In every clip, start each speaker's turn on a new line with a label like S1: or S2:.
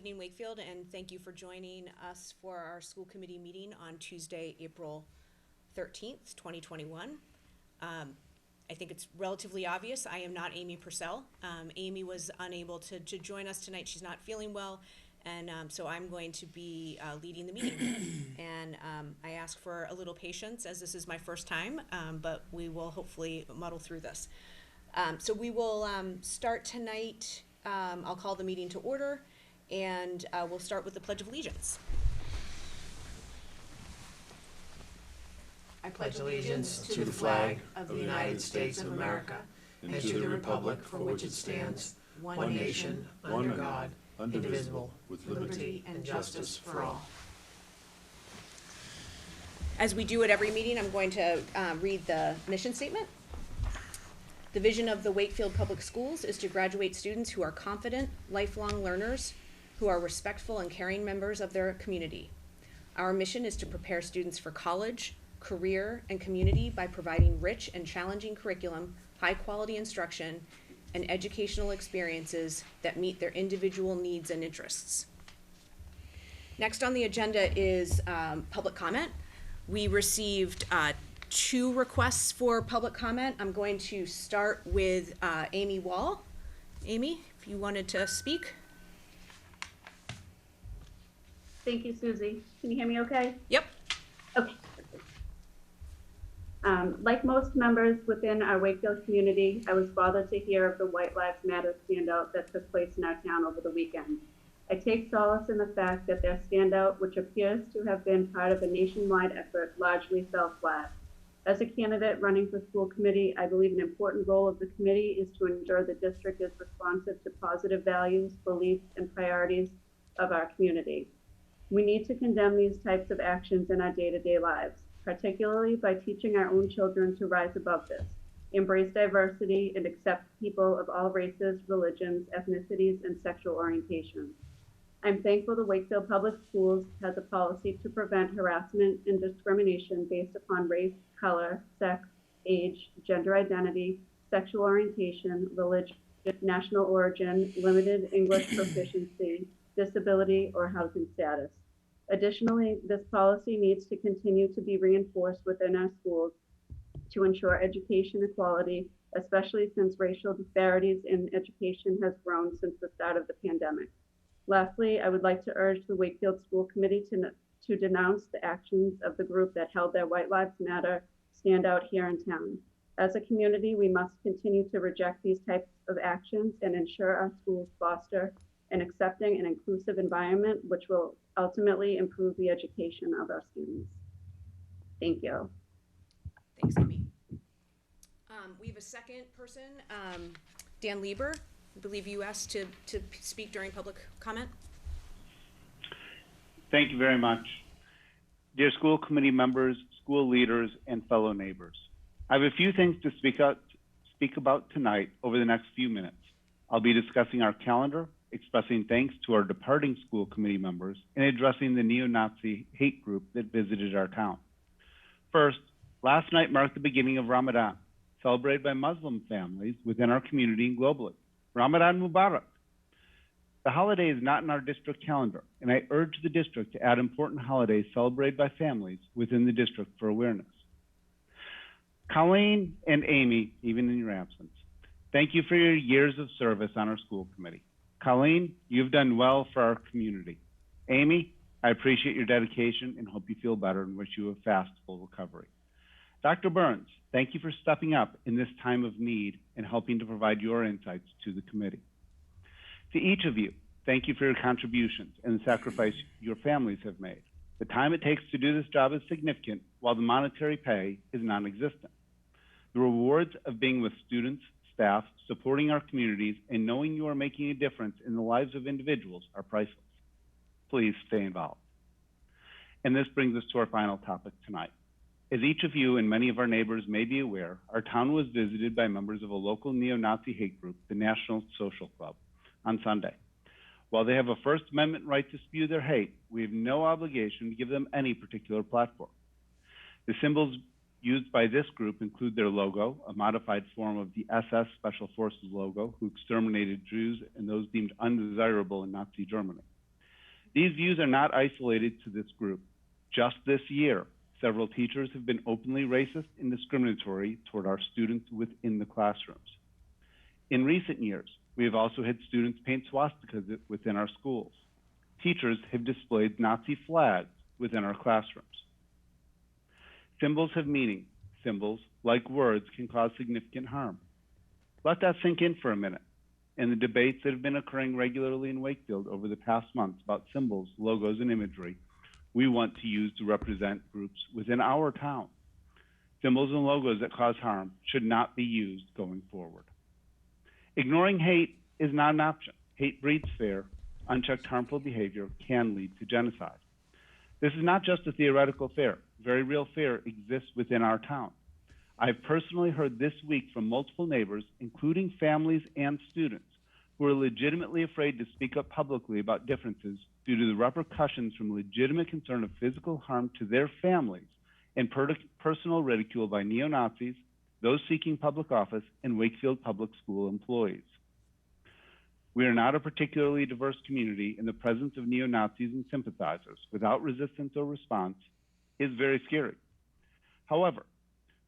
S1: evening, Wakefield, and thank you for joining us for our school committee meeting on Tuesday, April 13th, 2021. I think it's relatively obvious. I am not Amy Purcell. Amy was unable to join us tonight. She's not feeling well, and so I'm going to be leading the meeting. And I ask for a little patience as this is my first time, but we will hopefully muddle through this. So we will start tonight. I'll call the meeting to order, and we'll start with the Pledge of Allegiance.
S2: I pledge allegiance to the flag of the United States of America and to the republic for which it stands, one nation, under God, indivisible, with liberty and justice for all.
S1: As we do at every meeting, I'm going to read the mission statement. The vision of the Wakefield Public Schools is to graduate students who are confident, lifelong learners, who are respectful and caring members of their community. Our mission is to prepare students for college, career, and community by providing rich and challenging curriculum, high-quality instruction, and educational experiences that meet their individual needs and interests. Next on the agenda is public comment. We received 2 requests for public comment. I'm going to start with Amy Wall. Amy, if you wanted to speak.
S3: Thank you, Susie. Can you hear me okay?
S1: Yep.
S3: Okay. Like most members within our Wakefield community, I was bothered to hear of the White Lives Matter standout that took place in our town over the weekend. I take solace in the fact that their standout, which appears to have been part of a nationwide effort, largely fell flat. As a candidate running for school committee, I believe an important role of the committee is to ensure the district is responsive to positive values, beliefs, and priorities of our community. We need to condemn these types of actions in our day-to-day lives, particularly by teaching our own children to rise above this, embrace diversity, and accept people of all races, religions, ethnicities, and sexual orientations. I'm thankful the Wakefield Public Schools has a policy to prevent harassment and discrimination based upon race, color, sex, age, gender identity, sexual orientation, religion, national origin, limited English proficiency, disability, or housing status. Additionally, this policy needs to continue to be reinforced within our schools to ensure education equality, especially since racial disparities in education has grown since the start of the pandemic. Lastly, I would like to urge the Wakefield School Committee to denounce the actions of the group that held their White Lives Matter standout here in town. As a community, we must continue to reject these types of actions and ensure our schools foster an accepting and inclusive environment, which will ultimately improve the education of our students. Thank you.
S1: Thanks, Amy. We have a second person, Dan Lieber. I believe you asked to speak during public comment.
S4: Thank you very much. Dear school committee members, school leaders, and fellow neighbors, I have a few things to speak about tonight over the next few minutes. I'll be discussing our calendar, expressing thanks to our departing school committee members, and addressing the neo-Nazi hate group that visited our town. First, last night marked the beginning of Ramadan, celebrated by Muslim families within our community and globally. Ramadan Mubarak. The holiday is not in our district calendar, and I urge the district to add important holidays celebrated by families within the district for awareness. Colleen and Amy, even in your absence, thank you for your years of service on our school committee. Colleen, you've done well for our community. Amy, I appreciate your dedication and hope you feel better and wish you a fast, full recovery. Dr. Burns, thank you for stepping up in this time of need and helping to provide your insights to the committee. To each of you, thank you for your contributions and the sacrifice your families have made. The time it takes to do this job is significant, while the monetary pay is non-existent. The rewards of being with students, staff, supporting our communities, and knowing you are making a difference in the lives of individuals are priceless. Please stay involved. And this brings us to our final topic tonight. As each of you and many of our neighbors may be aware, our town was visited by members of a local neo-Nazi hate group, the National Social Club, on Sunday. While they have a First Amendment right to spew their hate, we have no obligation to give them any particular platform. The symbols used by this group include their logo, a modified form of the SS Special Forces logo, who exterminated Jews and those deemed undesirable in Nazi Germany. These views are not isolated to this group. Just this year, several teachers have been openly racist and discriminatory toward our students within the classrooms. In recent years, we have also had students paint swastikas within our schools. Teachers have displayed Nazi flags within our classrooms. Symbols have meaning. Symbols, like words, can cause significant harm. Let that sink in for a minute. In the debates that have been occurring regularly in Wakefield over the past months about symbols, logos, and imagery we want to use to represent groups within our town. Symbols and logos that cause harm should not be used going forward. Ignoring hate is not an option. Hate breeds fear. Unchecked harmful behavior can lead to genocide. This is not just a theoretical fear. Very real fear exists within our town. I've personally heard this week from multiple neighbors, including families and students, who are legitimately afraid to speak up publicly about differences due to the repercussions from legitimate concern of physical harm to their families and personal ridicule by neo-Nazis, those seeking public office, and Wakefield public school employees. We are not a particularly diverse community, and the presence of neo-Nazis and sympathizers without resistance or response is very scary. However,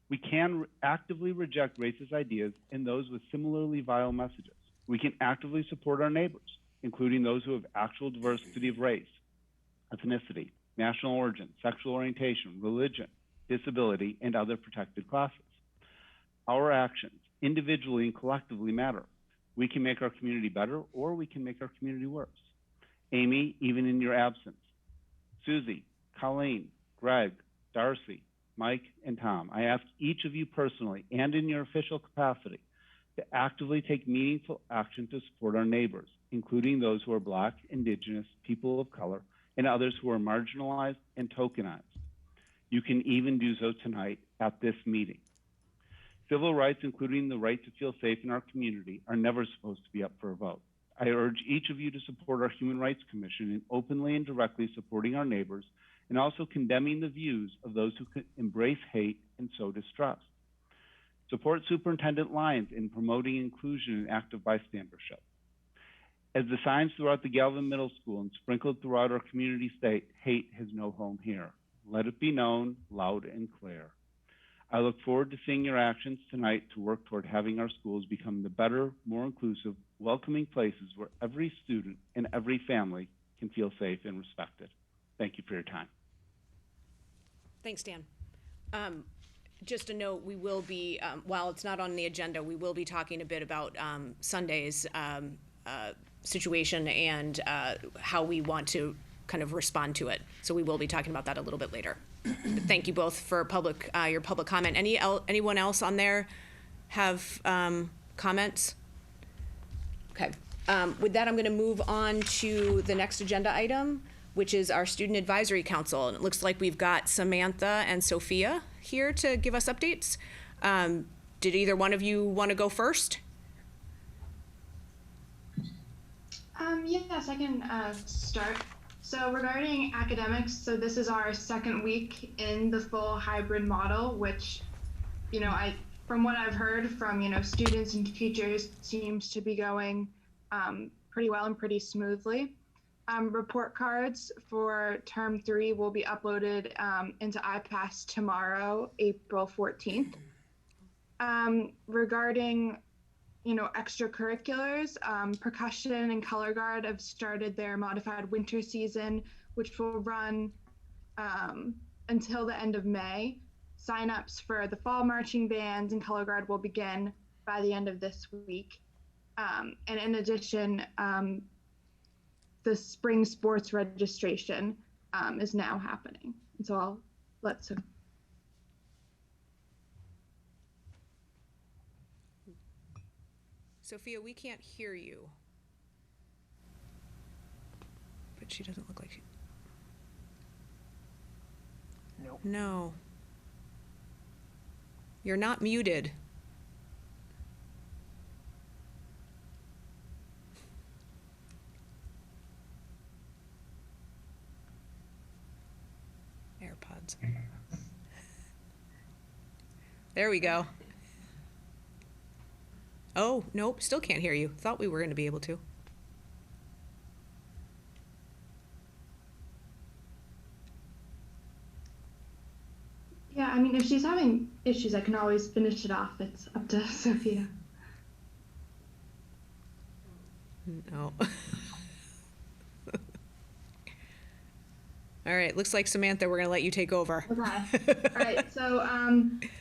S4: we can actively reject racist ideas and those with similarly vile messages. We can actively support our neighbors, including those who have actual diversity of race, ethnicity, national origin, sexual orientation, religion, disability, and other protected classes. Our actions, individually and collectively, matter. We can make our community better, or we can make our community worse. Amy, even in your absence. Susie, Colleen, Greg, Darcy, Mike, and Tom, I ask each of you personally and in your official capacity to actively take meaningful action to support our neighbors, including those who are Black, Indigenous, people of color, and others who are marginalized and tokenized. You can even do so tonight at this meeting. Civil rights, including the right to feel safe in our community, are never supposed to be up for a vote. I urge each of you to support our Human Rights Commission in openly and directly supporting our neighbors and also condemning the views of those who embrace hate and sow distrust. Support Superintendent Lyons in promoting inclusion and active bystandership. As the signs throughout the Galvin Middle School and sprinkled throughout our community state, hate has no home here. Let it be known loud and clear. I look forward to seeing your actions tonight to work toward having our schools become the better, more inclusive, welcoming places where every student and every family can feel safe and respected. Thank you for your time.
S1: Thanks, Dan. Just a note, we will be, while it's not on the agenda, we will be talking a bit about Sunday's situation and how we want to kind of respond to it. So we will be talking about that a little bit later. But thank you both for your public comment. Anyone else on there have comments? Okay. With that, I'm going to move on to the next agenda item, which is our Student Advisory Council. And it looks like we've got Samantha and Sophia here to give us updates. Did either one of you want to go first?
S5: Yes, I can start. So regarding academics, so this is our second week in the full hybrid model, which, from what I've heard from, students and teachers, seems to be going pretty well and pretty smoothly. Report cards for term 3 will be uploaded into iPass tomorrow, April 14th. Regarding extracurriculars, percussion and color guard have started their modified winter season, which will run until the end of May. Sign-ups for the fall marching bands and color guard will begin by the end of this week. And in addition, the spring sports registration is now happening. And so I'll let Sophia.
S1: Sophia, we can't hear you. But she doesn't look like she...
S2: Nope.
S1: No. You're not muted. AirPods. There we go. Oh, nope, still can't hear you. Thought we were going to be able to.
S5: issues, I can always finish it off. It's up to Sophia.
S1: No. All right, looks like Samantha, we're gonna let you take over.
S5: Okay. All right. So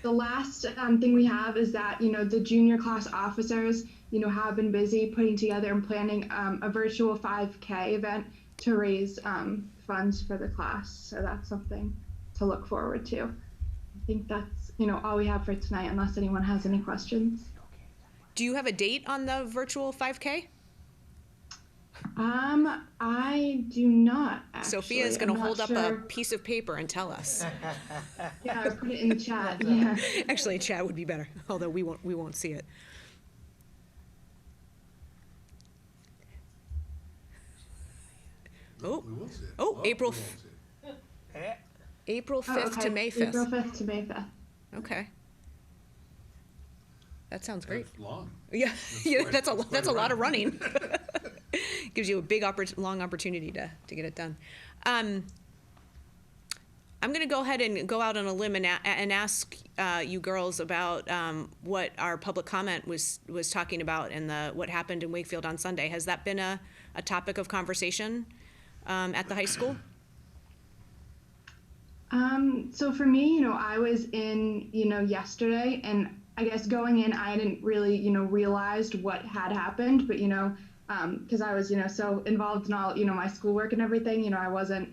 S5: the last thing we have is that, the junior class officers, have been busy putting together and planning a virtual 5K event to raise funds for the class. So that's something to look forward to. I think that's, all we have for tonight, unless anyone has any questions.
S1: Do you have a date on the virtual 5K?
S5: I do not, actually.
S1: Sophia is going to hold up a piece of paper and tell us.
S5: Yeah, I put it in the chat. Yeah.
S1: Actually, chat would be better, although we won't see it. Oh,
S2: We will see it.
S1: oh, April
S2: we won't see it.
S1: April 5th
S5: okay.
S1: to May 5th.
S5: April 5th to May 5th.
S1: Okay. That sounds great.
S2: That's long.
S1: Yeah, yeah,
S2: quite-
S1: that's a
S2: quite a
S1: lot of
S2: run.
S1: running. Gives you a big long opportunity to get it done. I'm going to go ahead and go out on a limb and ask you girls about what our public comment was talking about and what happened in Wakefield on Sunday. Has that been a topic of conversation at the high school?
S5: So for me, I was in, yesterday, and I guess going in, I didn't really, realized what had happened, but, because I was, so involved in all, my schoolwork and everything, I wasn't,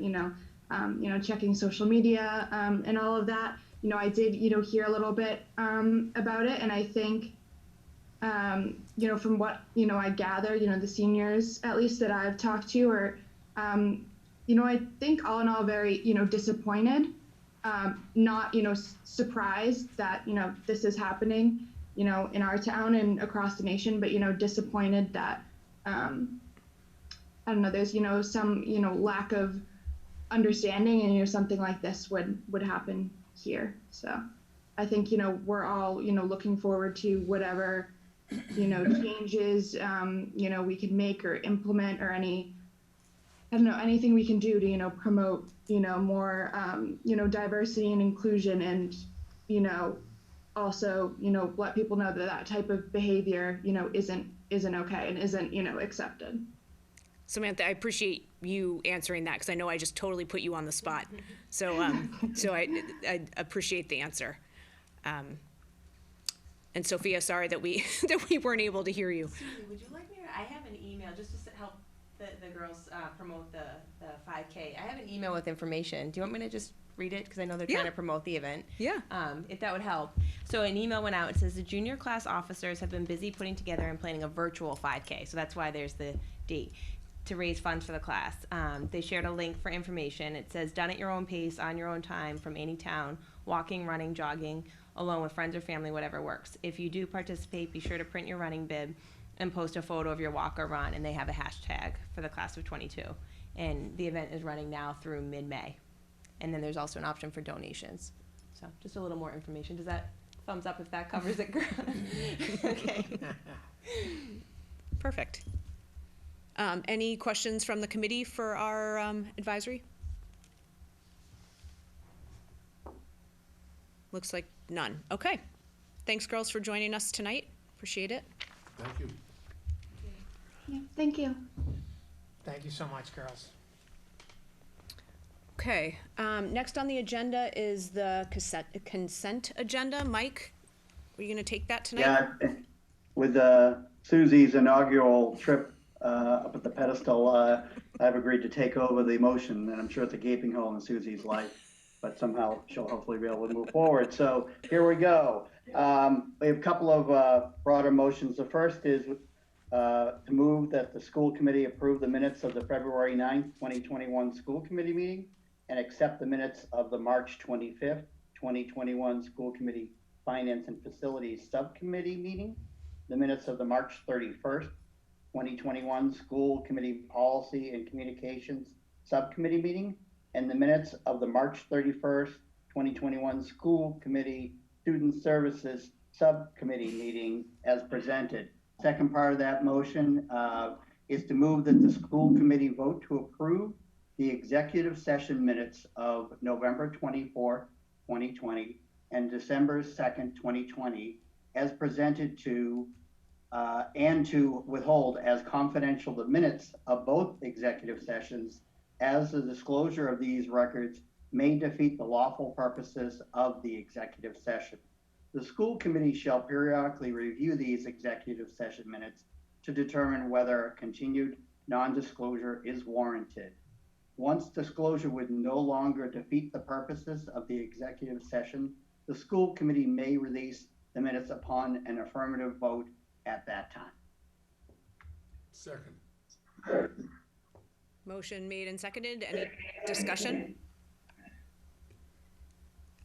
S5: checking social media and all of that. I did, hear a little bit about it, and I think, from what, I gather, the seniors, at least that I've talked to, are, I think all in all very, disappointed, not, surprised that, this is happening, in our town and across the nation, but, disappointed that, I don't know, there's, some, lack of understanding and, something like this would happen here. So I think, we're all, looking forward to whatever, changes, we can make or implement, or anything we can do to, promote, more, diversity and inclusion, and, also, let people know that type of behavior, isn't okay and isn't, accepted.
S1: Samantha, I appreciate you answering that because I know I just totally put you on the spot. So, so I appreciate the answer. And Sophia, sorry that we weren't able to hear you.
S6: Susie, would you like me to, I have an email just to help the girls promote the 5K. I have an email with information. Do you want me to just read it? Because I know they're trying to promote the event.
S1: Yeah.
S6: If that would help. So an email went out. It says the junior class officers have been busy putting together and planning a virtual 5K. So that's why there's the date, to raise funds for the class. They shared a link for information. It says done at your own pace, on your own time, from any town, walking, running, jogging, alone with friends or family, whatever works. If you do participate, be sure to print your running bib and post a photo of your walk or run, and they have a hashtag for the class of 22. And the event is running now through mid-May. And then there's also an option for donations. So just a little more information. Does that thumbs up if that covers it? Okay.
S1: Perfect. Any questions from the committee for our advisory? Looks like none. Okay. Thanks, girls, for joining us tonight. Appreciate it.
S2: Thank you.
S5: Yeah, thank you.
S7: Thank you so much, girls.
S1: Okay. Next on the agenda is the consent agenda. Mike, are you going to take that tonight?
S8: Yeah, with Susie's inaugural trip up at the pedestal, I've agreed to take over the motion, and I'm sure it's a gaping hole in Susie's life, but somehow she'll hopefully be able to move forward. So here we go. We have a couple of broader motions. The first is to move that the school committee approve the minutes of the February 9th, 2021 school committee meeting and accept the minutes of the March 25th, 2021 school committee finance and facilities subcommittee meeting, the minutes of the March 31st, 2021 school committee policy and communications subcommittee meeting, and the minutes of the March 31st, 2021 school committee student services subcommittee meeting as presented. Second part of that motion is to move that the school committee vote to approve the executive session minutes of November 24th, 2020, and December 2nd, 2020, as presented to, and to withhold as confidential the minutes of both executive sessions, as the disclosure of these records may defeat the lawful purposes of the executive session. The school committee shall periodically review these executive session minutes to determine whether continued non-disclosure is warranted. Once disclosure would no longer defeat the purposes of the executive session, the school committee may release the minutes upon an affirmative vote at that time.
S2: Second.
S1: Motion made and seconded. Any discussion?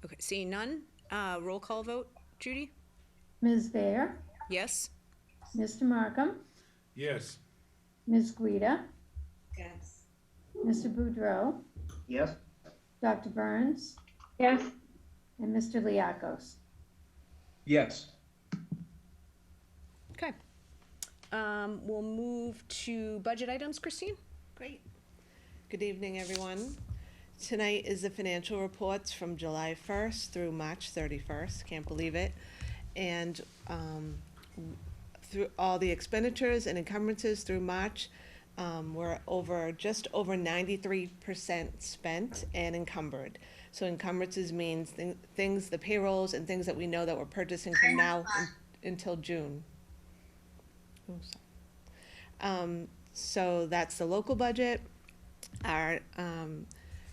S1: Okay, seeing none, roll call vote. Judy?
S9: Ms. Baer,
S1: Yes?
S9: Mr. Markham,
S2: Yes.
S9: Ms. Guida,
S6: Yes.
S9: Mr. Boudreau,
S8: Yes?
S9: Dr. Burns,
S3: Yes.
S9: and Mr. Liakos.
S10: Yes.
S1: Okay. We'll move to budget items. Christine?
S11: Great. Good evening, everyone. Tonight is the financial reports from July 1st through March 31st. Can't believe it. And through all the expenditures and encumbrances through March, we're just over 93% spent and encumbered. So encumbrances means things, the payrolls and things that we know that we're purchasing from now until June. Oh, sorry. So that's the local budget. Our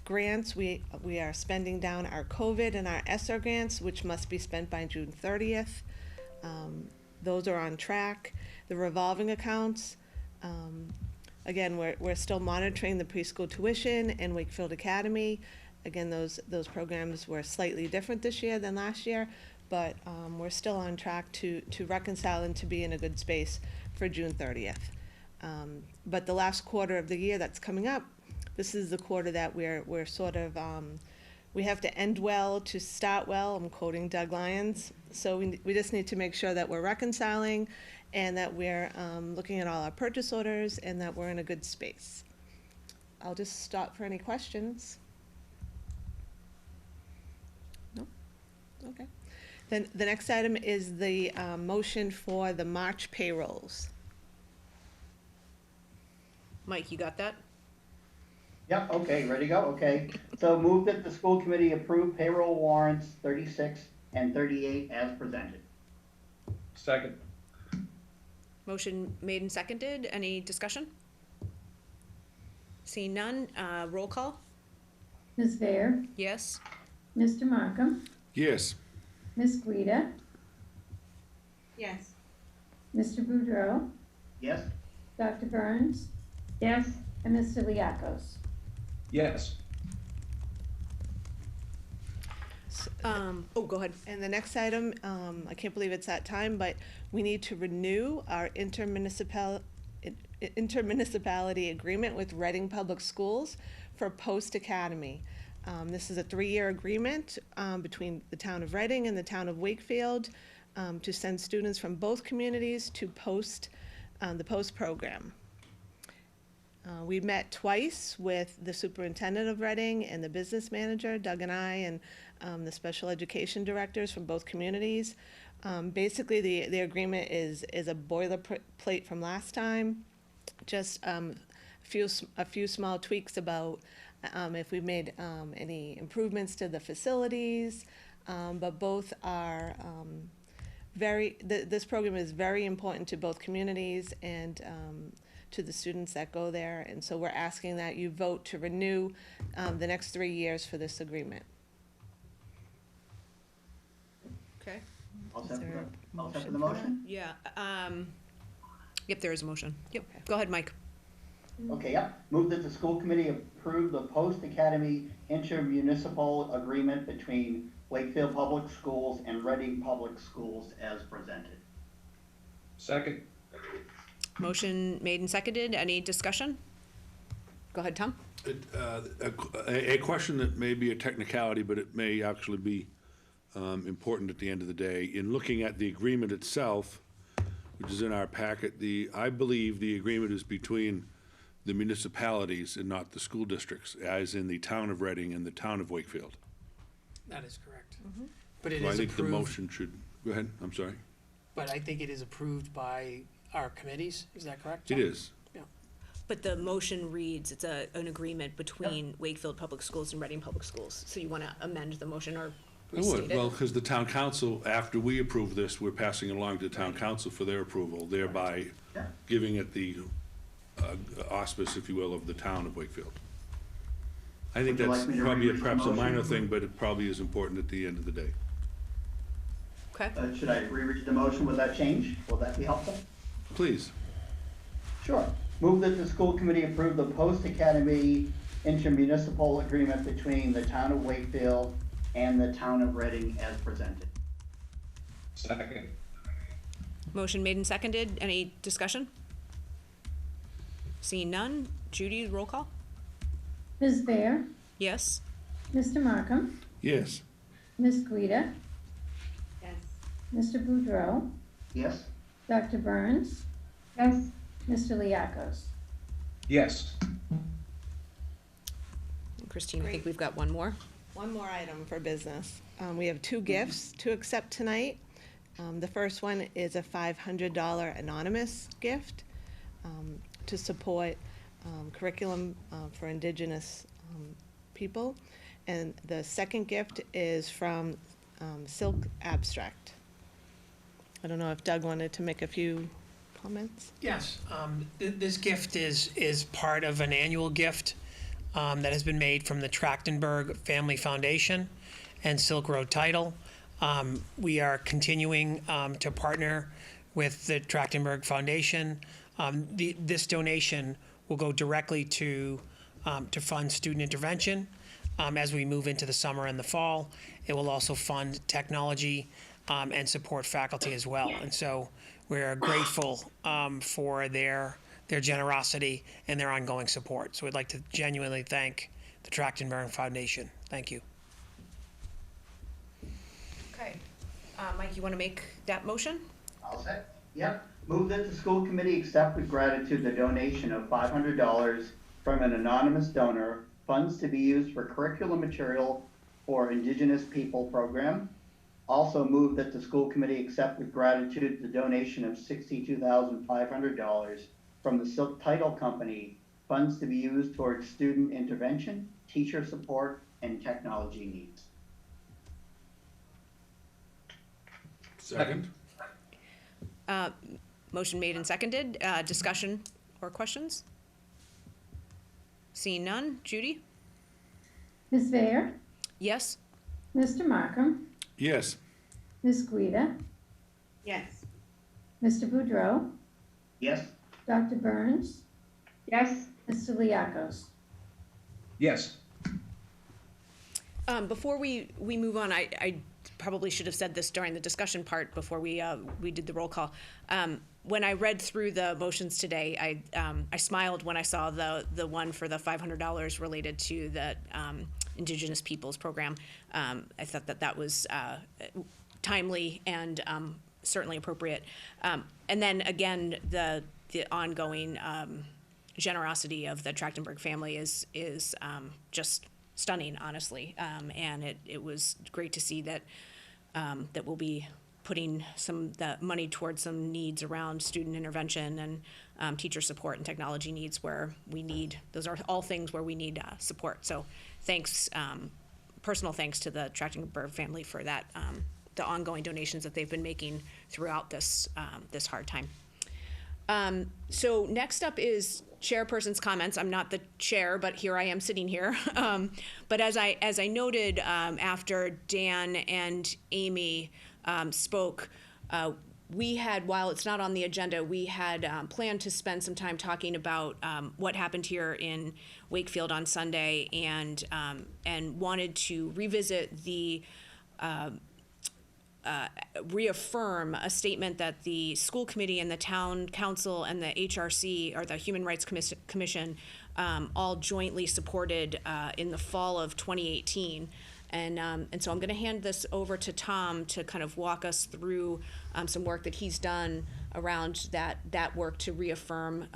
S11: grants, we are spending down our COVID and our ESSER grants, which must be spent by June 30th. Those are on track. The revolving accounts, again, we're still monitoring the preschool tuition and Wakefield Academy. Again, those programs were slightly different this year than last year, but we're still on track to reconcile and to be in a good space for June 30th. But the last quarter of the year that's coming up, this is the quarter that we're sort of, we have to end well to start well. I'm quoting Doug Lyons. So we just need to make sure that we're reconciling and that we're looking at all our purchase orders and that we're in a good space. I'll just stop for any questions. No? Okay. Then the next item is the motion for the March payrolls.
S1: Mike, you got that?
S8: Yep, okay, ready to go? Okay. So move that the school committee approve payroll warrants 36 and 38 as presented.
S10: Second.
S1: Motion made and seconded. Any discussion? Seeing none, roll call.
S9: Ms. Baer,
S1: Yes?
S9: Mr. Markham,
S2: Yes.
S9: Ms. Guida,
S6: Yes.
S9: Mr. Boudreau,
S8: Yes?
S9: Dr. Burns,
S3: Yes.
S9: and Mr. Liakos.
S10: Yes.
S1: Oh, go ahead.
S11: And the next item, I can't believe it's that time, but we need to renew our intermunicipality agreement with Reading Public Schools for post-academy. This is a 3-year agreement between the town of Reading and the town of Wakefield to send students from both communities to the post program. We met twice with the superintendent of Reading and the business manager, Doug and I, and the special education directors from both communities. Basically, the agreement is a boilerplate from last time, just a few small tweaks about if we've made any improvements to the facilities, but both are this program is very important to both communities and to the students that go there, and so we're asking that you vote to renew the next 3 years for this agreement.
S1: Okay.
S8: All
S11: Is
S8: set
S11: there
S8: for the motion?
S1: Yeah, yep, there is a motion. Yep, go ahead, Mike.
S8: Okay, yep. Move that the school committee approve the post-academy inter-municipal agreement between Wakefield Public Schools and Reading Public Schools as presented.
S10: Second.
S1: Motion made and seconded. Any discussion? Go ahead, Tom.
S2: A question that may be a technicality, but it may actually be important at the end of the day. In looking at the agreement itself, which is in our packet, I believe the agreement is between the municipalities and not the school districts, as in the town of Reading and the town of Wakefield.
S7: That is correct. But it
S2: So I
S7: is
S2: think the
S7: approved,
S2: motion should, go ahead, I'm sorry.
S7: but I think it is approved by our committees, is that correct?
S2: It
S7: John?
S2: is.
S1: But the motion reads, it's an agreement between Wakefield Public Schools and Reading Public Schools. So you want to amend the motion or
S2: I
S1: restate
S2: would,
S1: it?
S2: well, because the town council, after we approve this, we're passing it along to the town council for their approval, thereby
S8: Yeah.
S2: giving it the auspice, if you will, of the town of Wakefield. I think
S8: Would you
S2: that's
S8: like me to
S2: probably
S8: reread the
S2: perhaps a
S8: motion?
S2: minor thing, but it probably is important at the end of the day.
S1: Okay.
S8: Should I reread the motion with that change? Will that be helpful?
S2: Please.
S8: Sure. Move that the school committee approve the post-academy intermunicipal agreement between the town of Wakefield and the town of Reading as presented.
S10: Second.
S1: Motion made and seconded. Any discussion? Seeing none. Judy, roll call?
S9: Ms. Baer,
S1: Yes.
S9: Mr. Markham,
S2: Yes.
S9: Ms. Guida,
S6: Yes.
S9: Mr. Boudreau,
S8: Yes?
S9: Dr. Burns,
S3: Yes.
S9: Mr. Liakos.
S10: Yes.
S1: Christine, I think
S11: Great.
S1: we've got one more.
S11: One more item for business. We have two gifts to accept tonight. The first one is a $500 anonymous gift to support curriculum for Indigenous people. And the second gift is from Silk Abstract. I don't know if Doug wanted to make a few comments.
S7: Yes, this gift is part of an annual gift that has been made from the Trachtenberg Family Foundation and Silk Road Title. We are continuing to partner with the Trachtenberg Foundation. This donation will go directly to fund student intervention as we move into the summer and the fall. It will also fund technology and support faculty as well. And so we're grateful for their generosity and their ongoing support. So we'd like to genuinely thank the Trachtenberg Foundation. Thank you.
S1: Okay. Mike, you want to make that motion?
S8: All set? Yep. Move that the school committee accept with gratitude the donation of $500 from an anonymous donor, funds to be used for curriculum material for Indigenous People program. Also move that the school committee accept with gratitude the donation of $62,500 from the Silk Title Company, funds to be used towards student intervention, teacher support, and technology needs.
S2: Second?
S1: Motion made and seconded. Discussion or questions? Seeing none. Judy?
S9: Ms. Baer,
S1: Yes.
S9: Mr. Markham,
S2: Yes.
S9: Ms. Guida,
S6: Yes.
S9: Mr. Boudreau,
S8: Yes?
S9: Dr. Burns,
S3: Yes.
S9: Mr. Liakos.
S10: Yes.
S1: Before we move on, I probably should have said this during the discussion part before we did the roll call. When I read through the motions today, I smiled when I saw the one for the $500 related to the Indigenous Peoples program. I thought that was timely and certainly appropriate. And then again, the ongoing generosity of the Trachtenberg family is just stunning, honestly. And it was great to see that that we'll be putting the money towards some needs around student intervention and teacher support and technology needs where we need, those are all things where we need support. So thanks, personal thanks to the Trachtenberg family for that, the ongoing donations that they've been making throughout this hard time. So next up is chairperson's comments. I'm not the chair, but here I am sitting here. But as I noted, after Dan and Amy spoke, we had, while it's not on the agenda, we had planned to spend some time talking about what happened here in Wakefield on Sunday, and wanted to revisit the reaffirm a statement that the school committee and the town council and the HRC, or the Human Rights Commission, all jointly supported in the fall of 2018. And so I'm going to hand this over to Tom to kind of walk us through some work that he's done around that work to reaffirm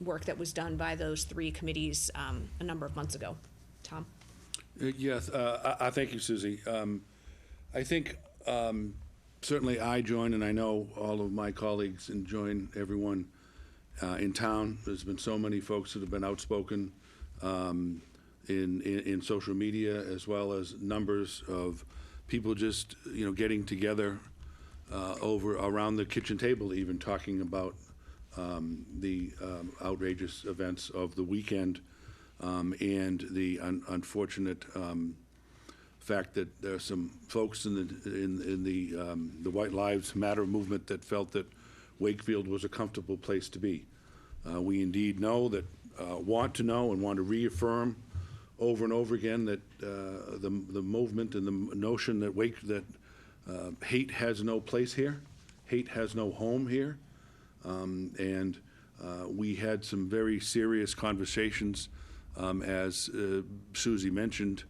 S1: work that was done by those three committees a number of months ago. Tom?
S2: Yes, I thank you, Susie.
S12: I think certainly I join, and I know all of my colleagues and join everyone in town. There's been so many folks that have been outspoken in social media, as well as numbers of people just, you know, getting together around the kitchen table, even talking about the outrageous events of the weekend and the unfortunate fact that there are some folks in the White Lives Matter movement that felt that Wakefield was a comfortable place to be. We indeed know that, want to know and want to reaffirm over and over again that the movement and the notion that hate has no place here, hate has no home here, and we had some very serious conversations, as Susie mentioned,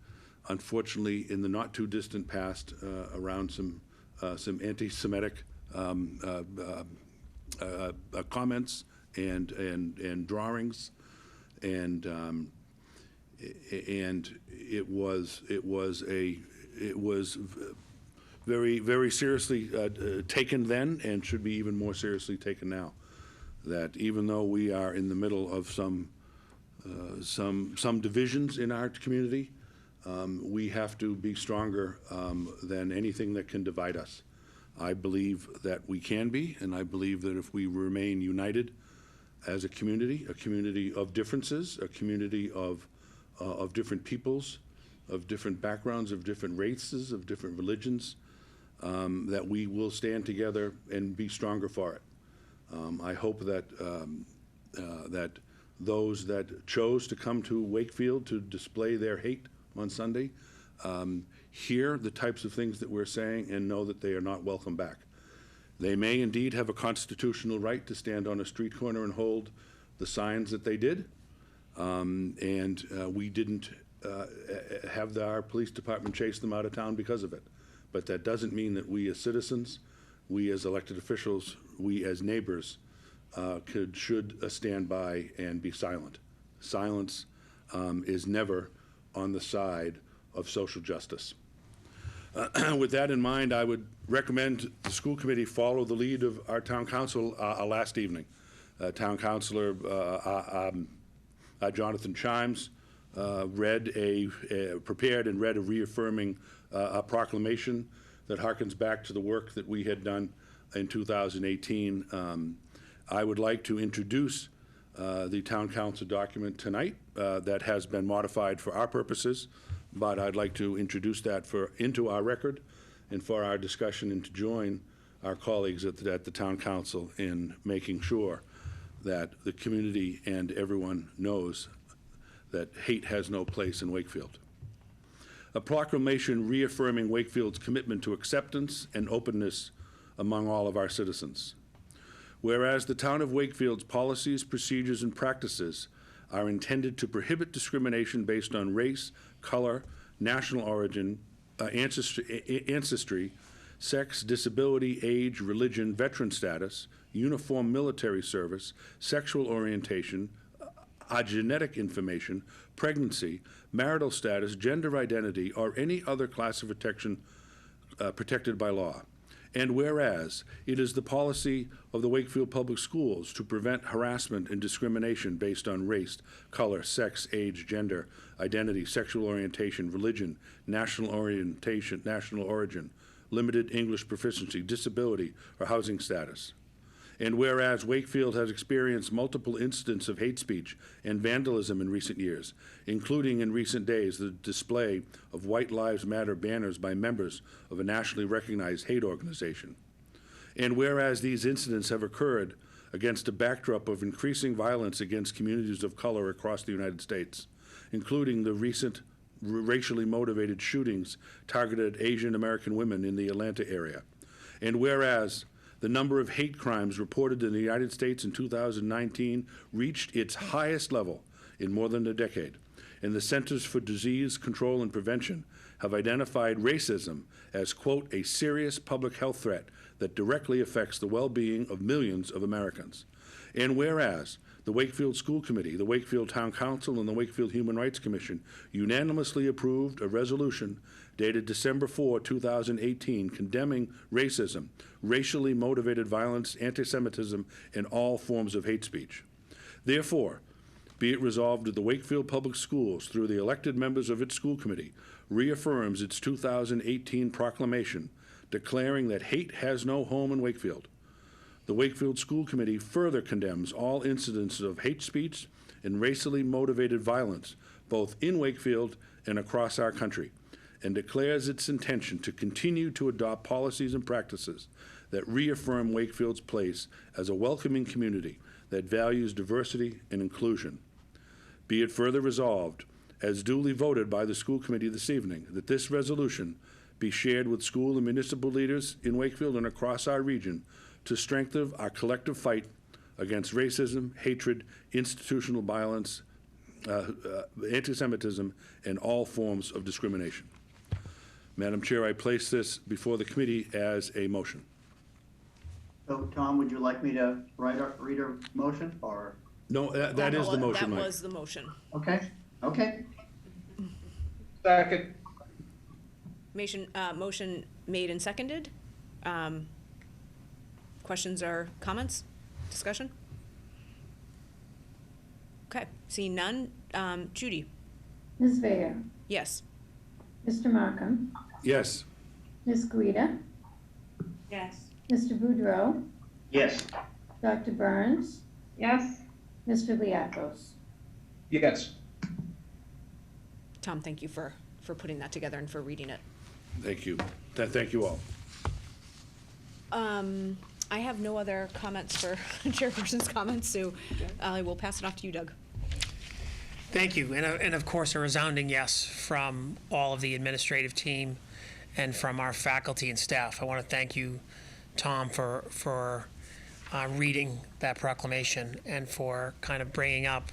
S12: unfortunately, in the not too distant past, around some anti-Semitic comments and drawings, and it was very, very seriously taken then, and should be even more seriously taken now. That even though we are in the middle of some divisions in our community, we have to be stronger than anything that can divide us. I believe that we can be, and I believe that if we remain united as a community of differences, a community of different peoples, of different backgrounds, of different races, of different religions, that we will stand together and be stronger for it. I hope that that those that chose to come to Wakefield to display their hate on Sunday hear the types of things that we're saying and know that they are not welcome back. They may indeed have a constitutional right to stand on a street corner and hold the signs that they did, and we didn't have our police department chase them out of town because of it. But that doesn't mean that we as citizens, we as elected officials, we as neighbors should stand by and be silent. Silence is never on the side of social justice. With that in mind, I would recommend the school committee follow the lead of our town council last evening. Town councilor Jonathan Chimes prepared and read a reaffirming a proclamation that harkens back to the work that we had done in 2018. I would like to introduce the town council document tonight that has been modified for our purposes, but I'd like to introduce that into our record and for our discussion, and to join our colleagues at the town council in making sure that the community and everyone knows that hate has no place in Wakefield. A proclamation reaffirming Wakefield's commitment to acceptance and openness among all of our citizens. Whereas the town of Wakefield's policies, procedures, and practices are intended to prohibit discrimination based on race, color, national origin, ancestry, sex, disability, age, religion, veteran status, uniform military service, sexual orientation, genetic information, pregnancy, marital status, gender identity, or any other class of protection protected by law. And whereas it is the policy of the Wakefield Public Schools to prevent harassment and discrimination based on race, color, sex, age, gender, identity, sexual orientation, religion, national origin, limited English proficiency, disability, or housing status. And whereas Wakefield has experienced multiple incidents of hate speech and vandalism in recent years, including in recent days the display of White Lives Matter banners by members of a nationally recognized hate organization. And whereas these incidents have occurred against a backdrop of increasing violence against communities of color across the United States, including the recent racially motivated shootings targeted at Asian American women in the Atlanta area. And whereas the number of hate crimes reported in the United States in 2019 reached its highest level in more than a decade. and the Centers for Disease Control and Prevention have identified racism as, quote, a serious public health threat that directly affects the well-being of millions of Americans. And whereas the Wakefield School Committee, the Wakefield Town Council, and the Wakefield Human Rights Commission unanimously approved a resolution dated December 4, 2018, condemning racism, racially motivated violence, anti-Semitism, and all forms of hate speech. Therefore, be it resolved that the Wakefield Public Schools, through the elected members of its school committee, reaffirms its 2018 proclamation declaring that hate has no home in Wakefield. The Wakefield School Committee further condemns all incidents of hate speech and racially motivated violence, both in Wakefield and across our country, and declares its intention to continue to adopt policies and practices that reaffirm Wakefield's place as a welcoming community that values diversity and inclusion. Be it further resolved, as duly voted by the school committee this evening, that this resolution be shared with school and municipal leaders in Wakefield and across our region to strengthen our collective fight against racism, hatred, institutional violence, anti-Semitism, and all forms of discrimination. Madam Chair, I place this before the committee as a motion.
S8: So, Tom, would you like me to read a motion, or?
S12: No, that is the motion,
S1: That
S12: Mike.
S1: was the motion.
S8: Okay, okay.
S10: Second.
S1: Motion made and seconded. Questions or comments? Discussion? Okay, seeing none. Judy?
S9: Ms. Vega,
S1: Yes.
S9: Mr. Markham,
S12: Yes.
S9: Ms. Guida,
S1: Yes.
S9: Mr. Boudreau,
S8: Yes.
S9: Dr. Burns,
S3: Yes.
S9: Mr. Liakos.
S10: Yes.
S1: Tom, thank you for putting that together and for reading it.
S12: Thank you. Thank you all.
S1: I have no other comments for chairperson's comments, so I will pass it off to you, Doug.
S7: Thank you, and of course, a resounding yes from all of the administrative team and from our faculty and staff. I want to thank you, Tom, for reading that proclamation and for kind of bringing up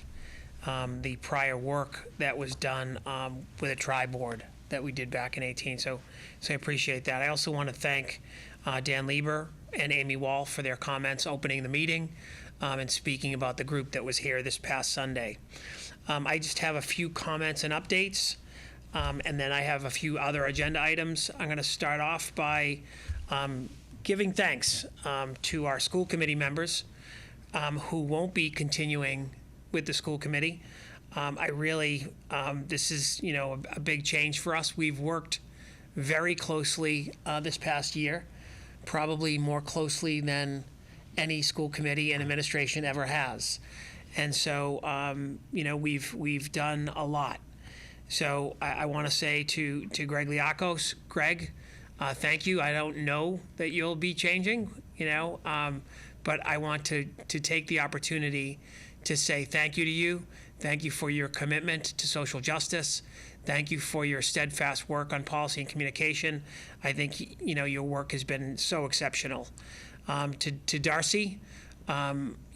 S7: the prior work that was done with a tri-board that we did back in 18. So I appreciate that. I also want to thank Dan Lieber and Amy Wall for their comments opening the meeting and speaking about the group that was here this past Sunday. I just have a few comments and updates, and then I have a few other agenda items. I'm going to start off by giving thanks to our school committee members who won't be continuing with the school committee. I really, this is, a big change for us. We've worked very closely this past year, probably more closely than any school committee and administration ever has. And so, we've done a lot. So I want to say to Greg Liakos, Greg, thank you. I don't know that you'll be changing, but I want to take the opportunity to say thank you to you. Thank you for your commitment to social justice. Thank you for your steadfast work on policy and communication. I think, your work has been so exceptional. To Darcy,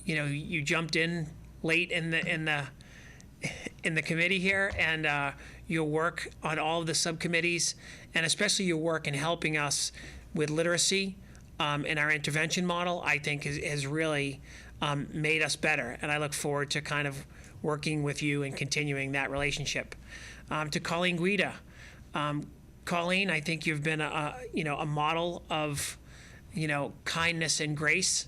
S7: you jumped in late in the committee here, and your work on all of the subcommittees, and especially your work in helping us with literacy in our intervention model, I think has really made us better. And I look forward to kind of working with you and continuing that relationship. To Colleen Guida, Colleen, I think you've been a model of kindness and grace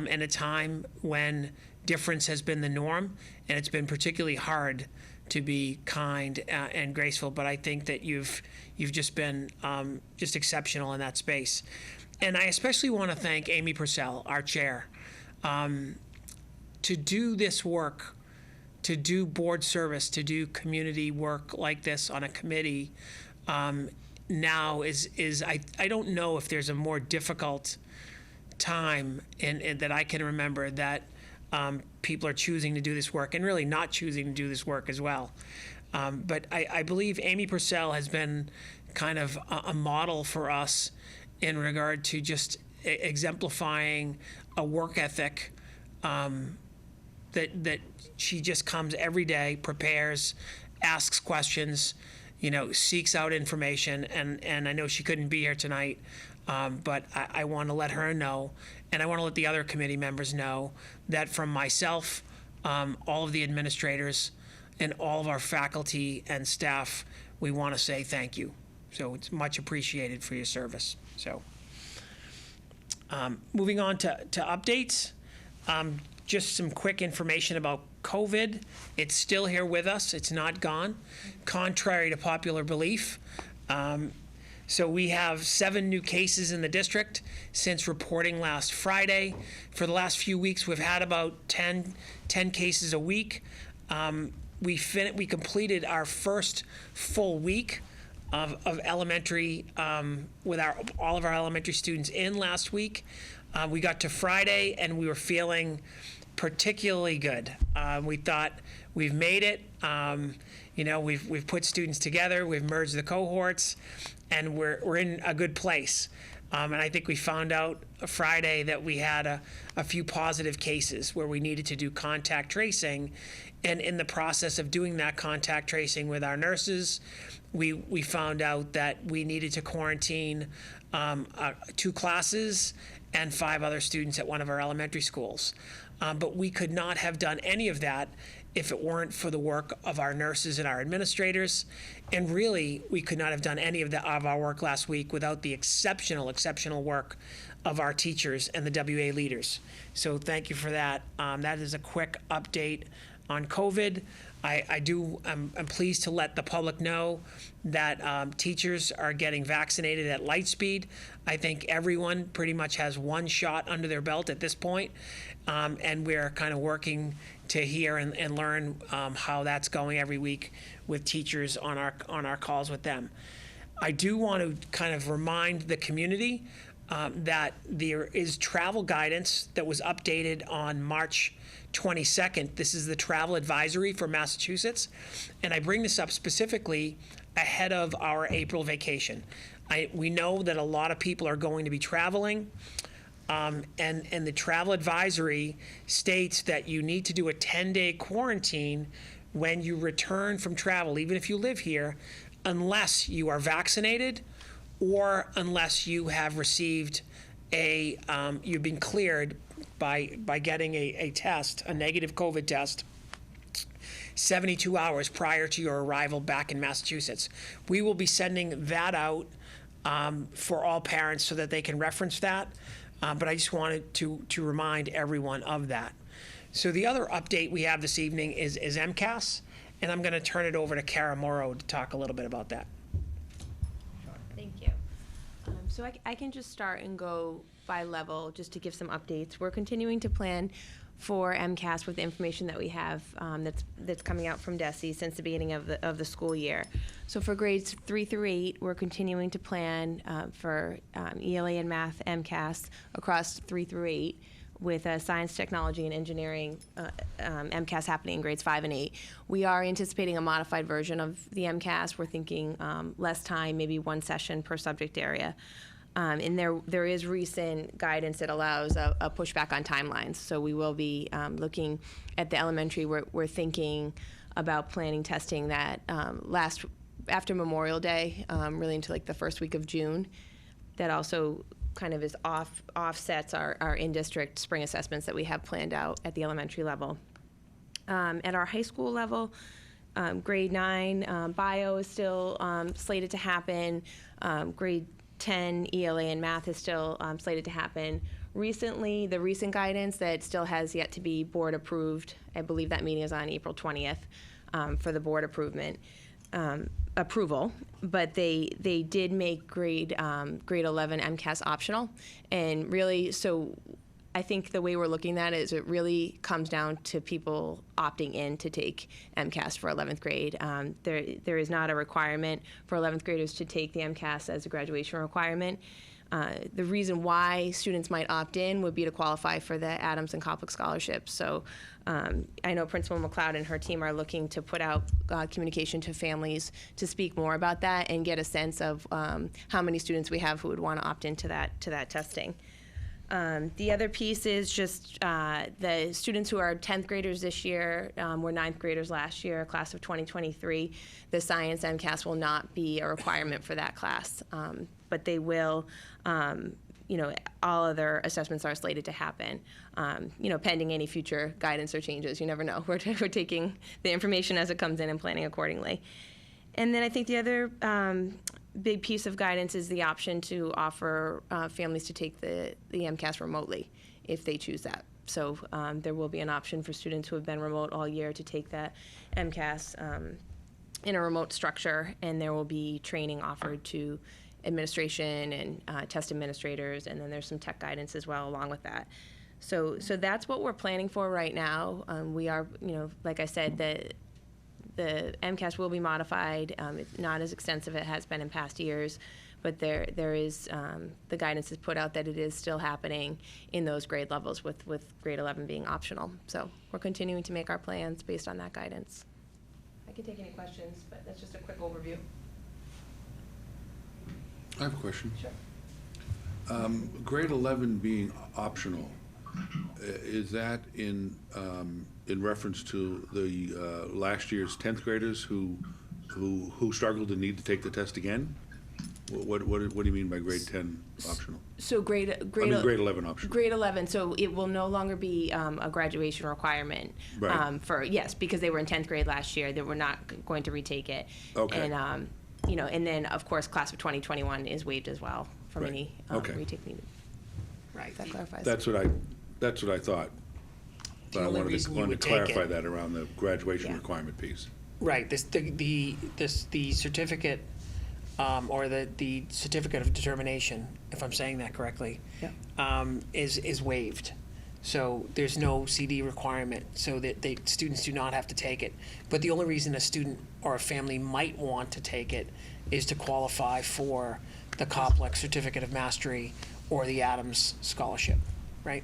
S7: in a time when difference has been the norm, and it's been particularly hard to be kind and graceful. But I think that you've just been just exceptional in that space. And I especially want to thank Amy Purcell, our chair, to do this work, to do board service, to do community work like this on a committee. Now is I don't know if there's a more difficult time in that I can remember that people are choosing to do this work and really not choosing to do this work as well. But I believe Amy Purcell has been kind of a model for us in regard to just exemplifying a work ethic that she just comes every day, prepares, asks questions, seeks out information, and I know she couldn't be here tonight, but I want to let her know, and I want to let the other committee members know that from myself, all of the administrators, and all of our faculty and staff, we want to say thank you. So it's much appreciated for your service. So moving on to updates, just some quick information about COVID. It's still here with us. It's not gone, contrary to popular belief. So we have 7 new cases in the district since reporting last Friday. For the last few weeks, we've had about 10 cases a week. We completed our first full week of elementary with all of our elementary students in last week. We got to Friday and we were feeling particularly good. We thought we've made it. We've put students together. We've merged the cohorts, and we're in a good place. And I think we found out Friday that we had a few positive cases where we needed to do contact tracing. And in the process of doing that contact tracing with our nurses, we found out that we needed to quarantine 2 classes and 5 other students at one of our elementary schools. But we could not have done any of that if it weren't for the work of our nurses and our administrators. And really, we could not have done any of our work last week without the exceptional work of our teachers and the WA leaders. So thank you for that. That is a quick update on COVID. I'm pleased to let the public know that teachers are getting vaccinated at light speed. I think everyone pretty much has 1 shot under their belt at this point. And we're kind of working to hear and learn how that's going every week with teachers on our calls with them. I do want to kind of remind the community that there is travel guidance that was updated on March 22nd. This is the travel advisory for Massachusetts. And I bring this up specifically ahead of our April vacation. We know that a lot of people are going to be traveling. And the travel advisory states that you need to do a 10-day quarantine when you return from travel, even if you live here, unless you are vaccinated or unless you have received you've been cleared by getting a test, a negative COVID test, 72 hours prior to your arrival back in Massachusetts. We will be sending that out for all parents so that they can reference that. But I just wanted to remind everyone of that. So the other update we have this evening is Mcas, and I'm going to turn it over to Kara Morrow to talk a little bit about that.
S6: Thank you. So I can just start and go by level just to give some updates. We're continuing to plan for MCAS with the information that we have that's coming out from Darcy since the beginning of the school year. So for grades 3 through 8, we're continuing to plan for ELA and math MCAS across 3 through 8 with science, technology, and engineering MCAS happening in grades 5 and 8. We are anticipating a modified version of the MCAS. We're thinking less time, maybe 1 session per subject area. And there is recent guidance that allows a pushback on timelines. So we will be looking at the elementary. We're thinking about planning testing that after Memorial Day, really into like the first week of June. That also kind of offsets our in-district spring assessments that we have planned out at the elementary level. At our high school level, grade 9 bio is still slated to happen. Grade 10 ELA and math is still slated to happen. Recently, the recent guidance that still has yet to be board approved, I believe that meeting is on April 20th for the board approval, but they did make grade 11 MCAS optional. And really, so I think the way we're looking at it is it really comes down to people opting in to take MCAS for 11th grade. There is not a requirement for 11th graders to take the MCAS as a graduation requirement. The reason why students might opt in would be to qualify for the Adams and Koplik scholarships. So I know Principal McLeod and her team are looking to put out communication to families to speak more about that and get a sense of how many students we have who would want to opt into that testing. The other piece is just the students who are 10th graders this year were 9th graders last year, class of 2023. The science MCAS will not be a requirement for that class, but they will, all other assessments are slated to happen, pending any future guidance or changes. You never know. We're taking the information as it comes in and planning accordingly. And then I think the other big piece of guidance is the option to offer families to take the MCAS remotely if they choose that. So there will be an option for students who have been remote all year to take that MCAS in a remote structure, and there will be training offered to administration and test administrators, and then there's some tech guidance as well along with that. So that's what we're planning for right now. We are, like I said, the MCAS will be modified. It's not as extensive as it has been in past years, but there is, the guidance is put out that it is still happening in those grade levels with grade 11 being optional. So we're continuing to make our plans based on that guidance. I can take any questions, but that's just a quick overview.
S12: I have a question.
S6: Sure.
S12: Grade 11 being optional, is that in reference to the last year's 10th graders who struggled and need to take the test again? What do you mean by grade 10 optional?
S6: So grade
S12: 11 optional.
S6: Grade 11, so it will no longer be a graduation requirement.
S12: Right.
S6: Yes, because they were in 10th grade last year, they were not going to retake it.
S12: Okay.
S6: And, and then, of course, class of 2021 is waived as well from
S12: Right.
S6: any
S12: Okay.
S6: retake needed.
S7: Right.
S6: That clarifies.
S12: That's what I thought. But I
S7: only
S12: wanted
S7: reason you
S12: to
S7: would take
S12: clarify
S7: it-
S12: that around the graduation
S6: Yeah.
S12: requirement piece.
S7: Right, the certificate, or the certificate of determination, if I'm saying that correctly, is waived. So there's no CD requirement, so that students do not have to take it. But the only reason a student or a family might want to take it is to qualify for the Koplik Certificate of Mastery or the Adams Scholarship, right?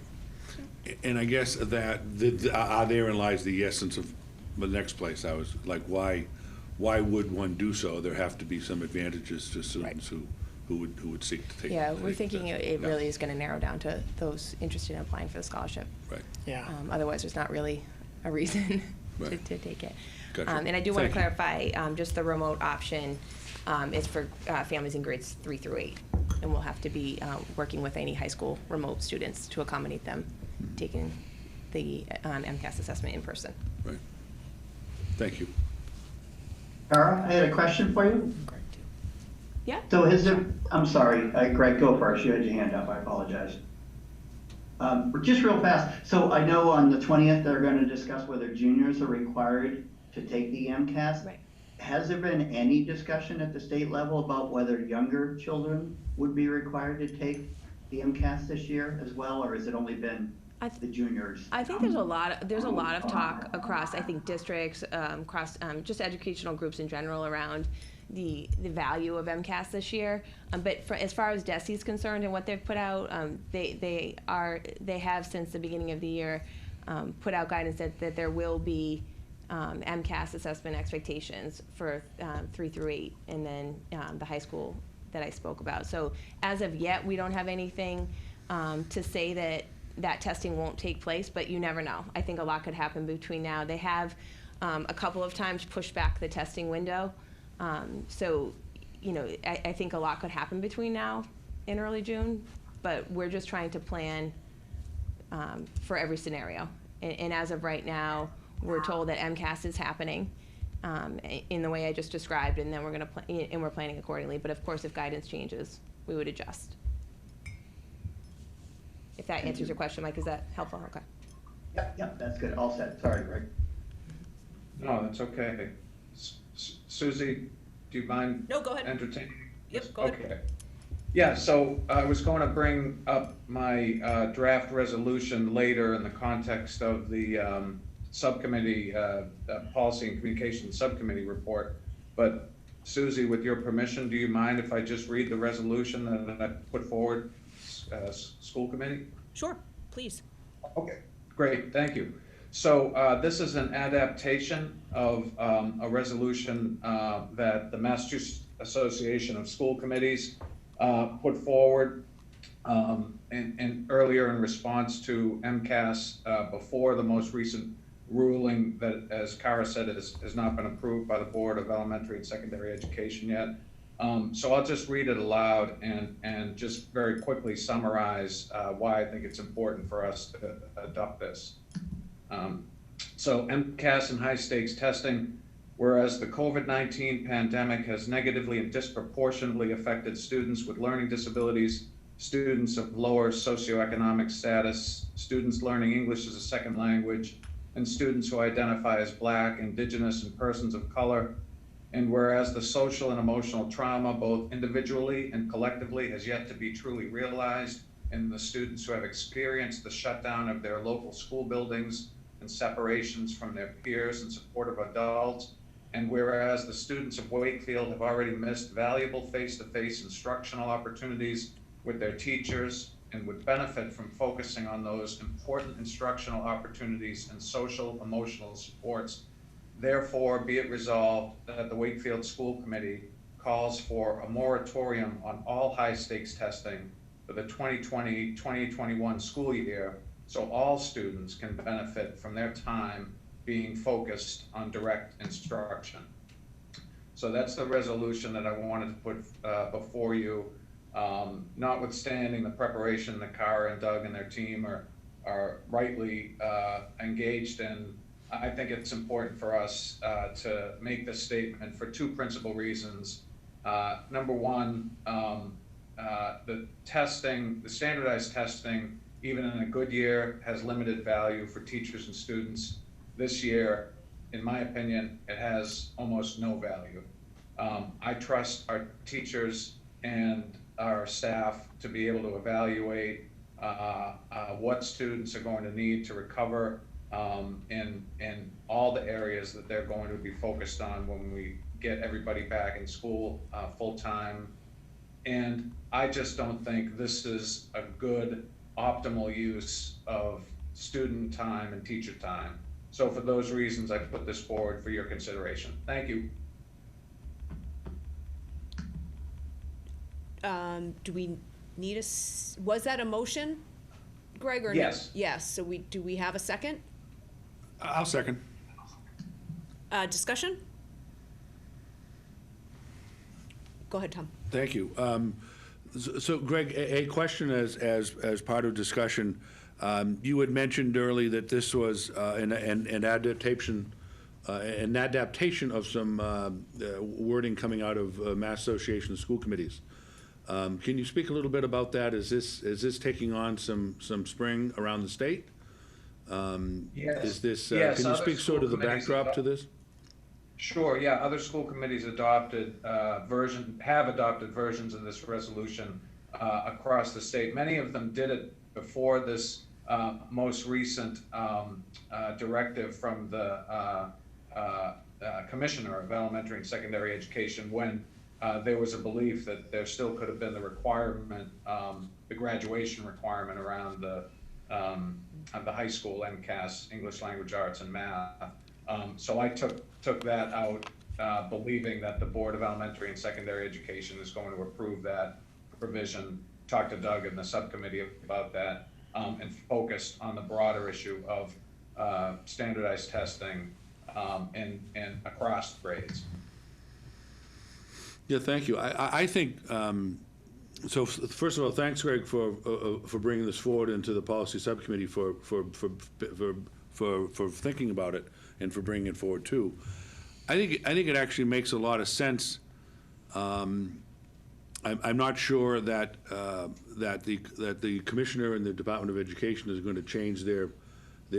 S12: And I guess that, therein lies the essence of the next place. I was like, why would one do so? There have to be some advantages to students who would seek to take.
S6: Yeah, we're thinking it
S12: Yeah.
S6: really is going to narrow down to those interested in applying for the scholarship.
S12: Right.
S7: Yeah.
S6: Otherwise, there's not really a reason
S12: Right.
S6: to take it.
S12: Gotcha.
S6: And I do want to
S12: Thank you.
S6: clarify, just the remote option is for families in grades 3 through 8. And we'll have to be working with any high school remote students to accommodate them taking the MCAS assessment in person.
S12: Right. Thank you.
S8: Tara, I had a question for you.
S6: Yeah.
S8: So I'm sorry, Greg, go first. You had your hand up. I apologize. Just real fast. So I know on the 20th, they're going to discuss whether juniors are required to take the MCAS.
S6: Right.
S8: Has there been any discussion at the state level about whether younger children would be required to take the MCAS this year as well, or has it only been the juniors?
S6: I think there's a lot of talk across, I think, districts, across just educational groups in general around the value of MCAS this year. But as far as DESE is concerned and what they've put out, they have since the beginning of the year put out guidance that there will be MCAS assessment expectations for 3 through 8, and then the high school that I spoke about. So as of yet, we don't have anything to say that testing won't take place, but you never know. I think a lot could happen between now. They have a couple of times pushed back the testing window. So, I think a lot could happen between now and early June, but we're just trying to plan for every scenario. And as of right now, we're told that MCAS is happening in the way I just described, and then we're planning accordingly. But of course, if guidance changes, we would adjust. If that answers your question, Mike, is that helpful? Okay.
S8: Yep, that's good. All set. Sorry, Greg.
S10: No, that's okay. Susie, do you mind?
S1: No, go ahead.
S10: Entertaining?
S1: Yep, go ahead.
S10: Okay. Yeah, so I was going to bring up my draft resolution later in the context of the subcommittee, Policy and Communications Subcommittee report. But Susie, with your permission, do you mind if I just read the resolution that I put forward, school committee?
S1: Sure, please.
S10: Okay, great, thank you. So this is an adaptation of a resolution that the Massachusetts Association of School Committees put forward And earlier in response to Mcas, before the most recent ruling that, as Kara said, has not been approved by the Board of Elementary and Secondary Education yet. So I'll just read it aloud and just very quickly summarize why I think it's important for us to adopt this. So Mcas and high stakes testing, whereas the COVID-19 pandemic has negatively and disproportionately affected students with learning disabilities, students of lower socioeconomic status, students learning English as a second language, and students who identify as Black, Indigenous, and persons of color. And whereas the social and emotional trauma, both individually and collectively, has yet to be truly realized in the students who have experienced the shutdown of their local school buildings and separations from their peers and supportive adults, and whereas the students of Wakefield have already missed valuable face-to-face instructional opportunities with their teachers and would benefit from focusing on those important instructional opportunities and social emotional supports. Therefore, be it resolved that the Wakefield School Committee calls for a moratorium on all high-stakes testing for the 2020-2021 school year, so all students can benefit from their time being focused on direct instruction. So that's the resolution that I wanted to put before you. Notwithstanding the preparation that Kara and Doug and their team are rightly engaged in, I think it's important for us to make this statement for two principal reasons. Number one, the standardized testing, even in a good year, has limited value for teachers and students. This year, in my opinion, it has almost no value. I trust our teachers and our staff to be able to evaluate what students are going to need to recover in all the areas that they're going to be focused on when we get everybody back in school full-time. And I just don't think this is a good optimal use of student time and teacher time. So for those reasons, I put this forward for your consideration. Thank you.
S1: Do we need was that a motion, Greg, or
S10: yes?
S1: No? Yes, so do we have a second?
S12: I'll second.
S1: Discussion? Go ahead, Tom.
S12: Thank you. So Greg, a question as part of discussion. You had mentioned earlier that this was an adaptation of some wording coming out of Mass Association of School Committees. Can you speak a little bit about that? Is this taking on some spring around the state?
S10: Yes.
S12: Is this?
S10: Yes,
S12: can you speak sort of the backdrop to this?
S10: Sure. Yeah. Other school committees have adopted versions of this resolution across the state. Many of them did it before this most recent directive from the Commissioner of Elementary and Secondary Education, when there was a belief that there still could have been the requirement, the graduation requirement around the high school MCAS, English Language Arts and Math. So I took that out, believing that the Board of Elementary and Secondary Education is going to approve that provision. Talked to Doug and the subcommittee about that, and focused on the broader issue of standardized testing and across grades.
S12: Yeah, thank you. I think, so first of all, thanks, Greg, for bringing this forward into the policy subcommittee for thinking about it and for bringing it forward too. I think it actually makes a lot of sense. I'm not sure that the commissioner and the Department of Education is going to change their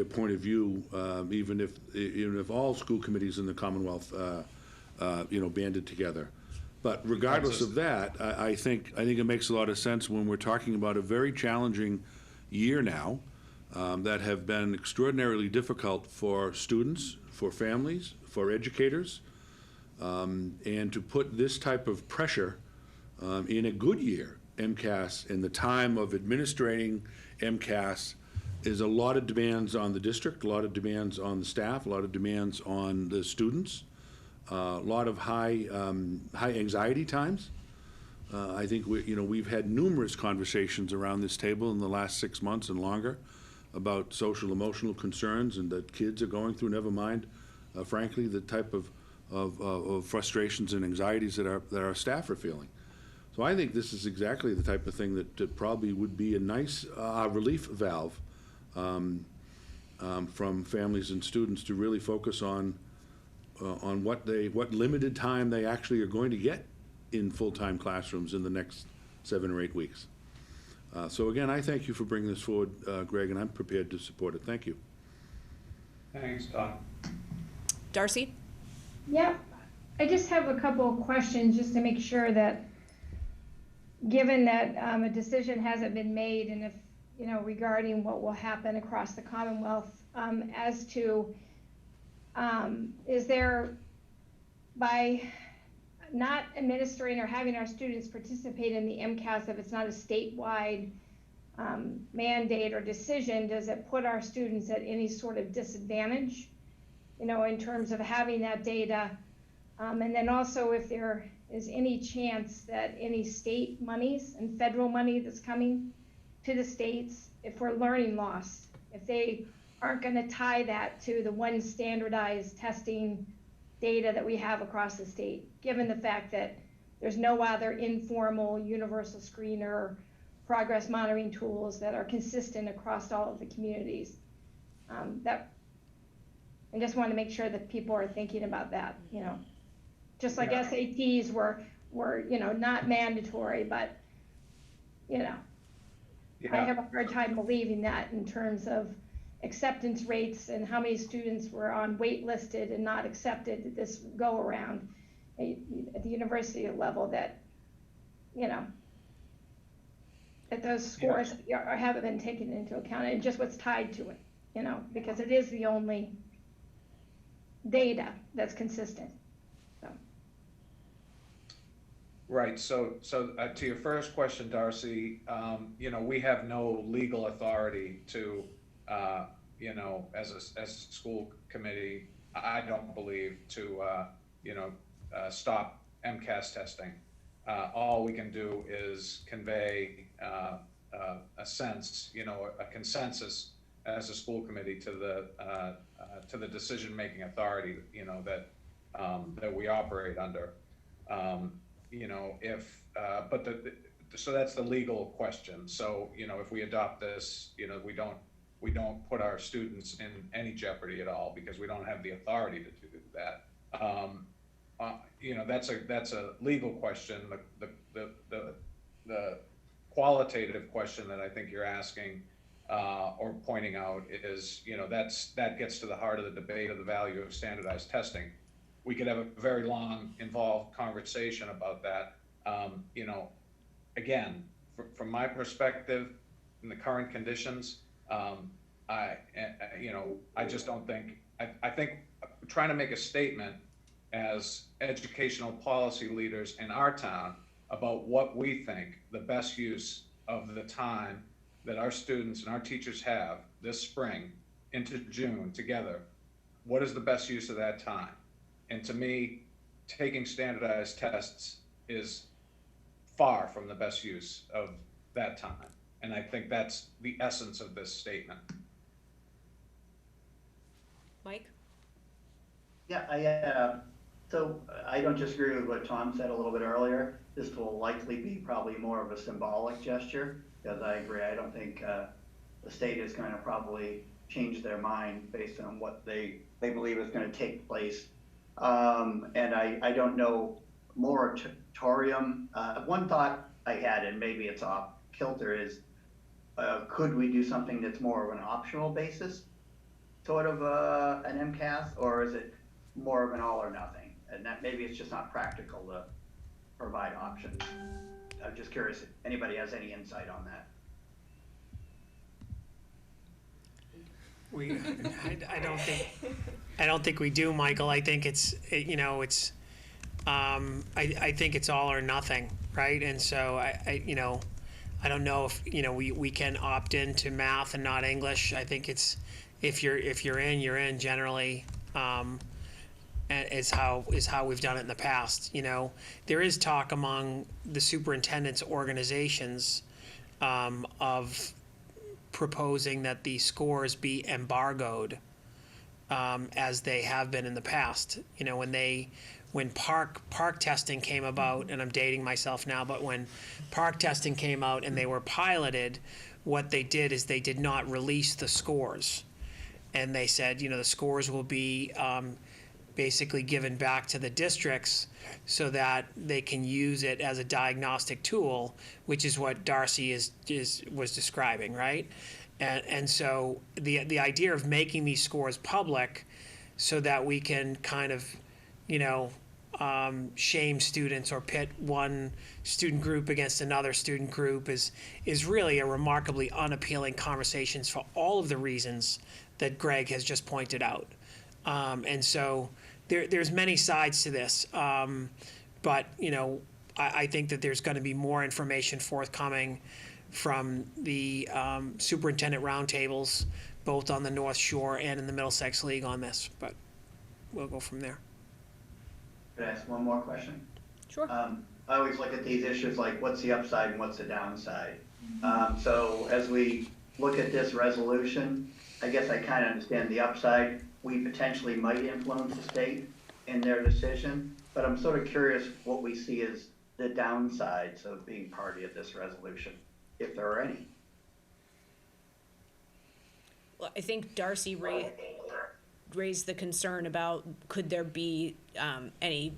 S12: point of view, even if all school committees in the Commonwealth banded together. But regardless of that, I think it makes a lot of sense when we're talking about a very challenging year now that have been extraordinarily difficult for students, for families, for educators, and to put this type of pressure in a good year, MCAS, in the time of administrating MCAS, is a lot of demands on the district, a lot of demands on the staff, a lot of demands on the students. A lot of high anxiety times. I think we've had numerous conversations around this table in the last 6 months and longer about social emotional concerns and that kids are going through, never mind, frankly, the type of frustrations and anxieties that our staff are feeling. So I think this is exactly the type of thing that probably would be a nice relief valve from families and students to really focus on what limited time they actually are going to get in full-time classrooms in the next 7 or 8 weeks. So again, I thank you for bringing this forward, Greg, and I'm prepared to support it. Thank you.
S10: Thanks, Todd.
S1: Darcy?
S13: Yeah, I just have a couple of questions just to make sure that, given that a decision hasn't been made, and if, regarding what will happen across the Commonwealth, as to, is there, by not administering or having our students participate in the Mcas, if it's not a statewide mandate or decision, does it put our students at any sort of disadvantage, in terms of having that data? And then also, if there is any chance that any state monies and federal money that's coming to the states, if we're learning loss, if they aren't going to tie that to the one standardized testing data that we have across the state, given the fact that there's no other informal universal screener progress monitoring tools that are consistent across all of the communities. That I just want to make sure that people are thinking about that, just like SATs were not mandatory, but I have a hard time believing that in terms of acceptance rates and how many students were on waitlisted and not accepted this go around at the university level, that that those scores haven't been taken into account, and just what's tied to it, because it is the only data that's consistent.
S10: Right, so to your first question, Darcy, we have no legal authority to, as a school committee, I don't believe, to, stop MCAS testing. All we can do is convey a sense, a consensus as a school committee to the decision-making authority, that we operate under. So that's the legal question. So, if we adopt this, we don't put our students in any jeopardy at all, because we don't have the authority to do that. That's a legal question. The qualitative question that I think you're asking or pointing out is, that gets to the heart of the debate of the value of standardized testing. We could have a very long, involved conversation about that. Again, from my perspective, in the current conditions, I just don't think, I think trying to make a statement as educational policy leaders in our town about what we think the best use of the time that our students and our teachers have this spring into June together, what is the best use of that time? And to me, taking standardized tests is far from the best use of that time. And I think that's the essence of this statement.
S1: Mike?
S8: Yeah, so I don't disagree with what Tom said a little bit earlier. This will likely be probably more of a symbolic gesture, because I agree. I don't think the state is going to probably change their mind based on what they believe is going to take place. And I don't know, moratorium. One thought I had, and maybe it's off kilter, is could we do something that's more of an optional basis, sort of an MCAS, or is it more of an all or nothing? And that maybe it's just not practical to provide options. I'm just curious if anybody has any insight on that.
S7: I don't think we do, Michael. I think I think it's all or nothing, right? And so I don't know if we can opt into math and not English. I think it's if you're in, you're in generally. is how we've done it in the past. You know, there is talk among the superintendent's organizations of proposing that the scores be embargoed as they have been in the past. You know, when park testing came about, and I'm dating myself now, but when park testing came out and they were piloted, what they did is they did not release the scores. And they said, you know, the scores will be basically given back to the districts so that they can use it as a diagnostic tool, which is what Darcy was describing, right? And so the idea of making these scores public so that we can kind of, you know, shame students or pit one student group against another student group is really a remarkably unappealing conversation for all of the reasons that Greg has just pointed out. And so there's many sides to this. But, you know, I think that there's going to be more information forthcoming from the superintendent roundtables, both on the North Shore and in the Middlesex League on this. But we'll go from there.
S8: Could I ask one more question?
S1: Sure.
S8: I always look at these issues like what's the upside and what's the downside. So as we look at this resolution, I guess I kind of understand the upside. We potentially might influence the state in their decision, but I'm sort of curious what we see as the downsides of being party of this resolution, if there are any.
S1: Well, I think Darcy raised the concern about could there be any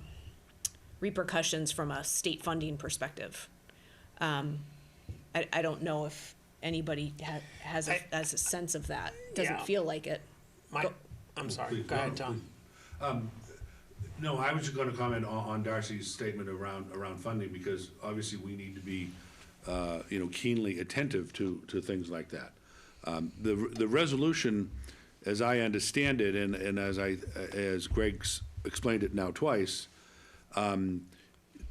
S1: repercussions from a state funding perspective. I don't know if anybody has a sense of that. Doesn't
S7: Yeah.
S1: feel like it.
S7: I'm sorry. Go ahead, Tom.
S12: No, I was just going to comment on Darcy's statement around funding, because obviously we need to be, you know, keenly attentive to things like that. The resolution, as I understand it, and as Greg's explained it now twice,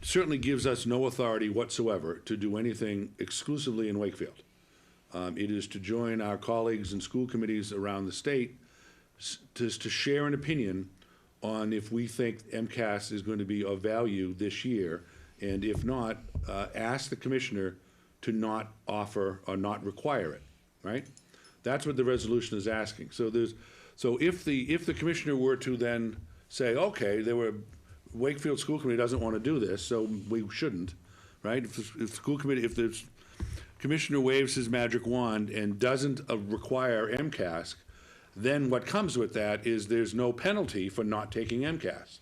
S12: certainly gives us no authority whatsoever to do anything exclusively in Wakefield. It is to join our colleagues in school committees around the state to share an opinion on if we think Mcas is going to be of value this year, and if not, ask the commissioner to not offer or not require it, right? That's what the resolution is asking. So if the commissioner were to then say, okay, Wakefield School Committee doesn't want to do this, so we shouldn't, right? If the commissioner waves his magic wand and doesn't require MCAS, then what comes with that is there's no penalty for not taking MCAS.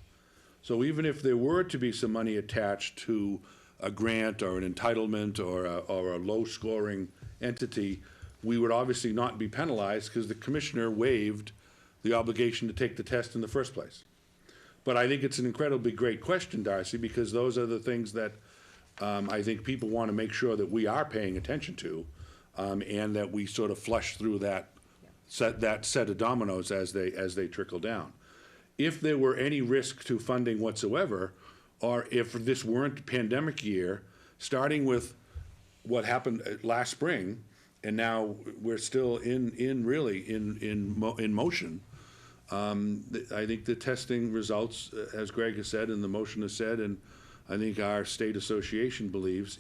S12: So even if there were to be some money attached to a grant or an entitlement or a low-scoring entity, we would obviously not be penalized because the commissioner waived the obligation to take the test in the first place. But I think it's an incredibly great question, Darcy, because those are the things that I think people want to make sure that we are paying attention to, and that we sort of flush through that set of dominoes as they trickle down. If there were any risk to funding whatsoever, or if this weren't a pandemic year, starting with what happened last spring, and now we're still in motion. I think the testing results, as Greg has said and the motion has said, and I think our state association believes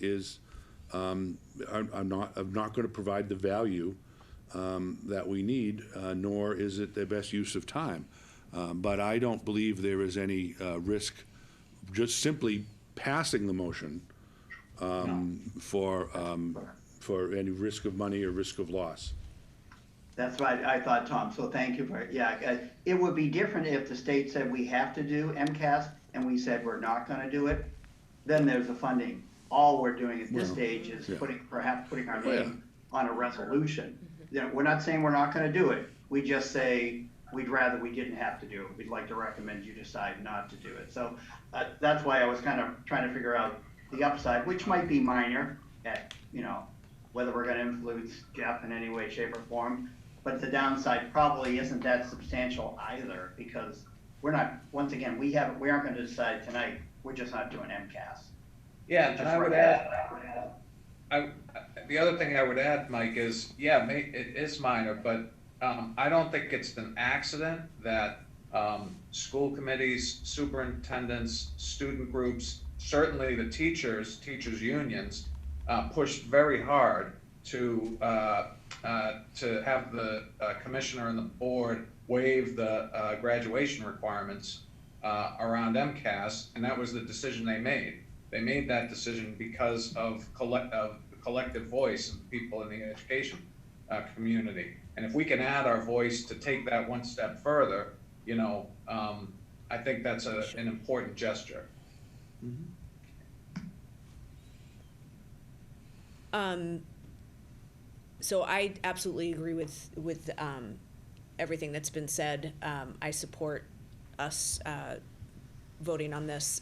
S12: are not going to provide the value that we need, nor is it the best use of time. But I don't believe there is any risk just simply passing the motion for any risk of money or risk of loss.
S8: That's what I thought, Tom, so thank you for it. Yeah, it would be different if the state said we have to do MCAS and we said we're not gonna do it, then there's the funding. All we're doing at this stage is perhaps putting our name on a resolution. You know, we're not saying we're not gonna do it, we just say we'd rather we didn't have to do it. We'd like to recommend you decide not to do it. So that's why I was kind of trying to figure out the upside, which might be minor at, you know, whether we're gonna influence Jeff in any way, shape, or form. But the downside probably isn't that substantial either, because we're not, once again, we aren't going to decide tonight. We're just not doing MCAS.
S10: Yeah, and I would add, the other thing I would add, Mike, is, it is minor, but I don't think it's an accident that School committees, superintendents, student groups, certainly the teachers unions pushed very hard to have the commissioner and the board waive the graduation requirements around Mcas, and that was the decision they made. They made that decision because of collective voice of people in the education community. And if we can add our voice to take that one step further, you know, I think that's an important gesture.
S1: So I absolutely agree with everything that's been said. I support us voting on this.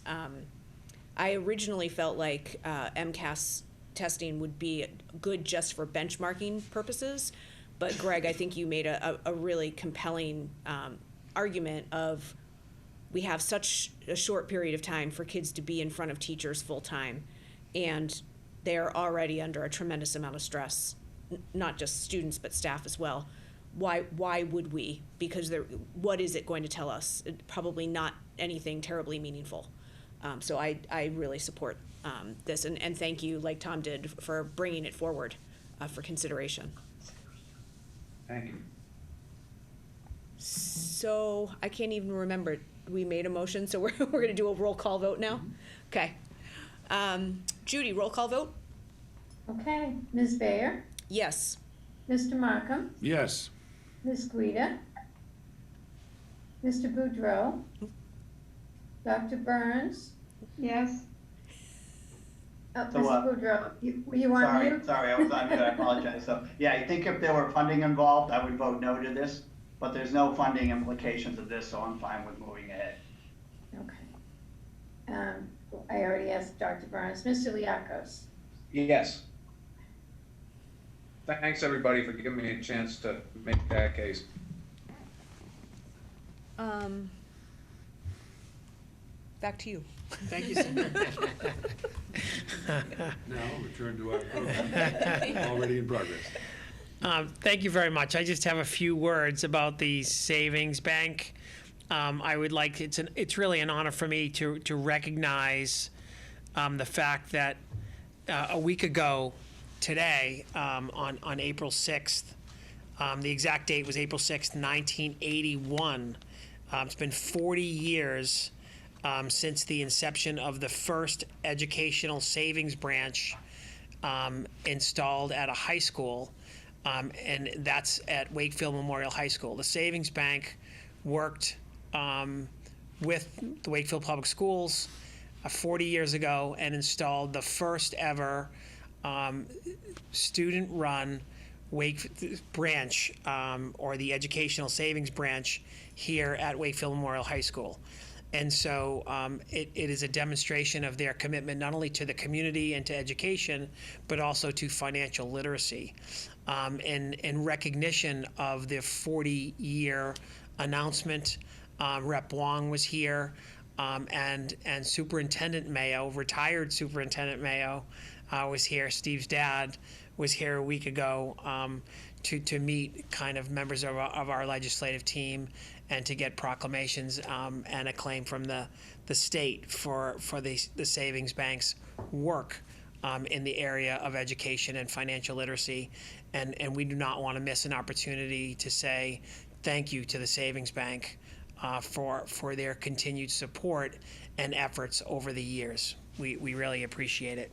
S1: I originally felt like MCAS testing would be good just for benchmarking purposes, but Greg, I think you made a really compelling argument of we have such a short period of time for kids to be in front of teachers full time, and they're already under a tremendous amount of stress, not just students but staff as well. Why would we? Because what is it going to tell us? Probably not anything terribly meaningful. So I really support this, and thank you, like Tom did, for bringing it forward for consideration.
S10: Thank you.
S1: So I can't even remember. We made a motion, so we're going to do a roll call vote now? Okay. Judy, roll call vote?
S9: Okay, Ms. Bayer,
S1: Yes.
S9: Mr. Markham,
S12: Yes.
S9: Ms. Guida, Mr. Boudreau, Dr. Burns.
S13: Yes.
S9: Oh,
S8: So,
S9: Mr. Boudreau, were you on mute?
S8: Sorry, I was on mute, I apologize. So, yeah, I think if there were funding involved, I would vote no to this, but there's no funding implications of this, so I'm fine with moving ahead.
S9: Okay. I already asked Dr. Burns. Mr. Liakos.
S10: Yes. Thanks, everybody, for giving me a chance to make that case.
S1: Back to you.
S7: Thank you, Sam.
S12: Now, return to our program, already in progress.
S7: Thank you very much. I just have a few words about the savings bank. I would like, it's really an honor for me to recognize the fact that a week ago today, on April 6th, the exact date was April 6th, 1981. It's been 40 years since the inception of the first educational savings branch installed at a high school, and that's at Wakefield Memorial High School. The savings bank worked with the Wakefield Public Schools 40 years ago and installed the first ever student-run branch, or the educational savings branch here at Wakefield Memorial High School. And so it is a demonstration of their commitment not only to the community and to education, but also to financial literacy. In recognition of the 40-year announcement, Rep. Wong was here, and Superintendent Mayo, retired Superintendent Mayo, was here. Steve's dad was here a week ago to meet kind of members of our legislative team and to get proclamations and acclaim from the state for the savings bank's work in the area of education and financial literacy. And we do not want to miss an opportunity to say thank you to the savings bank for their continued support and efforts over the years. We really appreciate it.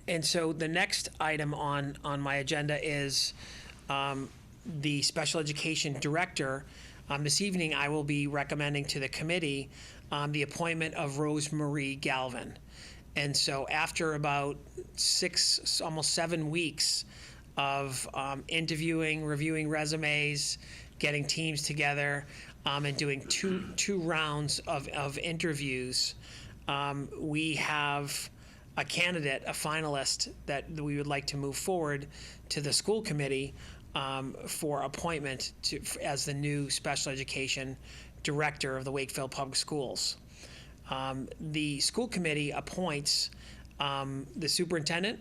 S7: And so the next item on my agenda is the special education director. This evening, I will be recommending to the committee the appointment of Rosemary Galvin. And so after about 6, almost 7 weeks of interviewing, reviewing resumes, getting teams together, and doing two rounds of interviews, we have a candidate, a finalist that we would like to move forward to the school committee for appointment as the new special education director of the Wakefield Public Schools. The school committee appoints the superintendent,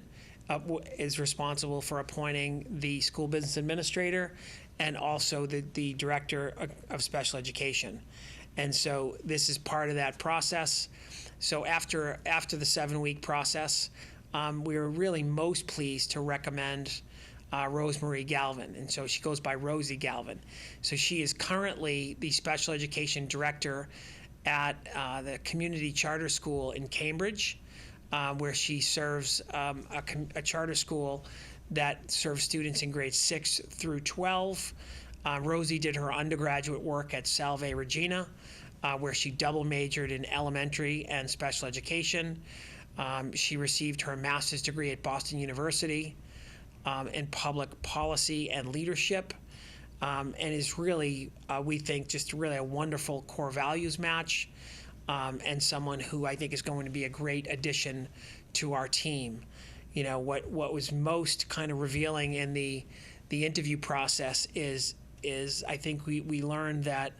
S7: is responsible for appointing the school business administrator and also the director of special education. And so this is part of that process. So after the 7-week process, we were really most pleased to recommend Rosemary Galvin. And so she goes by Rosie Galvin. So she is currently the special education director at the community charter school in Cambridge, where she serves a charter school that serves students in grades 6 through 12. Rosie did her undergraduate work at Salve Regina, where she double majored in elementary and special education. She received her master's degree at Boston University in public policy and leadership, and is really, we think, just really a wonderful core values match, and someone who I think is going to be a great addition to our team. You know, what was most kind of revealing in the interview process is I think we learned that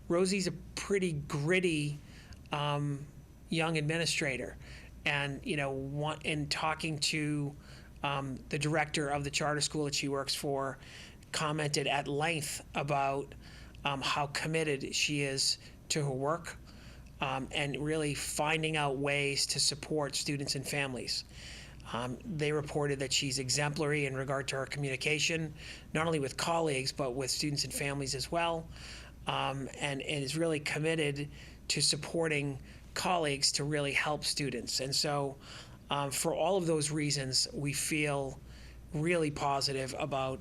S7: Rosie's a pretty gritty young administrator, and in talking to the director of the charter school that she works for, commented at length about how committed she is to her work, and really finding out ways to support students and families. They reported that she's exemplary in regard to her communication, not only with colleagues, but with students and families as well, and is really committed to supporting colleagues to really help students. And so for all of those reasons, we feel really positive about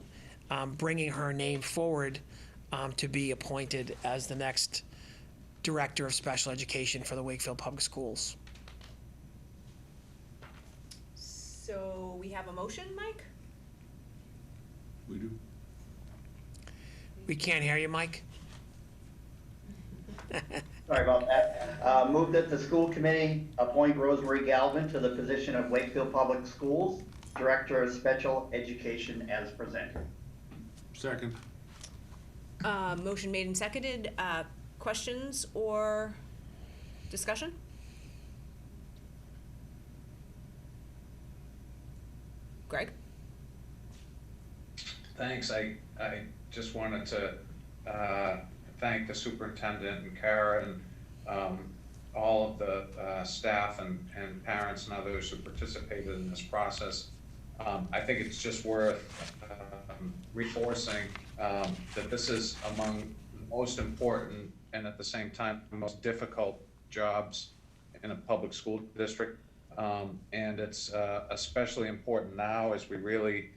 S7: bringing her name forward to be appointed as the next Director of Special Education for the Wakefield Public Schools.
S1: So we have a motion, Mike?
S12: We do.
S7: We can't hear you, Mike.
S8: Sorry about that. Move that the school committee appoint Rosemary Galvin to the position of Wakefield Public Schools Director of Special Education as presented.
S12: Second.
S1: Motion made and seconded. Questions or discussion? Greg?
S10: Thanks. I just wanted to thank the superintendent and Kara and all of the staff and parents and others who participated in this process. I think it's just worth reinforcing that this is among the most important and at the same time the most difficult jobs in a public school district. And it's especially important now as we really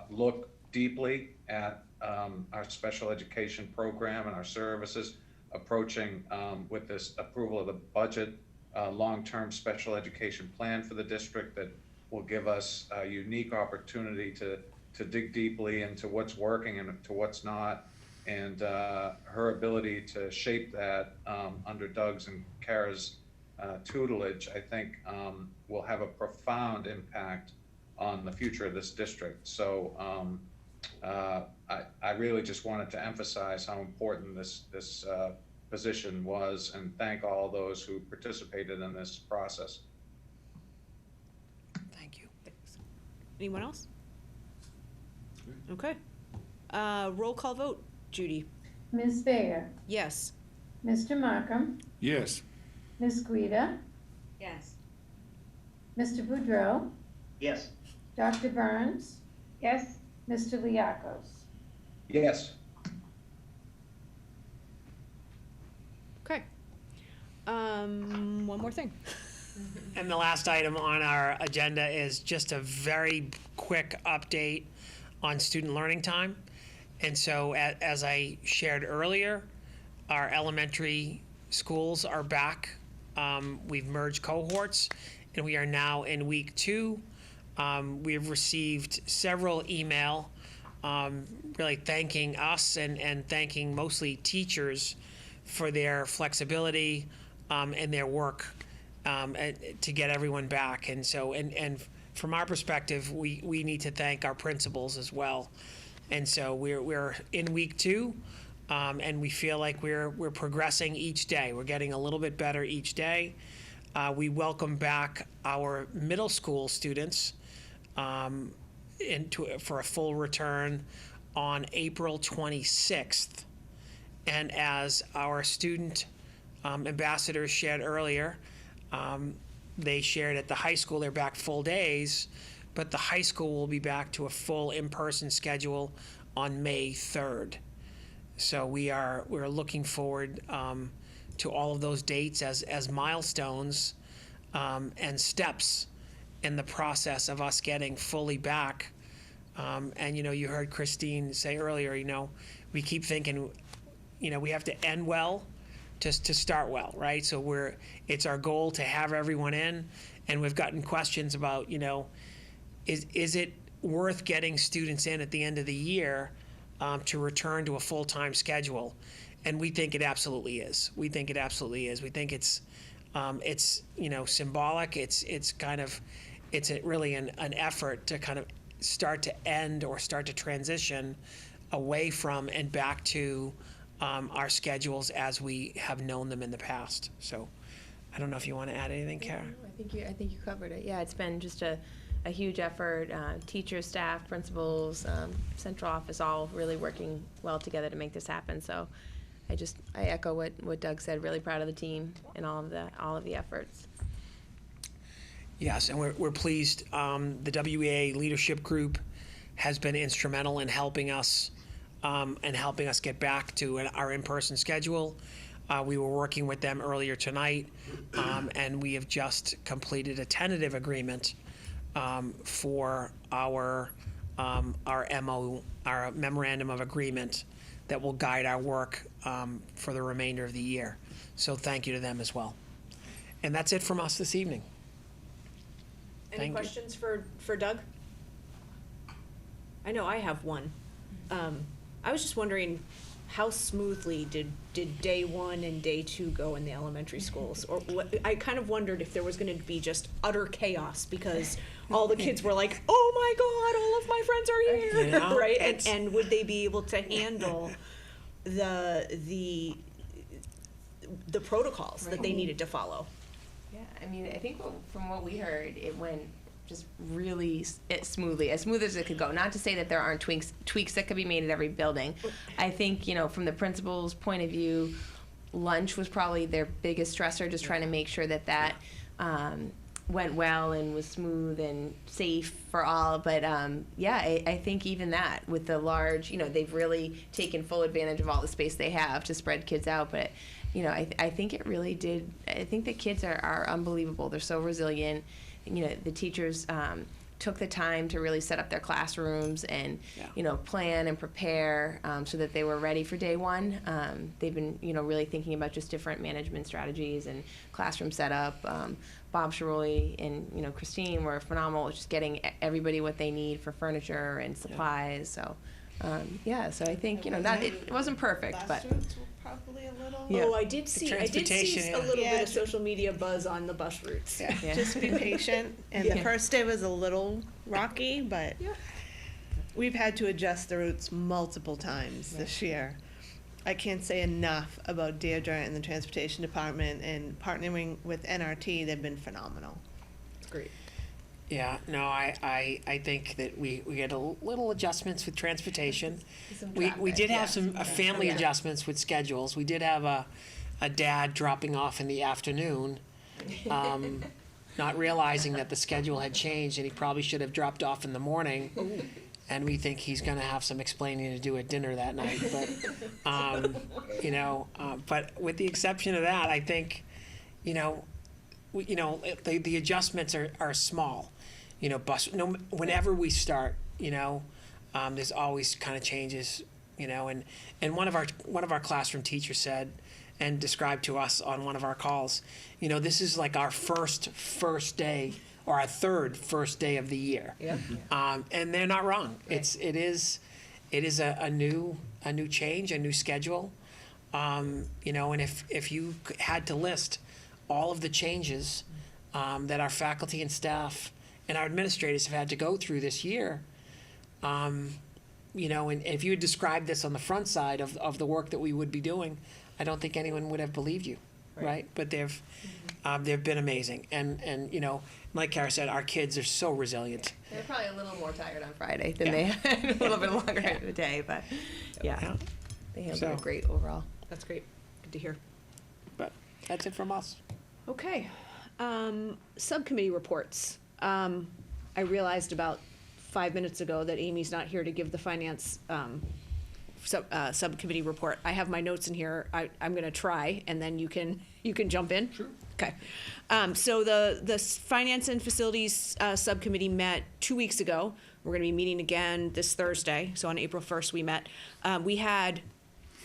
S10: look deeply at our special education program and our services, approaching with this approval of the budget, long-term special education plan for the district that will give us a unique opportunity to dig deeply into what's working and to what's not. And her ability to shape that under Doug's and Kara's tutelage, I think will have a profound impact on the future of this district. So I really just wanted to emphasize how important this position was and thank all those who participated in this process.
S7: Thank you.
S1: Thanks. Anyone else? Okay. Roll call vote. Judy?
S9: Ms. Vega,
S1: Yes.
S9: Mr. Markham,
S12: Yes.
S9: Ms. Guida,
S6: Yes.
S9: Mr. Boudreau,
S8: Yes.
S9: Dr. Burns,
S13: Yes,
S9: Mr. Liakos.
S10: Yes.
S1: Okay. One more thing.
S7: And the last item on our agenda is just a very quick update on student learning time. And so as I shared earlier, our elementary schools are back. We've merged cohorts and we are now in week 2. We've received several email really thanking us and thanking mostly teachers for their flexibility and their work to get everyone back. And so, and from our perspective, we need to thank our principals as well. And so we're in week 2, and we feel like we're progressing each day. We're getting a little bit better each day. We welcome back our middle school students for a full return on April 26th. And as our student ambassadors shared earlier, they shared at the high school they're back full days, but the high school will be back to a full in-person schedule on May 3rd. So we're looking forward to all of those dates as milestones and steps in the process of us getting fully back. And you heard Christine say earlier, we keep thinking, we have to end well just to start well, right? So it's our goal to have everyone in, and we've gotten questions about, is it worth getting students in at the end of the year to return to a full-time schedule? And we think it absolutely is. We think it's symbolic. It's really an effort to kind of start to end or start to transition away from and back to our schedules as we have known them in the past. So I don't know if you want to add anything, Kara?
S6: I think you covered it. Yeah, it's been just a huge effort. Teachers, staff, principals, central office, all really working well together to make this happen. So I echo what Doug said. Really proud of the team and all of the efforts.
S7: Yes, and we're pleased. The WEA leadership group has been instrumental in helping us get back to our in-person schedule. We were working with them earlier tonight, and we have just completed a tentative agreement for our memorandum of agreement that will guide our work for the remainder of the year. So thank you to them as well. And that's it from us this evening.
S1: Any questions for Doug? I know I have one. I was just wondering, how smoothly did day one and day two go in the elementary schools? Or what, I kind of wondered if there was going to be just utter chaos because all the kids were like, "Oh my God, all of my friends are here!" Right? And would they be able to handle the protocols that they needed to follow?
S6: Yeah, I mean, I think from what we heard, it went just really smoothly, as smooth as it could go. Not to say that there aren't tweaks that could be made at every building. I think, from the principal's point of view, lunch was probably their biggest stressor, just trying to make sure that went well and was smooth and safe for all. But I think even that, with the large, they've really taken full advantage of all the space they have to spread kids out. But I think it really did. I think the kids are unbelievable. They're so resilient. The teachers took the time to really set up their classrooms and, plan and prepare so that they were ready for day one. They've been, really thinking about just different management strategies and classroom setup. Bob Shirley and, Christine were phenomenal, just getting everybody what they need for furniture and supplies. So, so I think, it wasn't perfect, but.
S11: Probably a little.
S1: Yeah. Oh, I did see a little bit of social media buzz on the bus routes.
S11: Yeah. Just be patient. And the first day was a little rocky, but we've had to adjust the routes multiple times this year. I can't say enough about Deirdre and the transportation department, and partnering with NRT. They've been phenomenal.
S1: It's great.
S7: Yeah, no, I think that we had a little adjustments with transportation. We did have some family adjustments with schedules. We did have a dad dropping off in the afternoon, not realizing that the schedule had changed and he probably should have dropped off in the morning. And we think he's going to have some explaining to do at dinner that night. But, but with the exception of that, I think, the adjustments are small. Whenever we start, there's always kind of changes, and one of our classroom teachers said and described to us on one of our calls, this is like our first day or our third first day of the year. Yeah. And they're not wrong. Right. It is a new change, a new schedule. And if you had to list all of the changes that our faculty and staff and our administrators have had to go through this year, and if you had described this on the front side of the work that we would be doing, I don't think anyone would have believed you, right? But they've They've been amazing. And, you know, like Kara said, our kids are so resilient.
S6: They're probably a little more tired on Friday than they had a little bit longer in the day, but yeah, they handled it great overall.
S1: That's great. Good to hear.
S7: But that's it from us.
S1: Okay. Subcommittee reports. I realized about 5 minutes ago that Amy's not here to give the finance subcommittee report. I have my notes in here. I'm going to try, and then you can jump in. Sure. Okay. So the finance and facilities subcommittee met 2 weeks ago. We're going to be meeting again this Thursday. So on April 1st we met. We had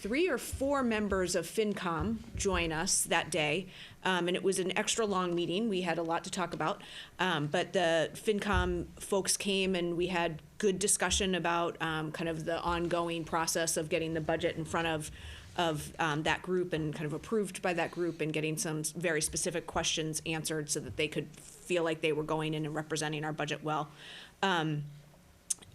S1: 3 or 4 members of FinCom join us that day, and it was an extra long meeting. We had a lot to talk about, but the FinCom folks came and we had good discussion about kind of the ongoing process of getting the budget in front of that group and kind of approved by that group, and getting some very specific questions answered so that they could feel like they were going in and representing our budget well.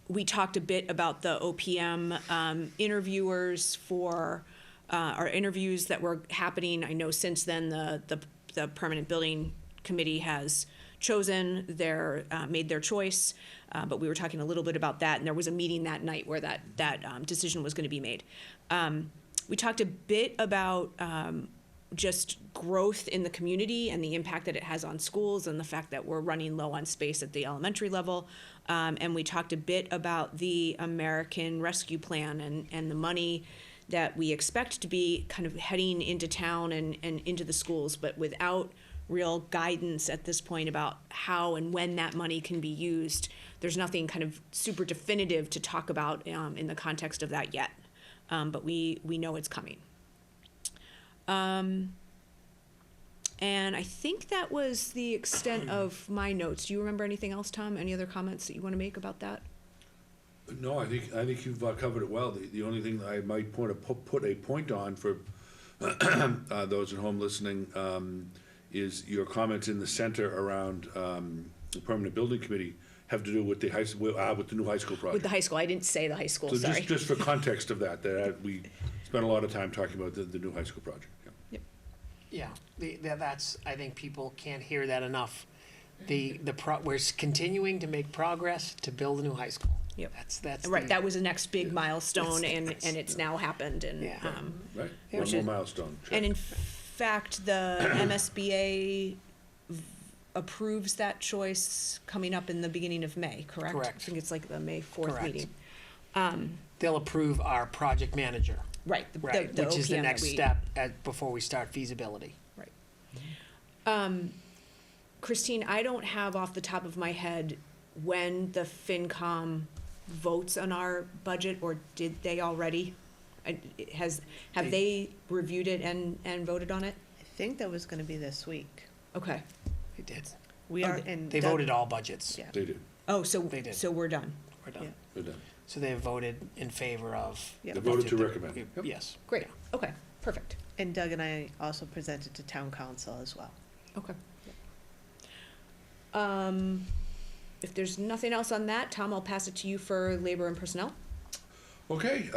S1: We talked a bit about the OPM interviewers for our interviews that were happening. I know since then the Permanent Building Committee has chosen made their choice, but we were talking a little bit about that, and there was a meeting that night where that decision was going to be made. We talked a bit about just growth in the community and the impact that it has on schools, and the fact that we're running low on space at the elementary level. And we talked a bit about the American Rescue Plan and the money that we expect to be kind of heading into town and into the schools, but without real guidance at this point about how and when that money can be used. There's nothing kind of super definitive to talk about in the context of that yet, but we know it's coming. And I think that was the extent of my notes. Do you remember anything else, Tom? Any other comments that you want to make about that?
S12: No, I think you've covered it well. The only thing I might put a point on for those at home listening is your comments in the center around the Permanent Building Committee have to do with the with the new high school project.
S1: With the high school, I didn't say the high school.
S12: So
S1: sorry.
S12: just for context of that we spent a lot of time talking about the new high school project. Yeah.
S7: Yeah, that's, I think people can't hear that enough. We're continuing to make progress to build a new high school.
S1: Yep.
S7: That's
S1: right. That was the next big milestone, and it's now happened. And
S12: Right. One more milestone. Check.
S1: And in fact, the MSBA approves that choice coming up in the beginning of May. Correct.
S7: Correct.
S1: I think it's like the May 4th
S7: Correct.
S1: meeting.
S7: They'll approve our project manager.
S1: Right.
S7: Right,
S1: the
S7: which is the
S1: OPM
S7: next step before we start feasibility.
S1: Right. Christine, I don't have off the top of my head when the FinCom votes on our budget, or did they already? Have they reviewed it and voted on it?
S11: I think that was gonna be this week.
S1: Okay.
S7: They did.
S11: They
S7: voted all budgets.
S11: Yeah.
S12: They did.
S1: Oh, so
S7: They did.
S1: so we're done.
S7: We're done.
S11: Yeah.
S12: They're done.
S7: So they voted in favor of.
S11: Yep.
S12: They
S7: the
S12: voted
S7: budget
S12: to
S7: that
S12: recommend.
S7: we- Yes.
S1: Great. Okay. Perfect.
S11: And Doug and I also presented to town council as well.
S1: Okay. If there's nothing else on that, Tom, I'll pass it to you for labor and personnel.
S12: Okay.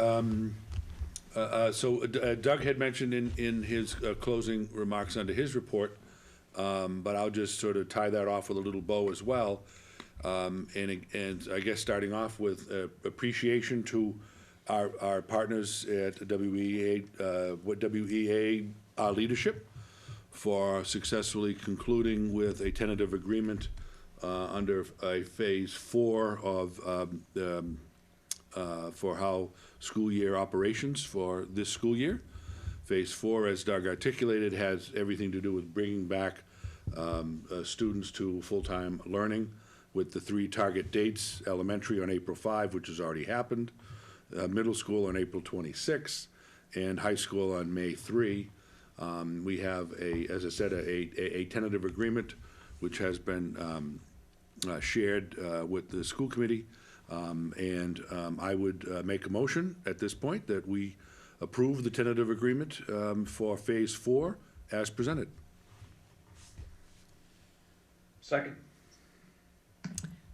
S12: So Doug had mentioned in his closing remarks under his report, but I'll just sort of tie that off with a little bow as well. And I guess starting off with appreciation to our partners at WEA leadership for successfully concluding with a tentative agreement under a phase 4 of for how school year operations for this school year. Phase 4, as Doug articulated, has everything to do with bringing back students to full-time learning with the 3 target dates: elementary on April 5, which has already happened, middle school on April 26, and high school on May 3. We have as I said, a tentative agreement which has been shared with the school committee, and I would make a motion at this point that we approve the tentative agreement for phase 4 as presented.
S10: Second.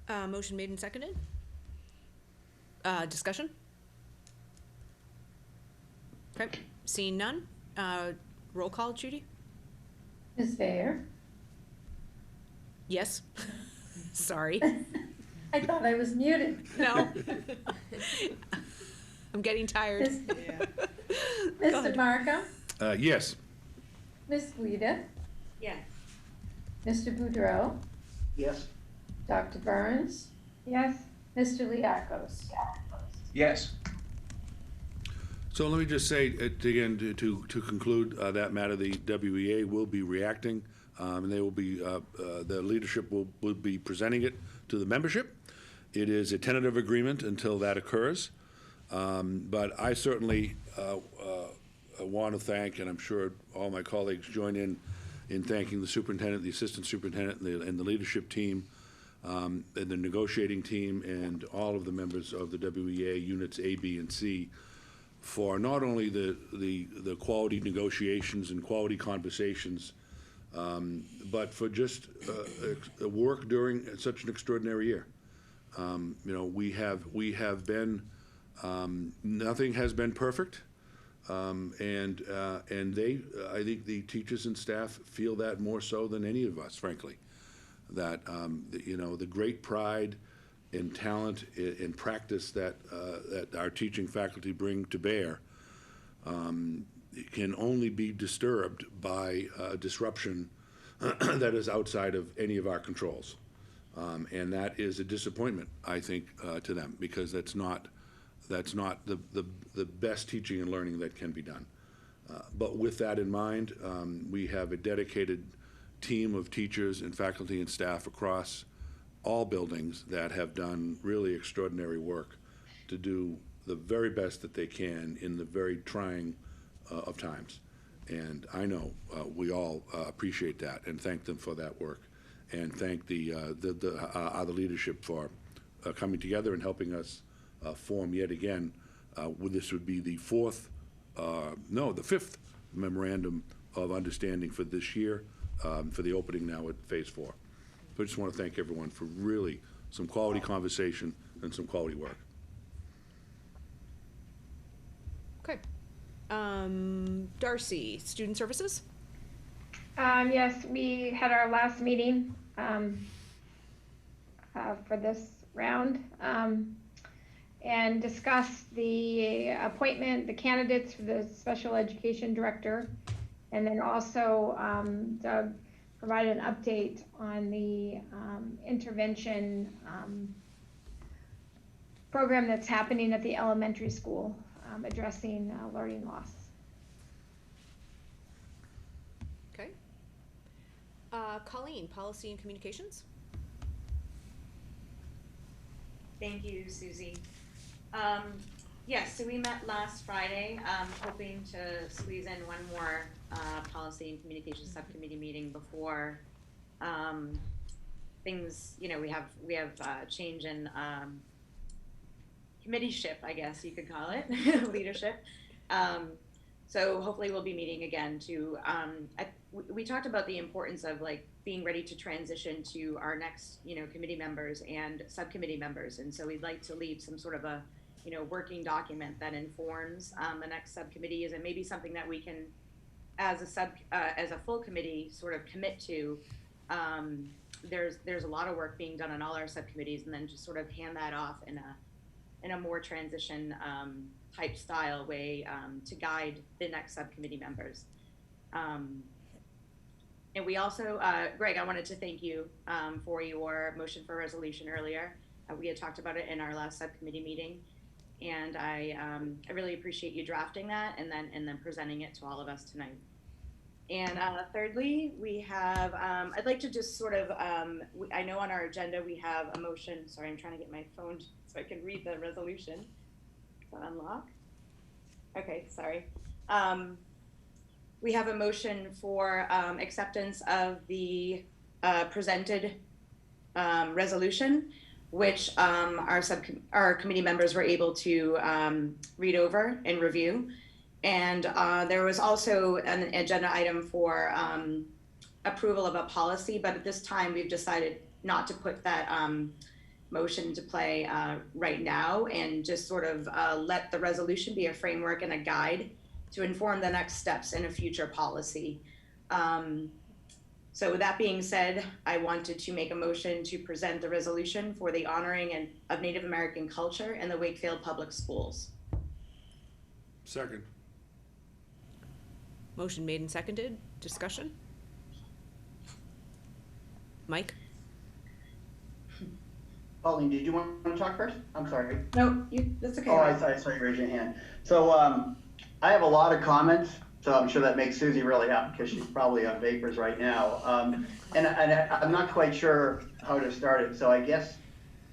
S1: Motion made and seconded. Discussion? Okay, seeing none. Roll call, Judy?
S9: Ms. Bayer,
S1: Yes. Sorry.
S9: I thought I was muted.
S1: No. I'm getting tired.
S9: Mr. Markham,
S12: Yes.
S9: Ms. Guida,
S1: Yeah.
S9: Mr. Boudreau,
S8: Yes.
S9: Dr. Burns,
S13: Yes,
S9: Mr. Liakos.
S10: Yes.
S12: So let me just say, again, to conclude that matter, the WEA will be reacting, and they will be, the leadership will be presenting it to the membership. It is a tentative agreement until that occurs. But I certainly want to thank, and I'm sure all my colleagues join in thanking the superintendent, the assistant superintendent, and the leadership team, and the negotiating team, and all of the members of the WEA units A, B, and C for not only the quality negotiations and quality conversations, but for just work during such an extraordinary year. You know, we have been, nothing has been perfect, and they, I think the teachers and staff feel that more so than any of us, frankly. That you know, the great pride and talent and practice that our teaching faculty bring to bear can only be disturbed by disruption that is outside of any of our controls. And that is a disappointment, I think, to them, because that's not the best teaching and learning that can be done. But with that in mind, we have a dedicated team of teachers and faculty and staff across all buildings that have done really extraordinary work to do the very best that they can in the very trying of times. And I know we all appreciate that and thank them for that work, and thank the other leadership for coming together and helping us form yet again. This would be the the fifth memorandum of understanding for this year, for the opening now at phase 4. So I just want to thank everyone for really some quality conversation and some quality work.
S1: Okay. Darcy, Student Services?
S13: yes, we had our last meeting for this round and discussed the appointment, the candidates for the special education director, and then also Doug provided an update on the intervention program that's happening at the elementary school, addressing learning loss.
S1: Okay. Colleen, Policy and Communications?
S14: Thank you, Susie. Yes, so we met last Friday, hoping to squeeze in one more policy and communications subcommittee meeting before things, you know, we have change in committeeship, I guess you could call it, leadership. So hopefully we'll be meeting again to, we talked about the importance of like being ready to transition to our next, you know, committee members and subcommittee members. And so we'd like to leave some sort of a, you know, working document that informs the next subcommittees, and maybe something that we can, as a full committee, sort of commit to. There's a lot of work being done on all our subcommittees, and then just sort of hand that off in a more transition type style way to guide the next subcommittee members. And we also, Greg, I wanted to thank you for your motion for a resolution earlier. We had talked about it in our last subcommittee meeting, and I really appreciate you drafting that and then presenting it to all of us tonight. And thirdly, we have, I'd like to just sort of, I know on our agenda we have a motion. Sorry, I'm trying to get my phone so I can read the resolution. Is that unlock? Okay, sorry. We have a motion for acceptance of the presented resolution, which our committee members were able to read over and review. And there was also an agenda item for approval of a policy, but at this time we've decided not to put that motion into play right now, and just sort of let the resolution be a framework and a guide to inform the next steps in a future policy. So with that being said, I wanted to make a motion to present the resolution for the honoring of Native American culture in the Wakefield Public Schools.
S12: Second.
S1: Motion made and seconded. Discussion? Mike?
S8: Pauline, did you want to talk first? I'm sorry.
S14: No, that's okay.
S8: Oh, I saw you raise your hand. So I have a lot of comments, so I'm sure that makes Susie really happy because she's probably on vapors right now. And I'm not quite sure how to start it. So I guess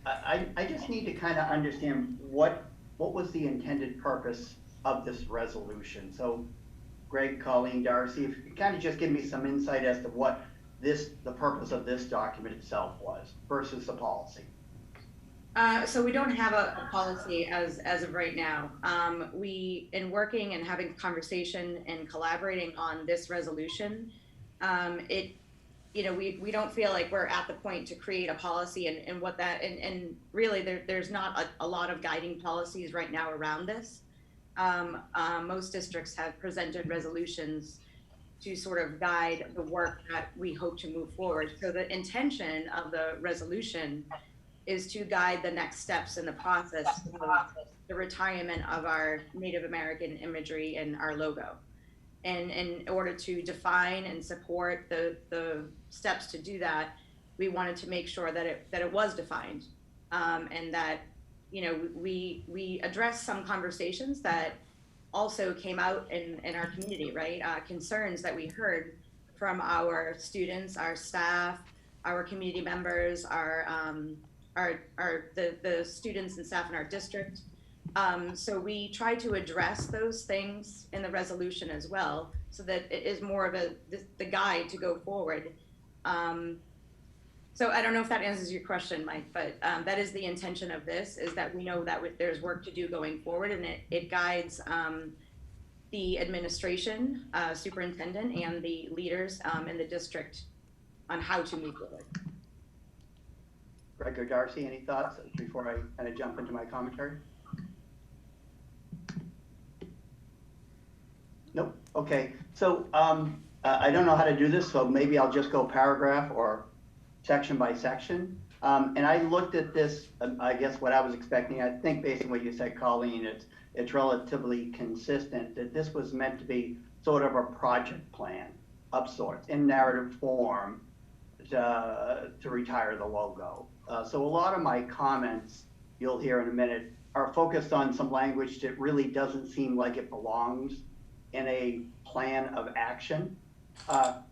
S8: I just need to kind of understand what was the intended purpose of this resolution. So Greg, Colleen, Darcy, if you kind of just give me some insight as to what the purpose of this document itself was versus the policy.
S14: So we don't have a policy as of right now. We, in working and having conversation and collaborating on this resolution, we don't feel like we're at the point to create a policy and what that, and really there's not a lot of guiding policies right now around this. Most districts have presented resolutions to sort of guide the work that we hope to move forward. So the intention of the resolution is to guide the next steps in the process of the retirement of our Native American imagery and our logo. And in order to define and support the steps to do that, we wanted to make sure that it was defined, and that we addressed some conversations that also came out in our community, right? Concerns that we heard from our students, our staff, our community members, the students and staff in our district. So we try to address those things in the resolution as well, so that it is more of the guide to go forward. So I don't know if that answers your question, Mike, but that is the intention of this, is that we know that there's work to do going forward, and it guides the administration, superintendent, and the leaders in the district on how to move forward.
S8: Greg or Darcy, any thoughts before I kind of jump into my commentary? Nope. Okay. So I don't know how to do this, so maybe I'll just go paragraph or section by section. And I looked at this, I guess what I was expecting, I think based on what you said, Colleen, it's relatively consistent that this was meant to be sort of a project plan of sorts in narrative form to retire the logo. So a lot of my comments, you'll hear in a minute, are focused on some language that really doesn't seem like it belongs in a plan of action.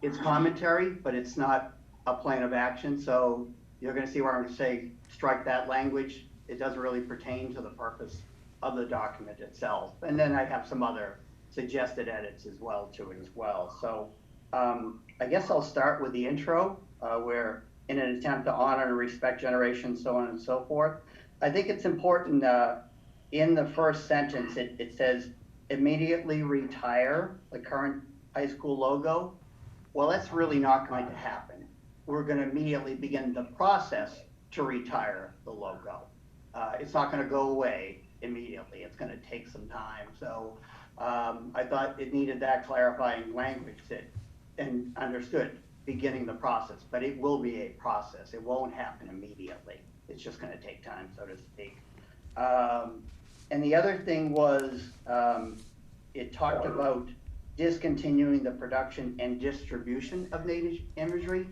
S8: It's commentary, but it's not a plan of action. So you're going to see where I'm going to say, strike that language. It doesn't really pertain to the purpose of the document itself. And then I have some other suggested edits as well to it as well. So I guess I'll start with the intro, where in an attempt to honor and respect generations, so on and so forth. I think it's important in the first sentence, it says, immediately retire the current high school logo. Well, that's really not going to happen. We're going to immediately begin the process to retire the logo. It's not going to go away immediately. It's going to take some time. So I thought it needed that clarifying language that, and understood beginning the process, but it will be a process. It won't happen immediately. It's just going to take time, so to speak. And the other thing was, it talked about discontinuing the production and distribution of Native imagery.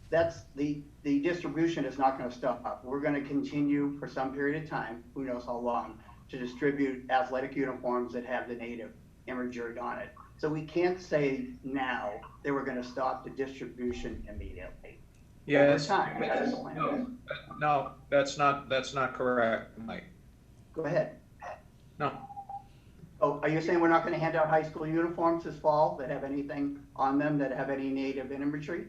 S8: That's the distribution is not going to stop. We're going to continue for some period of time, who knows how long, to distribute athletic uniforms that have the Native imagery on it. So we can't say now that we're going to stop the distribution immediately.
S10: Yes.
S8: Over time, that's the plan.
S10: No, that's not correct, Mike.
S8: Go ahead.
S10: No.
S8: Oh, are you saying we're not going to hand out high school uniforms this fall that have anything on them that have any Native imagery?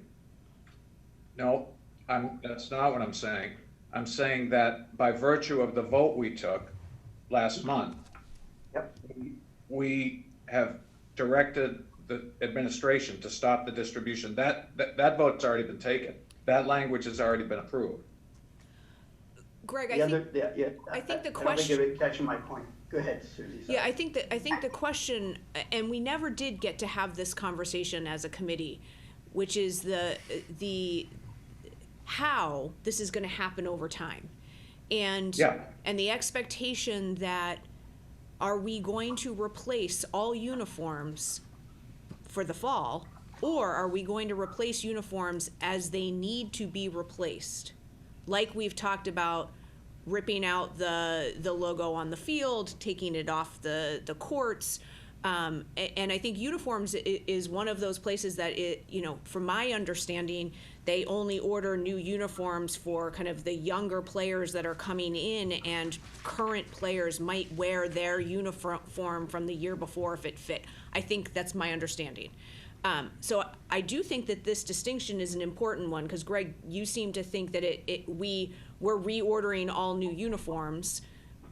S10: No, that's not what I'm saying. I'm saying that by virtue of the vote we took last month,
S8: yep,
S10: we have directed the administration to stop the distribution. That vote's already been taken. That language has already been approved.
S1: Greg,
S8: I think the question. I don't think you're catching my point. Go ahead, Susie.
S1: Yeah, I think the question, and we never did get to have this conversation as a committee. which is the how this is going to happen over time. And the expectation that, are we going to replace all uniforms for the fall, or are we going to replace uniforms as they need to be replaced? Like we've talked about, ripping out the logo on the field, taking it off the courts. And I think uniforms is one of those places that from my understanding, they only order new uniforms for kind of the younger players that are coming in, and current players might wear their uniform from the year before if it fit. I think that's my understanding. So I do think that this distinction is an important one, because Greg, you seem to think that we're reordering all new uniforms.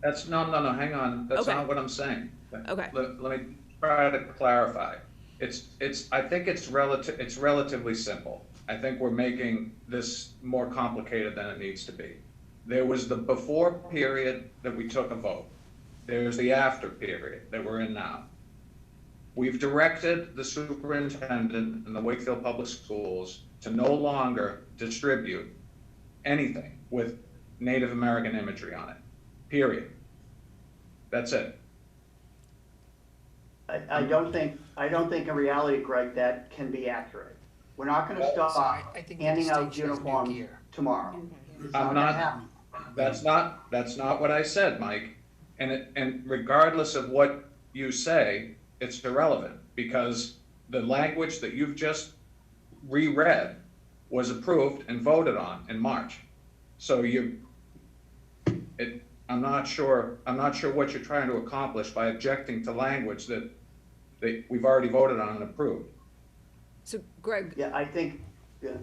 S10: That's no, hang on. That's not what I'm saying.
S1: Okay.
S10: Let me try to clarify. I think it's relatively simple. I think we're making this more complicated than it needs to be. There was the before period that we took a vote. There's the after period that we're in now. We've directed the superintendent in the Wakefield Public Schools to no longer distribute anything with Native American imagery on it, period. That's it.
S8: I don't think in reality, Greg, that can be accurate. We're not going to stop handing out uniforms tomorrow.
S10: I'm not. That's not what I said, Mike. And regardless of what you say, it's irrelevant, because the language that you've just reread was approved and voted on in March. So I'm not sure what you're trying to accomplish by objecting to language that we've already voted on and approved.
S1: So Greg.
S8: Yeah, I think, go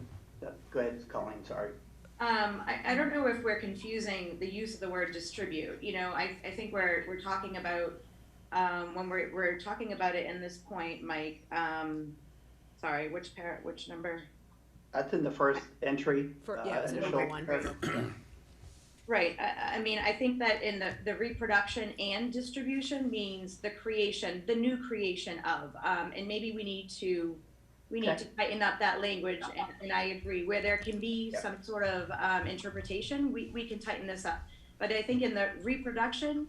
S8: ahead, Colleen, sorry.
S14: I don't know if we're confusing the use of the word distribute. I think we're talking about, when we're talking about it in this point, Mike, sorry, which number?
S8: That's in the first entry.
S1: It's number one.
S14: Right. I mean, I think that in the reproduction and distribution means the new creation of, and maybe we need to tighten up that language, and I agree, where there can be some sort of interpretation, we can tighten this up. But I think in the reproduction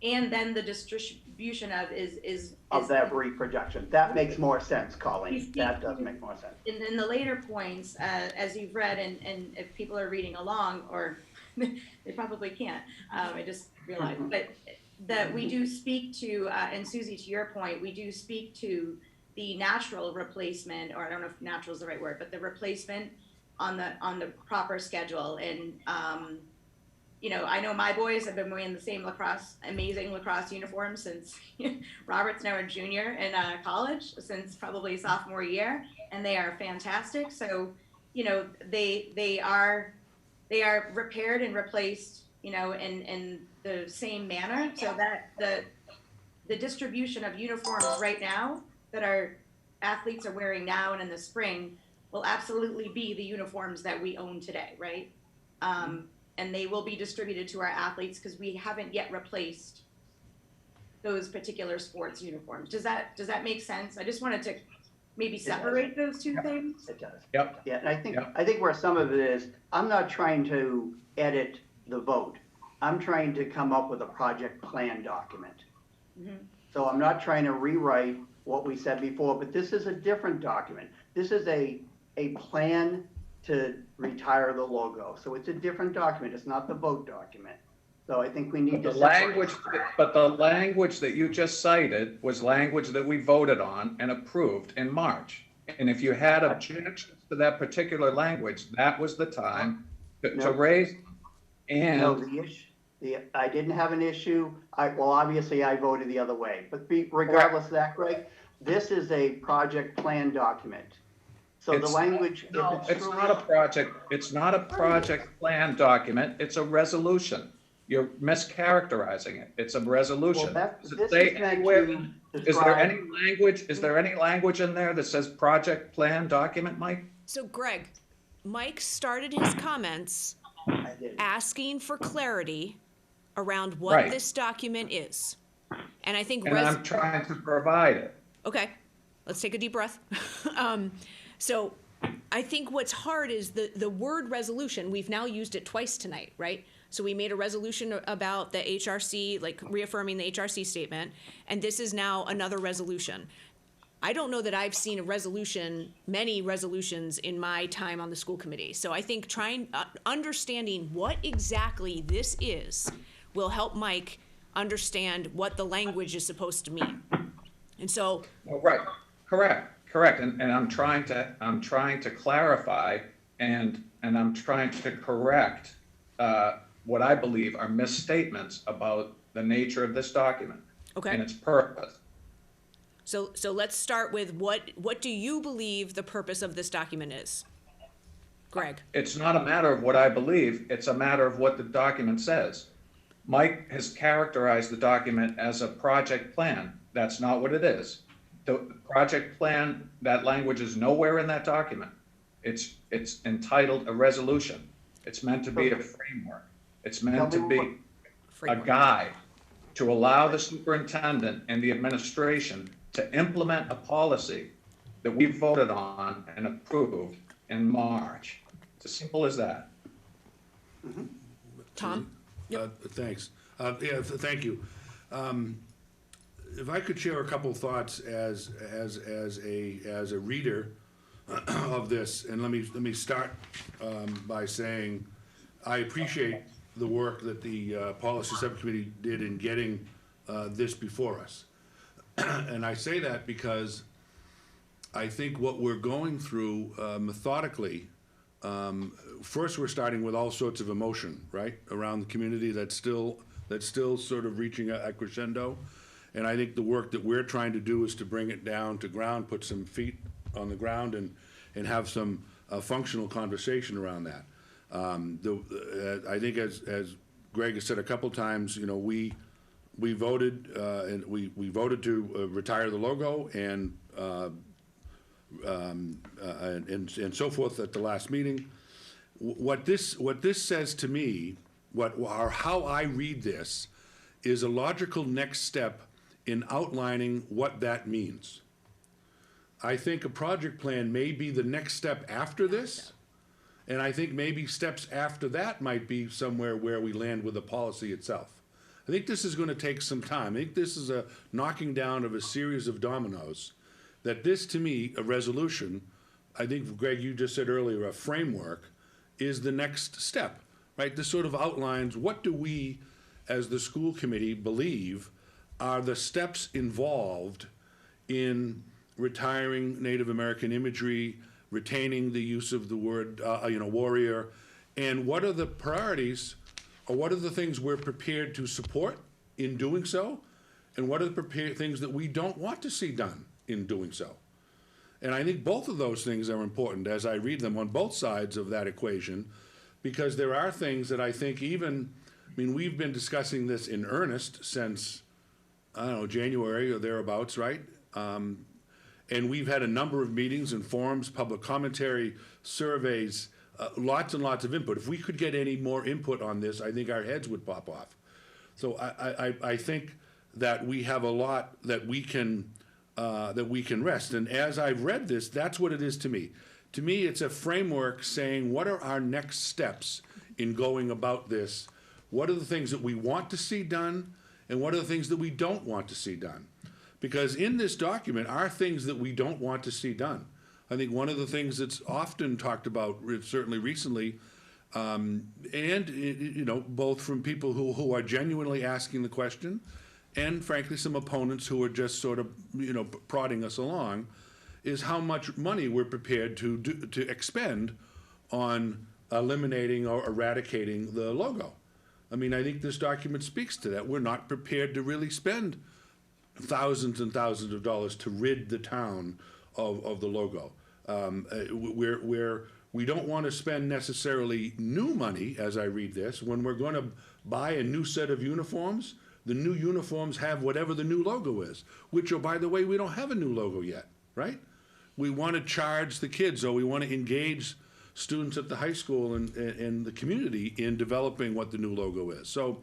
S14: and then the distribution of is
S8: that reproduction. That makes more sense, Colleen. That does make more sense.
S14: In the later points, as you've read, and if people are reading along, or they probably can't, I just realized, but that we do speak to, and Susie, to your point, we do speak to the natural replacement, or I don't know if natural is the right word, but the replacement on the proper schedule. And I know my boys have been wearing the same amazing lacrosse uniform since Robert's now a junior in college, since probably sophomore year, and they are fantastic. So they are repaired and replaced in the same manner, so that the distribution of uniforms right now that our athletes are wearing now and in the spring will absolutely be the uniforms that we own today, right? And they will be distributed to our athletes, because we haven't yet replaced those particular sports uniforms. Does that make sense? I just wanted to maybe separate those two things.
S8: It does.
S10: Yep.
S8: Yeah, and I think where some of it is, I'm not trying to edit the vote. I'm trying to come up with a project plan document.
S14: Mm-hmm.
S8: So I'm not trying to rewrite what we said before, but this is a different document. This is a plan to retire the logo. So it's a different document. It's not the vote document. So I think we need to separate.
S10: But the language that you just cited was language that we voted on and approved in March. And if you had objections to that particular language, that was the time to raise them. And
S8: no, I didn't have an issue. Obviously I voted the other way, but regardless of that, Greg, this is a project plan document. So the language.
S10: No, it's not a project. It's not a project plan document. It's a resolution. You're mischaracterizing it. It's a resolution.
S8: Well,
S10: Does it say anywhere? Is there any language? Is there any language in there that says project plan document, Mike?
S1: So Greg, Mike started his comments asking for clarity around what this document is. And I think
S10: I'm trying to provide it.
S1: Okay, let's take a deep breath. So I think what's hard is the word resolution, we've now used it twice tonight, right? So we made a resolution about the HRC, like reaffirming the HRC statement, and this is now another resolution. I don't know that I've seen a resolution, many resolutions in my time on the school committee. So I think understanding what exactly this is will help Mike understand what the language is supposed to mean. And so.
S10: Oh, right, correct. And I'm trying to clarify and I'm trying to correct what I believe are misstatements about the nature of this document.
S1: Okay.
S10: And its purpose.
S1: So let's start with what do you believe the purpose of this document is? Greg.
S10: It's not a matter of what I believe, it's a matter of what the document says. Mike has characterized the document as a project plan. That's not what it is. The project plan, that language is nowhere in that document. It's entitled a resolution. It's meant to be a framework. It's meant to be a guide to allow the superintendent and the administration to implement a policy that we voted on and approved in March. It's as simple as that.
S1: Tom?
S12: Thanks. Thank you. If I could share a couple thoughts as a reader of this, and let me start by saying I appreciate the work that the policy subcommittee did in getting this before us. And I say that because I think what we're going through methodically, first we're starting with all sorts of emotion, right, around the community that's still sort of reaching a crescendo. And I think the work that we're trying to do is to bring it down to ground, put some feet on the ground and have some functional conversation around that. I think as Greg has said a couple times, we voted and we voted to retire the logo and so forth at the last meeting. What this says to me, how I read this, is a logical next step in outlining what that means. I think a project plan may be the next step after this, and I think maybe steps after that might be somewhere where we land with the policy itself. I think this is going to take some time. I think this is a knocking down of a series of dominoes. That this, to me, a resolution, I think, Greg, you just said earlier, a framework, is the next step, right? This sort of outlines what do we, as the school committee, believe are the steps involved in retiring Native American imagery, retaining the use of the word, warrior, and what are the priorities, or what are the things we're prepared to support in doing so, and what are the things that we don't want to see done in doing so. And I think both of those things are important as I read them on both sides of that equation, because there are things that I think we've been discussing this in earnest since, January or thereabouts, right? And we've had a number of meetings and forums, public commentary, surveys, lots and lots of input. If we could get any more input on this, I think our heads would pop off. So I think that we have a lot that we can rest. And as I've read this, that's what it is to me. To me, it's a framework saying what are our next steps in going about this? What are the things that we want to see done? And what are the things that we don't want to see done? Because in this document are things that we don't want to see done. I think one of the things that's often talked about, certainly recently, both from people who are genuinely asking the question, and frankly some opponents who are just sort of prodding us along, is how much money we're prepared to expend on eliminating or eradicating the logo. I think this document speaks to that. We're not prepared to really spend thousands and thousands of dollars to rid the town of the logo. We don't want to spend necessarily new money, as I read this. When we're going to buy a new set of uniforms, the new uniforms have whatever the new logo is, which, oh, by the way, we don't have a new logo yet, right? We want to charge the kids, or we want to engage students at the high school and the community in developing what the new logo is. So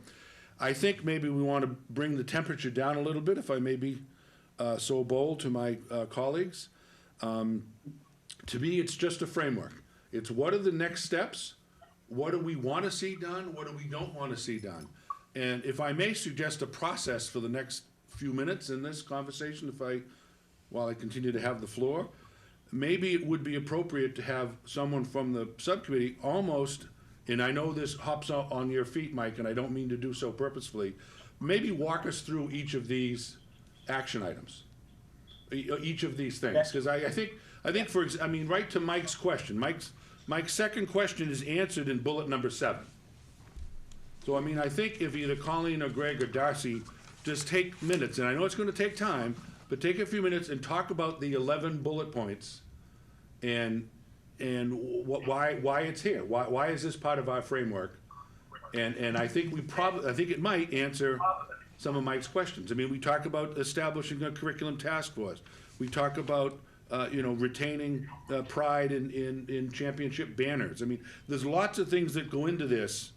S12: I think maybe we want to bring the temperature down a little bit, if I may be so bold to my colleagues. to me, it's just a framework. It's what are the next steps? What do we want to see done? What do we don't want to see done? And if I may suggest a process for the next few minutes in this conversation, while I continue to have the floor, maybe it would be appropriate to have someone from the subcommittee almost, and I know this hops on your feet, Mike, and I don't mean to do so purposefully, maybe walk us through each of these action items, each of these things, because I think right to Mike's question, Mike's second question is answered in bullet number 7. So I think if either Colleen or Greg or Darcy just take minutes, and I know it's going to take time, but take a few minutes and talk about the 11 bullet points and why it's here. Why is this part of our framework? And I think it might answer some of Mike's questions. We talk about establishing a curriculum task force. We talk about retaining pride in championship banners. There's lots of things that go into this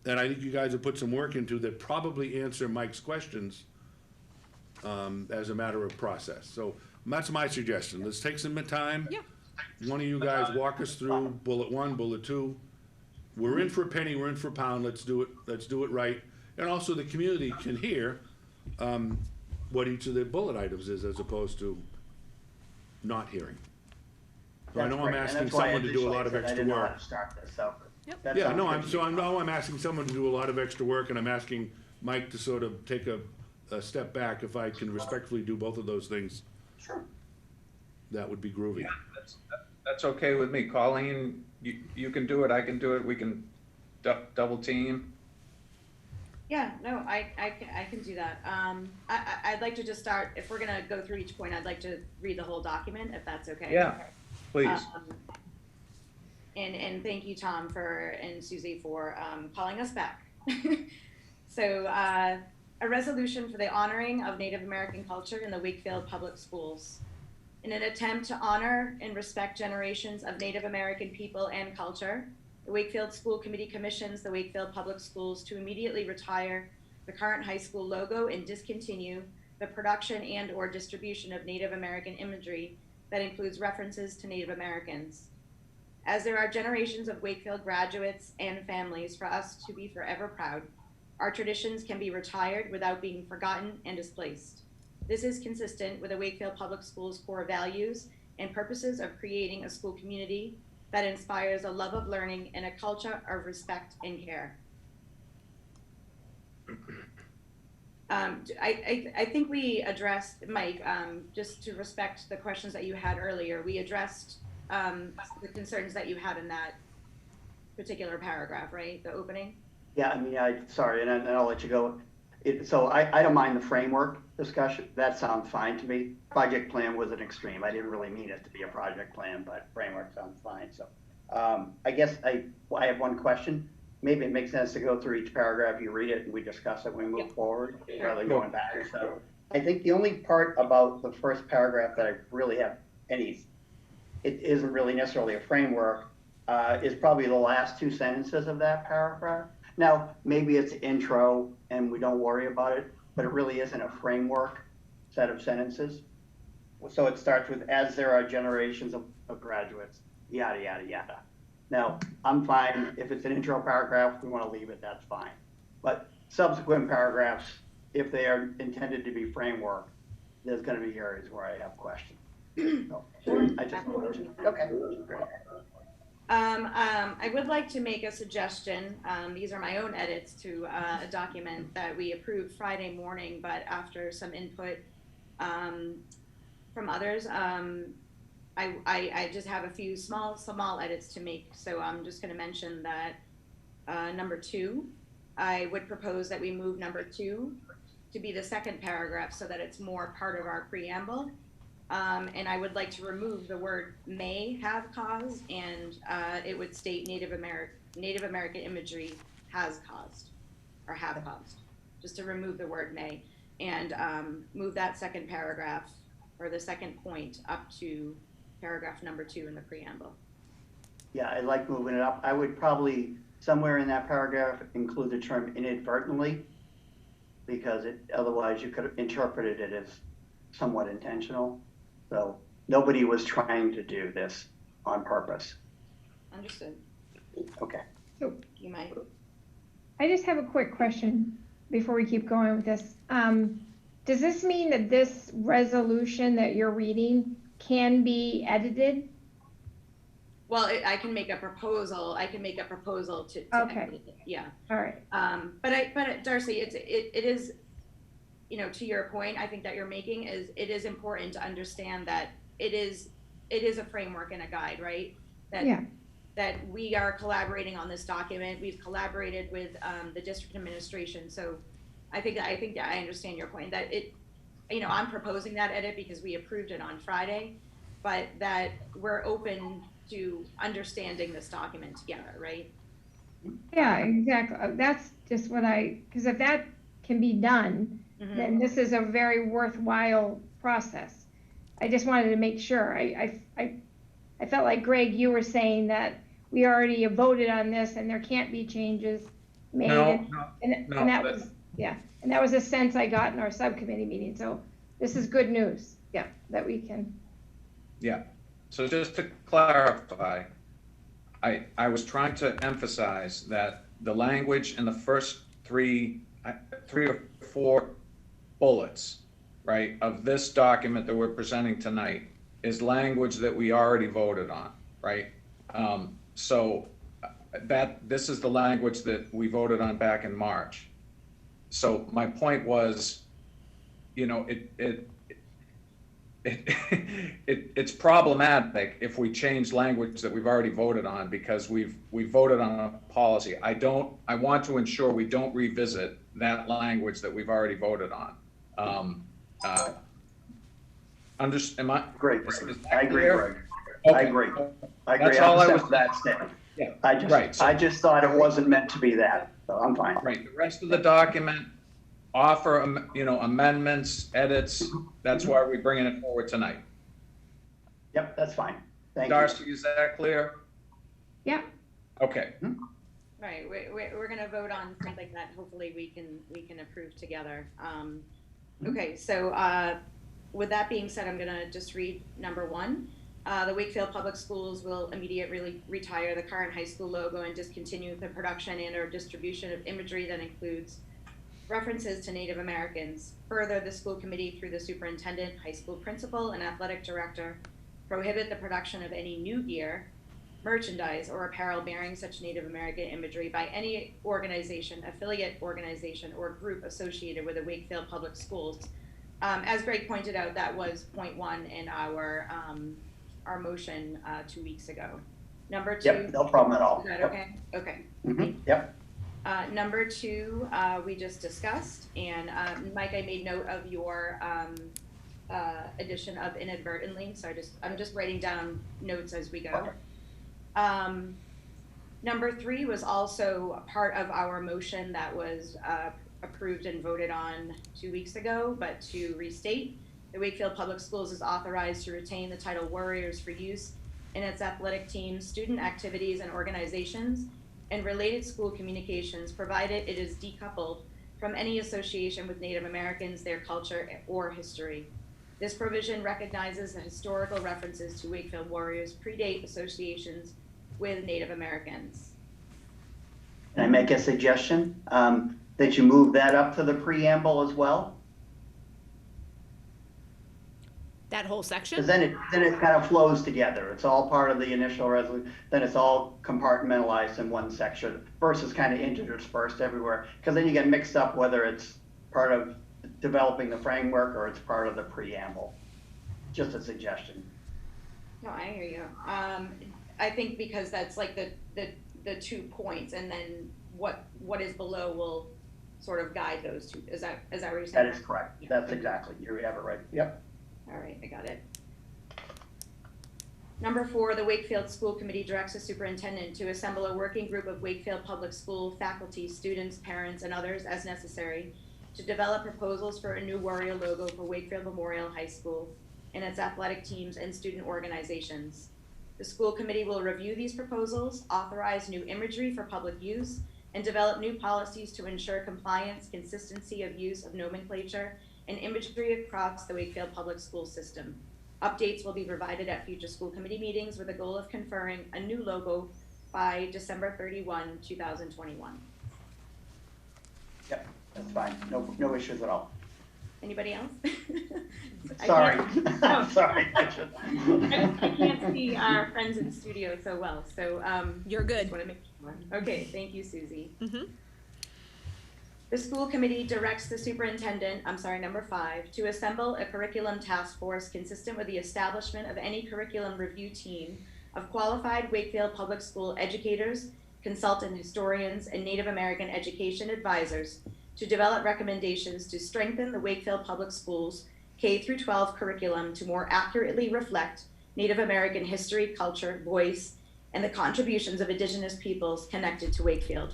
S12: that I think you guys have put some work into that probably answer Mike's questions as a matter of process. So that's my suggestion. Let's take some time.
S1: Yeah.
S12: One of you guys walk us through bullet 1, bullet 2. We're in for a penny, we're in for a pound. Let's do it right. And also the community can hear what each of the bullet items is as opposed to not hearing. So I know I'm asking someone to do a lot of extra work. Yeah, no, I'm asking someone to do a lot of extra work, and I'm asking Mike to sort of take a step back. If I can respectfully do both of those things,
S8: Sure.
S12: that would be groovy.
S10: Yeah, that's okay with me. Colleen, you can do it, I can do it, we can double team.
S14: Yeah, no, I can do that. I'd like to just start, if we're gonna go through each point, I'd like to read the whole document, if that's okay.
S10: Yeah, please.
S14: And thank you, Tom, and Susie for calling us back. So, a resolution for the honoring of Native American culture in the Wakefield Public Schools. In an attempt to honor and respect generations of Native American people and culture, the Wakefield School Committee commissions the Wakefield Public Schools to immediately retire the current high school logo and discontinue the production and/or distribution of Native American imagery that includes references to Native Americans. As there are generations of Wakefield graduates and families for us to be forever proud, our traditions can be retired without being forgotten and displaced. This is consistent with the Wakefield Public Schools' core values and purposes of creating a school community that inspires a love of learning and a culture of respect and care. I think we addressed, Mike, just to respect the questions that you had earlier, we addressed the concerns that you had in that particular paragraph, right? The opening?
S8: Yeah, sorry, and I'll let you go. So I don't mind the framework discussion. That sounds fine to me. Project plan was an extreme. I didn't really mean it to be a project plan, but framework sounds fine. So I guess I have one question. Maybe it makes sense to go through each paragraph, you read it, and we discuss it when we move forward, rather than going back. So I think the only part about the first paragraph that I really have it isn't really necessarily a framework, is probably the last 2 sentences of that paragraph. Now, maybe it's intro and we don't worry about it, but it really isn't a framework set of sentences. So it starts with, as there are generations of graduates, yada, yada, yada. Now, I'm fine. If it's an intro paragraph, we want to leave it, that's fine. But subsequent paragraphs, if they are intended to be framework, there's going to be areas where I have questions. So, I just okay. Great.
S14: I would like to make a suggestion. These are my own edits to a document that we approved Friday morning, but after some input from others, I just have a few small edits to make. So I'm just going to mention that number 2, I would propose that we move number 2 to be the second paragraph so that it's more part of our preamble. And I would like to remove the word may have caused, and it would state Native American imagery has caused, or have caused, just to remove the word may, and move that second paragraph, or the second point, up to paragraph number 2 in the preamble.
S8: Yeah, I like moving it up. I would probably, somewhere in that paragraph, include the term inadvertently, because otherwise you could have interpreted it as somewhat intentional. So Nobody was trying to do this on purpose.
S14: Understood.
S8: Okay.
S13: So
S14: You might.
S13: I just have a quick question before we keep going with this. Does this mean that this resolution that you're reading can be edited?
S14: Well, I can make a proposal. I can make a proposal to
S13: Okay.
S14: edit it. Yeah.
S13: All right.
S14: But Darcy, it is, you know, to your point, I think that you're making is it is important to understand that it is a framework and a guide, right? That
S13: Yeah.
S14: that we are collaborating on this document. We've collaborated with the district administration. So I think that I understand your point that it, you know, I'm proposing that edit because we approved it on Friday, but that we're open to understanding this document together, right?
S13: Yeah, exactly. That's just what because if that can be done, then this is a very worthwhile process. I just wanted to make sure. I felt like, Greg, you were saying that we already voted on this and there can't be changes made. And that was, yeah. And that was a sense I got in our subcommittee meeting. So this is good news. Yeah, that we can.
S10: Yeah. So just to clarify, I was trying to emphasize that the language in the first three or four bullets, right, of this document that we're presenting tonight is language that we already voted on, right? So that this is the language that we voted on back in March. So my point was, you know, it's problematic if we change language that we've already voted on because we voted on a policy. I want to ensure we don't revisit that language that we've already voted on. Am I?
S8: Great. I agree, Greg.
S10: Okay.
S8: I agree.
S10: That's all I was.
S8: That statement.
S10: Yeah.
S8: I just thought it wasn't meant to be that, so I'm fine.
S10: Right. The rest of the document offer, you know, amendments, edits. That's why we're bringing it forward tonight.
S8: Yep, that's fine. Thank
S10: Darcy, is that clear?
S13: Yeah.
S10: Okay.
S14: Right. We're going to vote on something that hopefully we can approve together. Okay. So with that being said, I'm going to just read number 1. The Wakefield Public Schools will immediately retire the current high school logo and discontinue the production and/or distribution of imagery that includes references to Native Americans. Further, the school committee, through the superintendent, high school principal, and athletic director, prohibit the production of any new gear, merchandise, or apparel bearing such Native American imagery by any organization, affiliate organization, or group associated with the Wakefield Public Schools. As Greg pointed out, that was point 1 in our motion 2 weeks ago. Number 2.
S8: Yep, no problem at all.
S14: Is that
S8: Yep.
S14: okay? Okay.
S8: Yep.
S14: Number 2, we just discussed, and Mike, I made note of your addition of inadvertently, so I'm just writing down notes as we go. Number 3 was also a part of our motion that was approved and voted on 2 weeks ago, but to restate, the Wakefield Public Schools is authorized to retain the title Warriors for use in its athletic teams, student activities and organizations, and related school communications, provided it is decoupled from any association with Native Americans, their culture, or history. This provision recognizes the historical references to Wakefield Warriors predate associations with Native Americans.
S8: Can I make a suggestion? That you move that up to the preamble as well?
S1: That whole section?
S8: Because then it kind of flows together. It's all part of the initial resolution. Then it's all compartmentalized in one section versus kind of interspersed everywhere. Because then you get mixed up whether it's part of developing the framework or it's part of the preamble. Just a suggestion.
S14: No, I hear you. I think because that's like the 2 points, and then what is below will sort of guide those 2. Is that what you're saying?
S8: That is correct. Yeah. That's exactly. You have it right. Yep.
S14: All right, I got it. Number 4, the Wakefield School Committee directs the superintendent to assemble a working group of Wakefield Public School faculty, students, parents, and others as necessary to develop proposals for a new warrior logo for Wakefield Memorial High School and its athletic teams and student organizations. The school committee will review these proposals, authorize new imagery for public use, and develop new policies to ensure compliance, consistency of use of nomenclature, and imagery across the Wakefield Public School system. Updates will be provided at future school committee meetings with the goal of conferring a new logo by December 31, 2021.
S8: Yep, that's fine. No issues at all.
S14: Anybody else?
S8: Sorry.
S14: Oh.
S8: Sorry.
S14: I can't see our friends in the studio so well, so
S1: You're good.
S14: just want to make sure. Okay, thank you, Susie.
S1: Mhm.
S14: The school committee directs the superintendent, number 5, to assemble a curriculum task force consistent with the establishment of any curriculum review team of qualified Wakefield Public School educators, consultant historians, and Native American education advisors to develop recommendations to strengthen the Wakefield Public Schools K-12 curriculum to more accurately reflect Native American history, culture, voice, and the contributions of Indigenous peoples connected to Wakefield.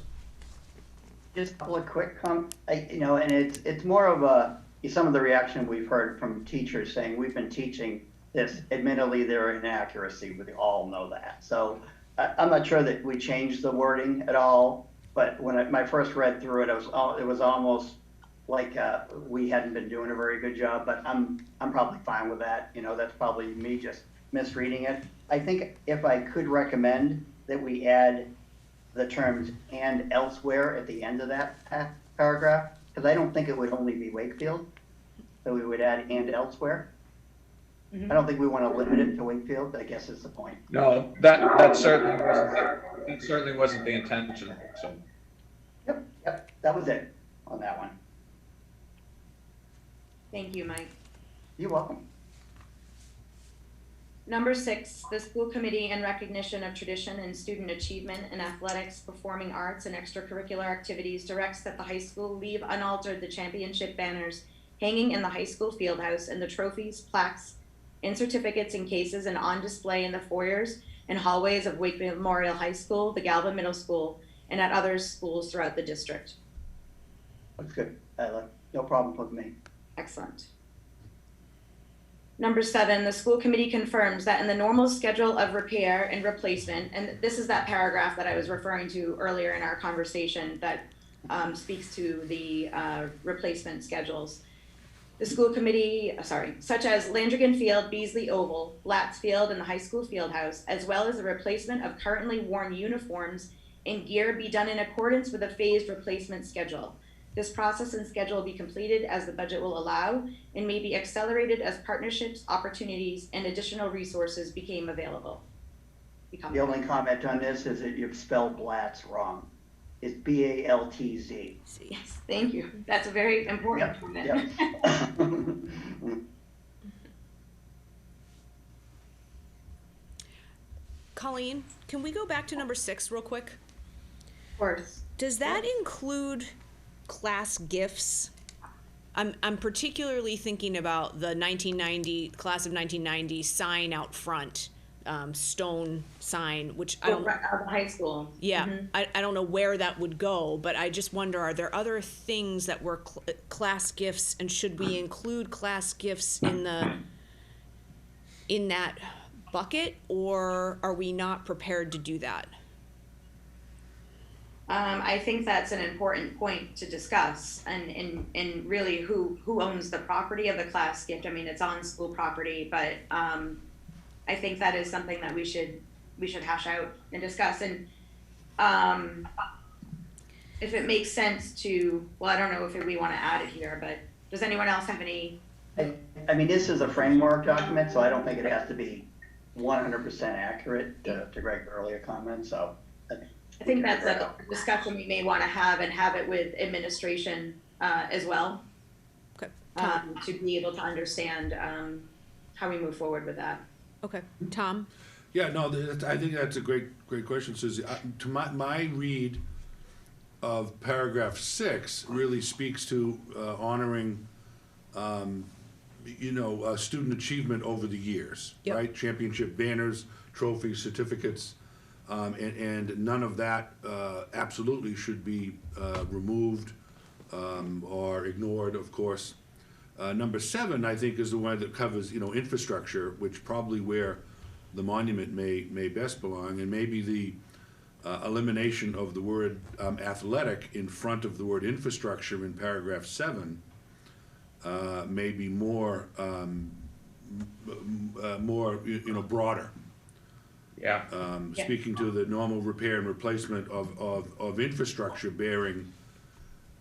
S8: Just a couple of quick and it's more of some of the reaction we've heard from teachers saying we've been teaching this. Admittedly, there are inaccuracies. We all know that. So I'm not sure that we changed the wording at all. But when I first read through it, it was almost like we hadn't been doing a very good job. But I'm probably fine with that. That's probably me just misreading it. I think if I could recommend that we add the terms "and elsewhere" at the end of that paragraph, because I don't think it would only be Wakefield, so we would add "and elsewhere." I don't think we want to limit it to Wakefield. I guess is the point.
S10: No, that certainly wasn't the intention. So.
S8: Yep, that was it on that one.
S14: Thank you, Mike.
S8: You're welcome.
S14: Number 6, the school committee, in recognition of tradition and student achievement in athletics, performing arts, and extracurricular activities, directs that the high school leave unaltered the championship banners hanging in the high school field house and the trophies, plaques, and certificates in cases and on display in the foyers and hallways of Wakefield Memorial High School, the Galvin Middle School, and at other schools throughout the district.
S8: That's good. No problem with me.
S14: Excellent. Number 7, the school committee confirms that in the normal schedule of repair and replacement, and this is that paragraph that I was referring to earlier in our conversation that speaks to the replacement schedules. The school committee, such as Landrigan Field, Beasley Oval, Latz Field, and the high school field house, as well as the replacement of currently worn uniforms and gear, be done in accordance with a phased replacement schedule. This process and schedule will be completed as the budget will allow and may be accelerated as partnerships, opportunities, and additional resources become available.
S8: The only comment on this is that you've spelled Blatz wrong. It's B-A-L-T-Z.
S14: Yes, thank you. That's a very important comment.
S8: Yep.
S1: Colleen, can we go back to number 6 real quick?
S14: Of course.
S1: Does that include class gifts? I'm particularly thinking about the class of 1990 sign out front, stone sign, which I don't.
S14: High school.
S1: Yeah, I don't know where that would go, but I just wonder: are there other things that were class gifts, and should we include class gifts in that bucket, or are we not prepared to do that?
S14: I think that's an important point to discuss, and really who owns the property of the class gift. I mean, it's on school property, but I think that is something that we should hash out and discuss. And if it makes sense to, well, I don't know if we want to add it here, but does anyone else have any?
S8: I mean, this is a framework document, so I don't think it has to be 100% accurate to Greg's earlier comment. So.
S14: I think that's a discussion we may want to have it with administration as well.
S1: Okay.
S14: To be able to understand how we move forward with that.
S1: Okay. Tom?
S12: Yeah, no, I think that's a great question, Susie. To my read of paragraph 6 really speaks to honoring, student achievement over the years, right? Championship banners, trophies, certificates. And none of that absolutely should be removed or ignored, of course. Number 7, I think, is the one that covers, infrastructure, which probably where the monument may best belong, and maybe the elimination of the word athletic in front of the word infrastructure in paragraph 7 may be more more, broader.
S10: Yeah.
S14: Yeah.
S12: Speaking to the normal repair and replacement of infrastructure bearing.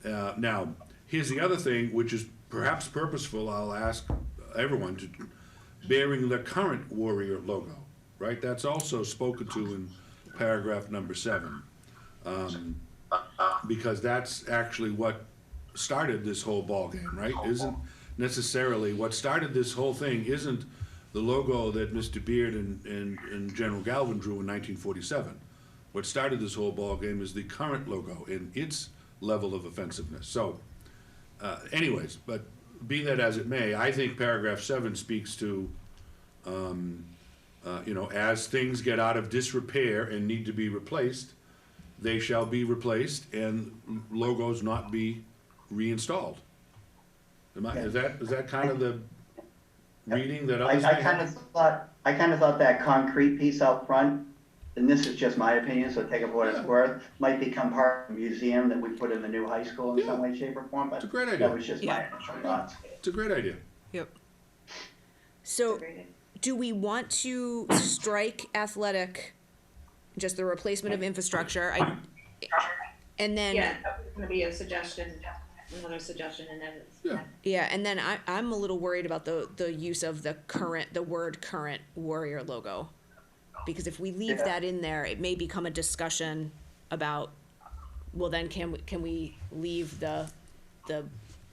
S12: Now, here's the other thing, which is perhaps purposeful, I'll ask everyone to, bearing the current Warrior logo, right? That's also spoken to in paragraph number 7. Because that's actually what started this whole ballgame, right? Isn't necessarily, what started this whole thing isn't the logo that Mr. Beard and General Galvin drew in 1947. What started this whole ballgame is the current logo and its level of offensiveness. So, anyways, but be that as it may, I think paragraph 7 speaks to, as things get out of disrepair and need to be replaced, they shall be replaced and logos not be reinstalled. Is that kind of the reading that others may
S8: I
S12: have?
S8: kind of thought that concrete piece out front, and this is just my opinion, so take it for what it's worth, might become part of the museum that we put in the new high school in some way, shape, or form, but
S12: It's a great idea.
S8: that was just my initial thoughts.
S12: It's a great idea.
S1: Yep. So, do we want to strike athletic, just the replacement of infrastructure? And then.
S14: Yeah, that was gonna be a suggestion, another suggestion, and then it's.
S1: Yeah, and then I'm a little worried about the use of the word current Warrior logo. Because if we leave that in there, it may become a discussion about, well, then can we leave the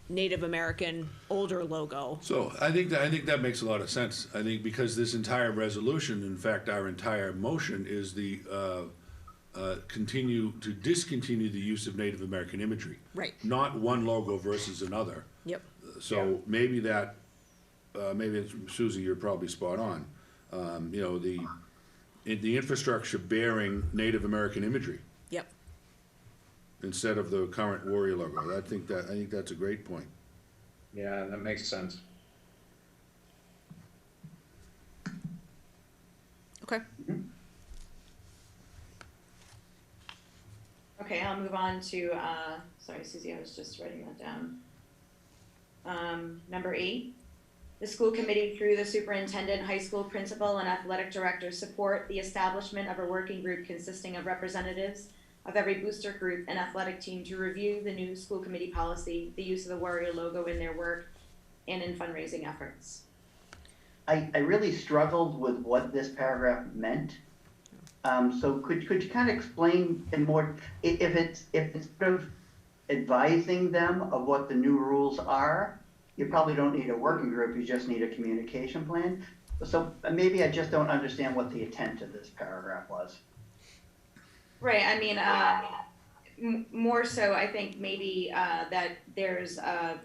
S1: Native American older logo?
S12: So I think that makes a lot of sense. I think because this entire resolution, in fact, our entire motion is the discontinue the use of Native American imagery.
S1: Right.
S12: Not one logo versus another.
S1: Yep.
S12: So maybe that, maybe Susie, you're probably spot on. The infrastructure bearing Native American imagery
S1: Yep.
S12: instead of the current Warrior logo. I think that's a great point.
S10: Yeah, that makes sense.
S1: Okay.
S14: Okay, I'll move on to, sorry, Susie, I was just writing that down. Number 8, the school committee, through the superintendent, high school principal, and athletic director, support the establishment of a working group consisting of representatives of every booster group and athletic team to review the new school committee policy, the use of the Warrior logo in their work, and in fundraising efforts.
S8: I really struggled with what this paragraph meant. So could you kind of explain in more, if it's sort of advising them of what the new rules are, you probably don't need a working group, you just need a communication plan. So maybe I just don't understand what the intent of this paragraph was.
S14: Right, I mean, more so, I think maybe that there's a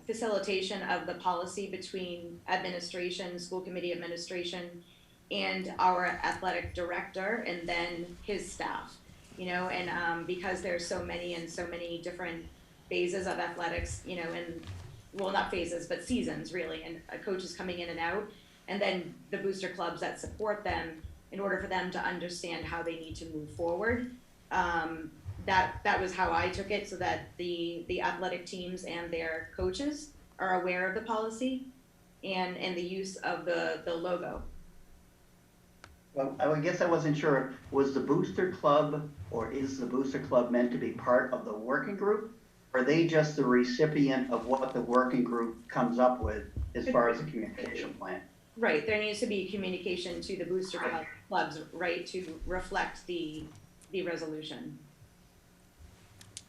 S14: facilitation of the policy between administration, school committee administration, and our athletic director, and then his staff, and because there's so many and so many different phases of athletics, and, well, not phases, but seasons, really, and coaches coming in and out, and then the booster clubs that support them in order for them to understand how they need to move forward. That was how I took it, so that the athletic teams and their coaches are aware of the policy and the use of the logo.
S8: Well, I guess I wasn't sure, was the booster club, or is the booster club meant to be part of the working group? Or are they just the recipient of what the working group comes up with as far as the communication plan?
S14: Right, there needs to be communication to the booster clubs, right, to reflect the resolution.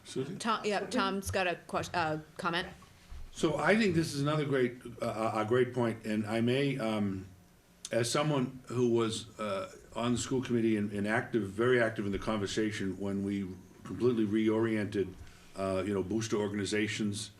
S12: Susie?
S1: Tom's got a comment.
S12: So I think this is another great point, and I may, as someone who was on the school committee and very active in the conversation when we completely reoriented, booster organizations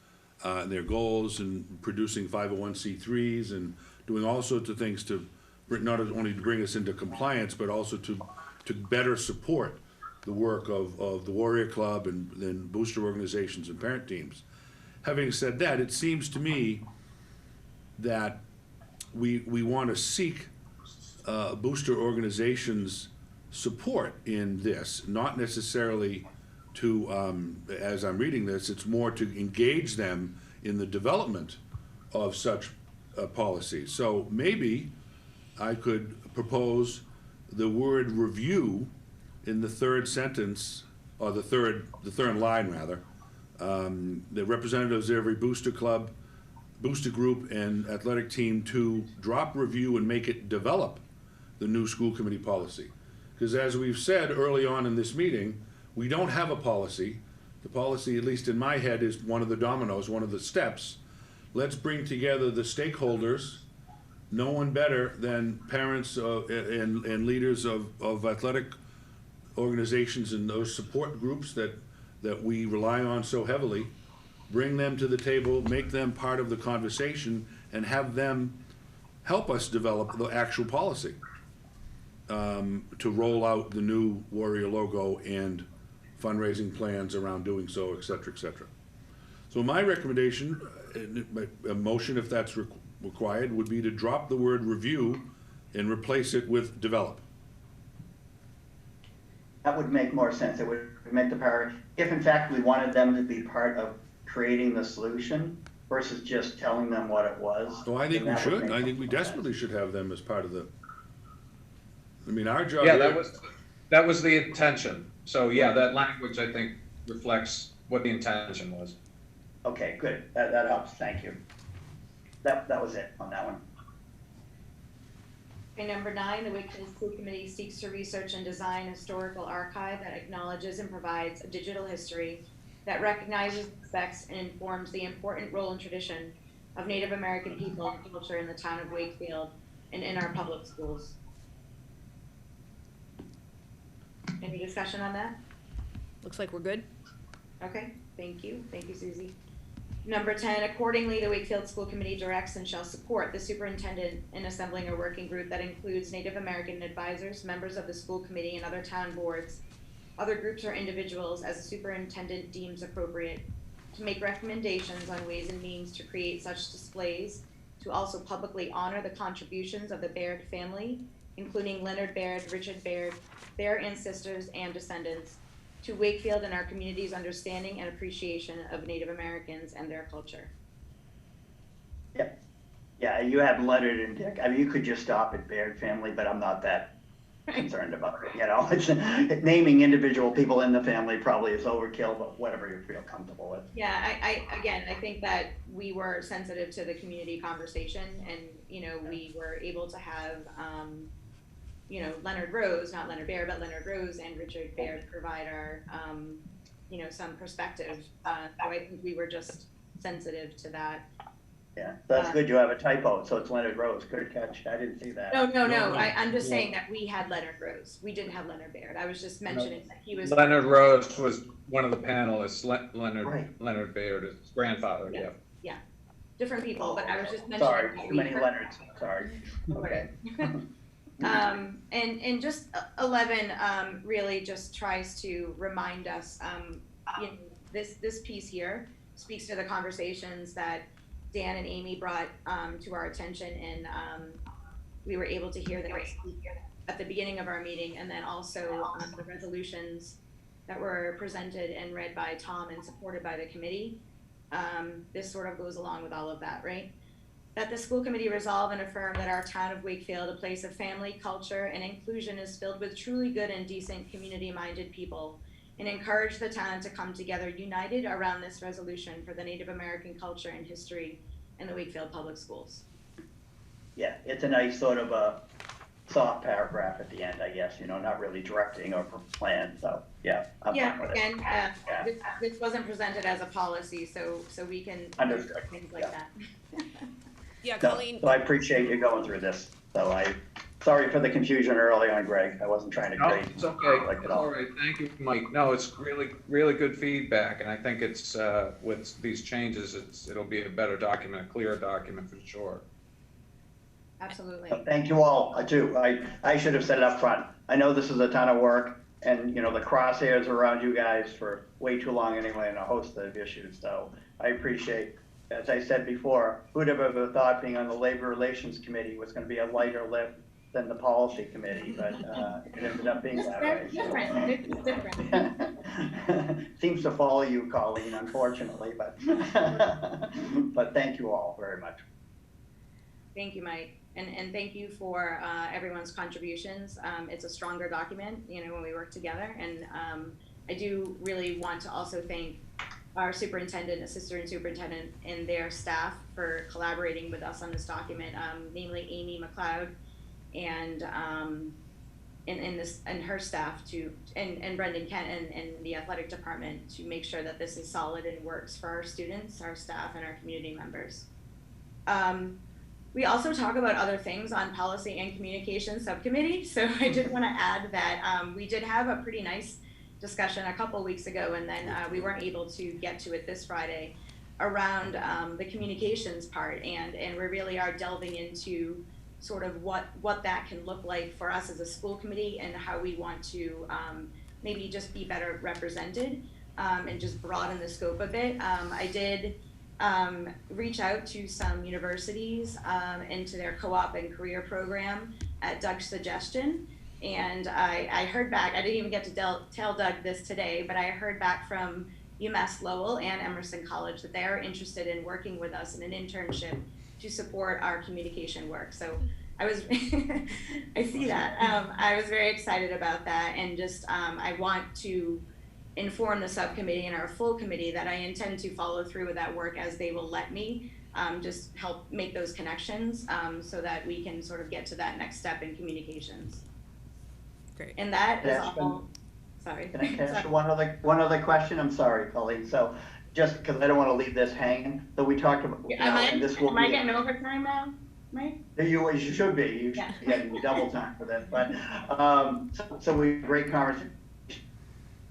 S12: and their goals, and producing 501c3s and doing all sorts of things to not only to bring us into compliance, but also to better support the work of the Warrior Club and then booster organizations and parent teams. Having said that, it seems to me that we want to seek booster organizations' support in this, not necessarily to, as I'm reading this, it's more to engage them in the development of such policy. So maybe I could propose the word review in the third sentence, or the third line rather. The representatives of every booster club, booster group, and athletic team to drop, review, and make it develop the new school committee policy. Because as we've said early on in this meeting, we don't have a policy. The policy, at least in my head, is one of the dominoes, one of the steps. Let's bring together the stakeholders, no one better than parents and leaders of athletic organizations and those support groups that we rely on so heavily, bring them to the table, make them part of the conversation, and have them help us develop the actual policy to roll out the new Warrior logo and fundraising plans around doing so, et cetera, et cetera. So my recommendation, a motion if that's required, would be to drop the word review and replace it with develop.
S8: That would make more sense. It would make the power, if in fact we wanted them to be part of creating the solution versus just telling them what it was.
S12: So I think we should. I think we desperately should have them as part of the, I mean, our job.
S10: Yeah, that was the intention. So yeah, that language I think reflects what the intention was.
S8: Okay, good. That helps. Thank you. That was it on that one.
S14: Okay, number 9, the Wakefield School Committee seeks to research and design a historical archive that acknowledges and provides a digital history that recognizes, respects, and informs the important role and tradition of Native American people and culture in the town of Wakefield and in our public schools. Any discussion on that?
S1: Looks like we're good.
S14: Okay, thank you. Thank you, Susie. Number 10, accordingly, the Wakefield School Committee directs and shall support the superintendent in assembling a working group that includes Native American advisors, members of the school committee, and other town boards, other groups or individuals as the superintendent deems appropriate, to make recommendations on ways and means to create such displays, to also publicly honor the contributions of the Baird family, including Leonard Baird, Richard Baird, their ancestors and descendants, to Wakefield and our community's understanding and appreciation of Native Americans and their culture.
S8: Yep. Yeah, you have Leonard and Dick. I mean, you could just stop at Baird family, but I'm not that concerned about it. You know, it's, naming individual people in the family probably is overkill, but whatever you feel comfortable with.
S14: Yeah, I think that we were sensitive to the community conversation, and you know, we were able to have you know, Leonard Rose, not Leonard Baird, but Leonard Rose and Richard Baird provide our, you know, some perspective. So I think we were just sensitive to that.
S8: Yeah, that's good. You have a typo, so it's Leonard Rose. Good catch. I didn't see that.
S14: No. I'm just saying that we had Leonard Rose. We didn't have Leonard Baird. I was just mentioning that he was.
S10: Leonard Rose was one of the panelists. Leonard Baird, his grandfather.
S14: Yeah. Yeah. Different people, but I was just mentioning.
S8: Sorry, too many Leonards. Sorry. Okay.
S14: And just 11 really just tries to remind us, you know, this piece here speaks to the conversations that Dan and Amy brought to our attention, and we were able to hear them at the beginning of our meeting, and then also the resolutions that were presented and read by Tom and supported by the committee. This sort of goes along with all of that, right? That the school committee resolve and affirm that our town of Wakefield, a place of family, culture, and inclusion, is filled with truly good and decent community-minded people, and encourage the town to come together united around this resolution for the Native American culture and history in the Wakefield Public Schools.
S8: Yeah, it's a nice sort of a soft paragraph at the end, I guess, you know, not really directing or plan, so yeah. I'm fine with it.
S14: Again, this wasn't presented as a policy, so we can do things like that.
S1: Yeah, Colleen.
S8: So I appreciate you going through this. So sorry for the confusion early on, Greg. I wasn't trying to grade.
S10: No, it's okay. It's all right. Thank you, Mike. No, it's really good feedback, and I think it's with these changes, it'll be a better document, a clearer document for sure.
S14: Absolutely.
S8: So thank you all too. I should have said it up front. I know this is a ton of work, and you know the crosshairs around you guys for way too long anyway, and a host of issues. So I appreciate. As I said before, who'd have ever thought being on the Labor Relations Committee was going to be a lighter lift than the Policy Committee, but it ended up being that way.
S14: It's different.
S8: Seems to follow you, Colleen, unfortunately, but but thank you all very much.
S14: Thank you, Mike. And thank you for everyone's contributions. It's a stronger document, when we work together. And I do really want to also thank our superintendent, assistant superintendent, and their staff for collaborating with us on this document, namely Amy McLeod and her staff and Brendan Kent and the athletic department to make sure that this is solid and works for our students, our staff, and our community members. We also talk about other things on policy and communication subcommittee. So I did want to add that we did have a pretty nice discussion a couple weeks ago, and then we weren't able to get to it this Friday around the communications part, and we really are delving into sort of what that can look like for us as a school committee and how we want to maybe just be better represented and just broaden the scope a bit. I did reach out to some universities into their co-op and career program at Doug's suggestion. And I heard back, I didn't even get to tell Doug this today, but I heard back from UMass Lowell and Emerson College that they are interested in working with us in an internship to support our communication work. So I was, I see that. I was very excited about that, and just I want to inform the subcommittee and our full committee that I intend to follow through with that work as they will let me, just help make those connections so that we can sort of get to that next step in communications.
S1: Great.
S14: And that is all. Sorry.
S8: Can I ask one other question? I'm sorry, Colleen. So just because I don't want to leave this hanging, so we talked about.
S14: Am I getting overtime now, Mike?
S8: You should be. You should be getting double time for this. But so we had a great conversation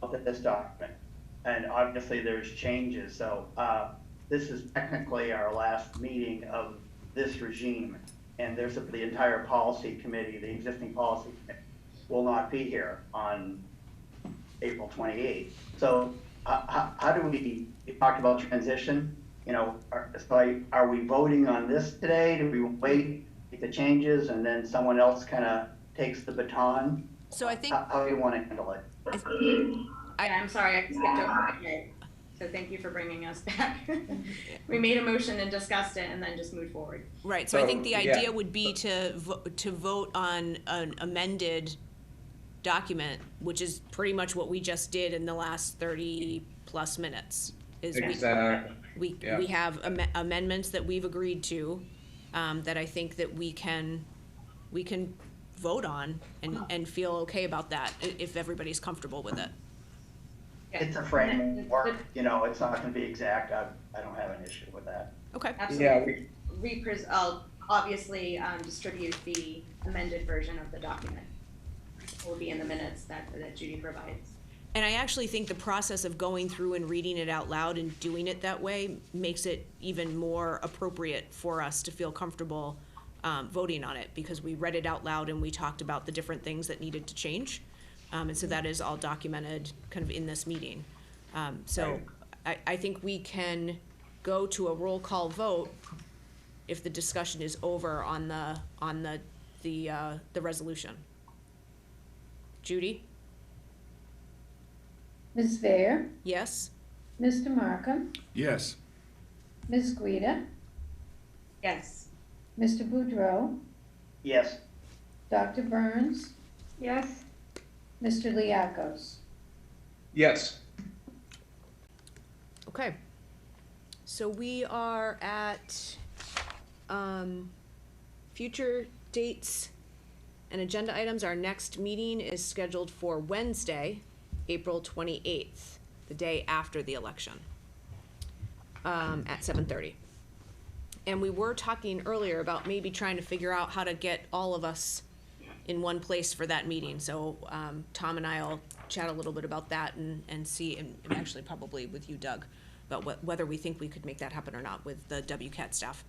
S8: about this document, and obviously there's changes. So this is technically our last meeting of this regime, and there's the entire policy committee, the existing policy committee, will not be here on April 28th. So how do we talk about transition? Are we voting on this today? Do we wait, make the changes, and then someone else kind of takes the baton?
S1: So I think.
S8: How do you want to handle it?
S14: I'm sorry, I skipped over it. So thank you for bringing us back. We made a motion and discussed it and then just moved forward.
S1: Right, so I think the idea would be to vote on an amended document, which is pretty much what we just did in the last 30 plus minutes. We have amendments that we've agreed to that I think that we can vote on and feel okay about that if everybody's comfortable with it.
S8: It's a framework, it's not going to be exact. I don't have an issue with that.
S1: Okay.
S14: Absolutely. Yeah, I'll obviously distribute the amended version of the document. It will be in the minutes that Judy provides.
S1: And I actually think the process of going through and reading it out loud and doing it that way makes it even more appropriate for us to feel comfortable voting on it, because we read it out loud and we talked about the different things that needed to change. And so that is all documented kind of in this meeting. So I think we can go to a roll call vote if the discussion is over on the resolution. Judy?
S9: Ms. Vare?
S1: Yes?
S9: Mr. Markham?
S12: Yes.
S9: Ms. Guida?
S14: Yes.
S9: Mr. Boudreau?
S8: Yes.
S9: Dr. Burns?
S13: Yes.
S9: Mr. Liakos?
S10: Yes.
S1: Okay. So we are at future dates and agenda items. Our next meeting is scheduled for Wednesday, April 28th, the day after the election, at 7:30. And we were talking earlier about maybe trying to figure out how to get all of us in one place for that meeting. So Tom and I will chat a little bit about that and see, and actually probably with you, Doug, about whether we think we could make that happen or not with the WCAT staff.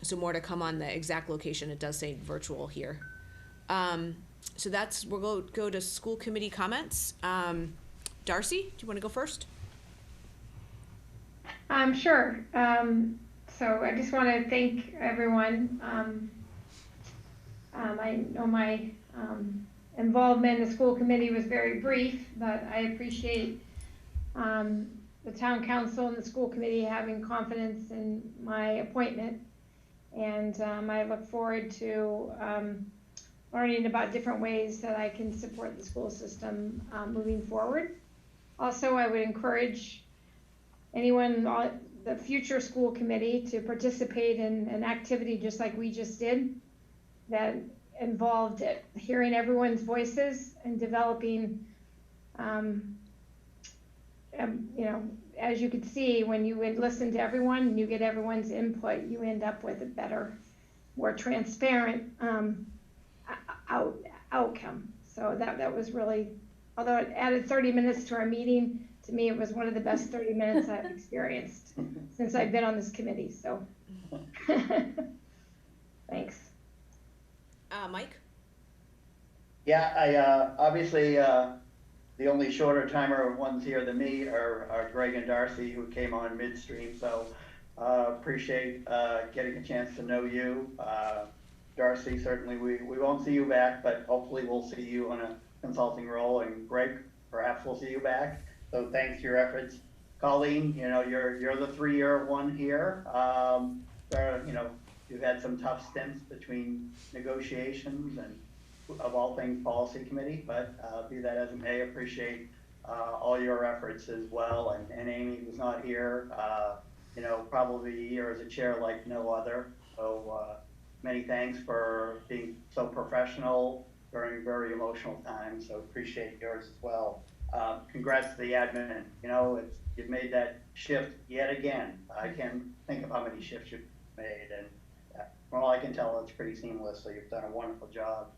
S1: So more to come on the exact location. It does say virtual here. So we'll go to school committee comments. Darcy, do you want to go first?
S13: Sure. So I just want to thank everyone. I know my involvement in the school committee was very brief, but I appreciate the town council and the school committee having confidence in my appointment. And I look forward to learning about different ways that I can support the school system moving forward. Also, I would encourage anyone on the future school committee to participate in an activity just like we just did that involved hearing everyone's voices and developing, you know, as you could see, when you would listen to everyone and you get everyone's input, you end up with a better, more transparent outcome. So that was really, although it added 30 minutes to our meeting, to me it was one of the best 30 minutes I've experienced since I've been on this committee. So thanks.
S1: Mike?
S8: Yeah, I obviously the only shorter timer ones here than me are Greg and Darcy, who came on midstream. So appreciate getting a chance to know you. Darcy, certainly we won't see you back, but hopefully we'll see you on a consulting role. And Greg, perhaps we'll see you back. So thanks for your efforts. Colleen, you know, you're the 3-year one here. You know, you've had some tough stints between negotiations and of all things policy committee, but be that as it may, appreciate all your efforts as well. And Amy, who's not here, you know, probably a year as a chair like no other. So many thanks for being so professional during very emotional times. So appreciate yours as well. Congrats to the admin. You know, you've made that shift yet again. I can't think of how many shifts you've made, and from all I can tell, it's pretty seamless. So you've done a wonderful job.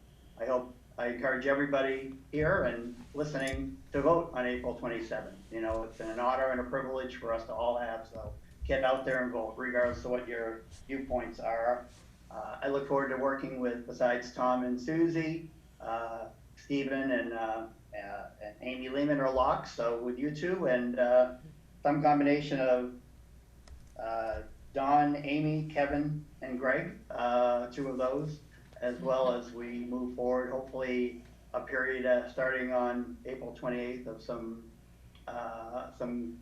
S8: I encourage everybody here and listening to vote on April 27th. You know, it's an honor and a privilege for us to all have. So get out there and vote, regardless of what your viewpoints are. I look forward to working with, besides Tom and Susie, Stephen and Amy Lehman are locked. So with you two and some combination of Don, Amy, Kevin, and Greg, 2 of those, as well as we move forward, hopefully a period starting on April 28th of some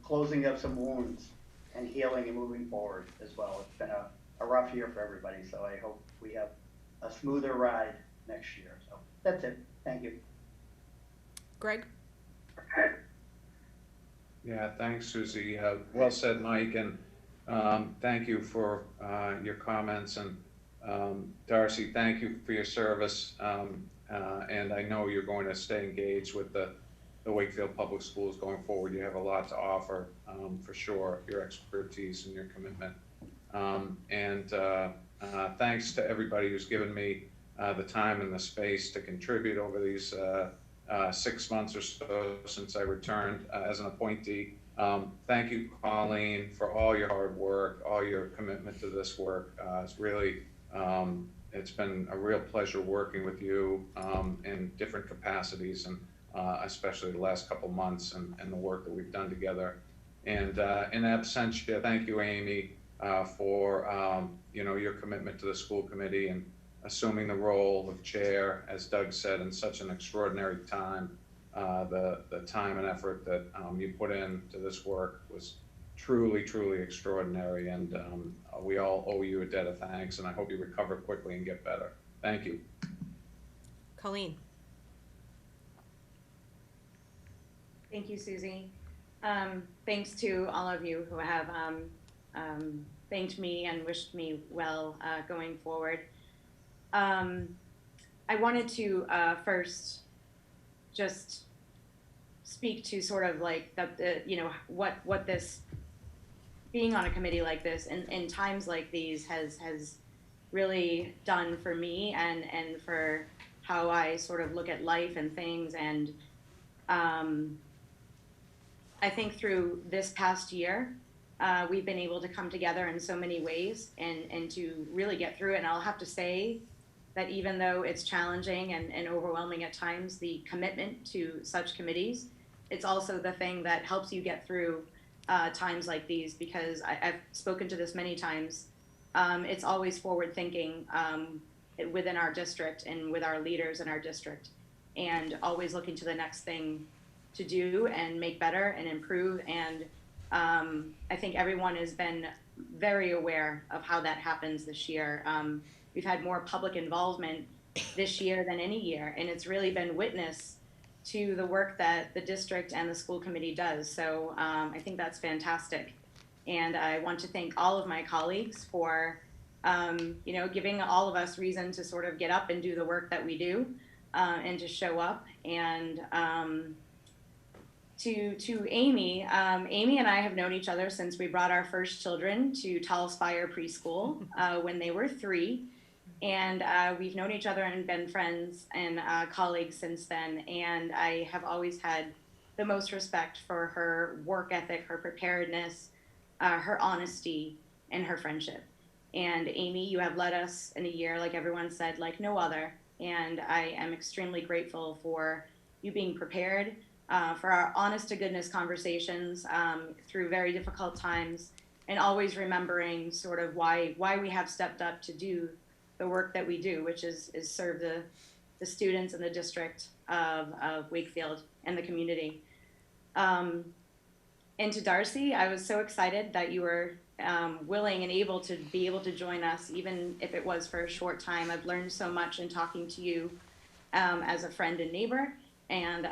S8: closing of some wounds and healing and moving forward as well. It's been a rough year for everybody, so I hope we have a smoother ride next year. So that's it. Thank you.
S1: Greg?
S10: Yeah, thanks, Susie. Well said, Mike, and thank you for your comments. And Darcy, thank you for your service. And I know you're going to stay engaged with the Wakefield Public Schools going forward. You have a lot to offer, for sure, your expertise and your commitment. Thanks to everybody who's given me the time and the space to contribute over these 6 months or so since I returned as an appointee. Thank you, Colleen, for all your hard work, all your commitment to this work. It's really, it's been a real pleasure working with you in different capacities, and especially the last couple months and the work that we've done together. And in absentia, thank you, Amy, for you know, your commitment to the school committee and assuming the role of chair, as Doug said, in such an extraordinary time. The time and effort that you put into this work was truly, truly extraordinary, and we all owe you a debt of thanks, and I hope you recover quickly and get better. Thank you.
S1: Colleen?
S14: Thank you, Susie. Thanks to all of you who have thanked me and wished me well going forward. I wanted to first just speak to sort of like the you know, what this being on a committee like this in times like these has really done for me and for how I sort of look at life and things. And I think through this past year, we've been able to come together in so many ways and to really get through it. And I'll have to say that even though it's challenging and overwhelming at times, the commitment to such committees, it's also the thing that helps you get through times like these, because I've spoken to this many times. It's always forward thinking within our district and with our leaders in our district, and always looking to the next thing to do and make better and improve. And I think everyone has been very aware of how that happens this year. We've had more public involvement this year than any year, and it's really been witness to the work that the district and the school committee does. So I think that's fantastic. And I want to thank all of my colleagues for, giving all of us reason to sort of get up and do the work that we do, and to show up. And to Amy, Amy and I have known each other since we brought our first children to Tall Spire Preschool when they were 3. And we've known each other and been friends and colleagues since then. And I have always had the most respect for her work ethic, her preparedness, her honesty, and her friendship. And Amy, you have led us in a year, like everyone said, like no other. And I am extremely grateful for you being prepared, for our honest to goodness conversations through very difficult times, and always remembering sort of why we have stepped up to do the work that we do, which is serve the students in the district of Wakefield and the community. And to Darcy, I was so excited that you were willing and able to join us, even if it was for a short time. I've learned so much in talking to you as a friend and neighbor, and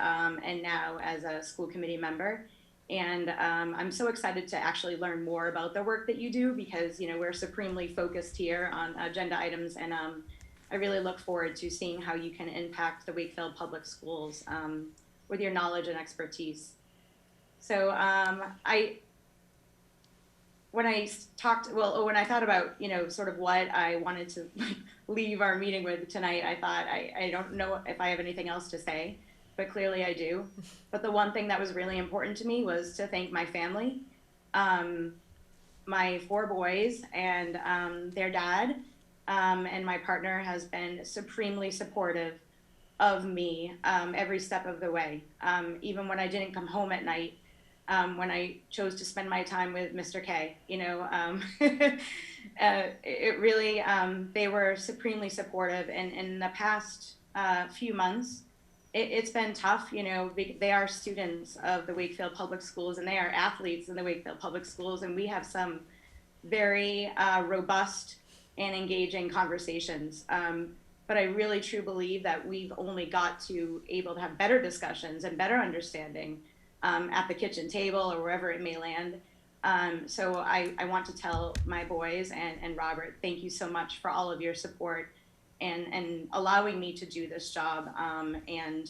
S14: now as a school committee member. And I'm so excited to actually learn more about the work that you do, because we're supremely focused here on agenda items, and I really look forward to seeing how you can impact the Wakefield Public Schools with your knowledge and expertise. So when I thought about sort of what I wanted to leave our meeting with tonight, I thought I don't know if I have anything else to say, but clearly I do. But the one thing that was really important to me was to thank my family, my 4 boys and their dad, and my partner has been supremely supportive of me every step of the way. Even when I didn't come home at night, when I chose to spend my time with Mr. K, it really, they were supremely supportive. And in the past few months, it's been tough. They are students of the Wakefield Public Schools, and they are athletes in the Wakefield Public Schools, and we have some very robust and engaging conversations. But I really truly believe that we've only got to able to have better discussions and better understanding at the kitchen table or wherever it may land. So I want to tell my boys and Robert, thank you so much for all of your support and allowing me to do this job, and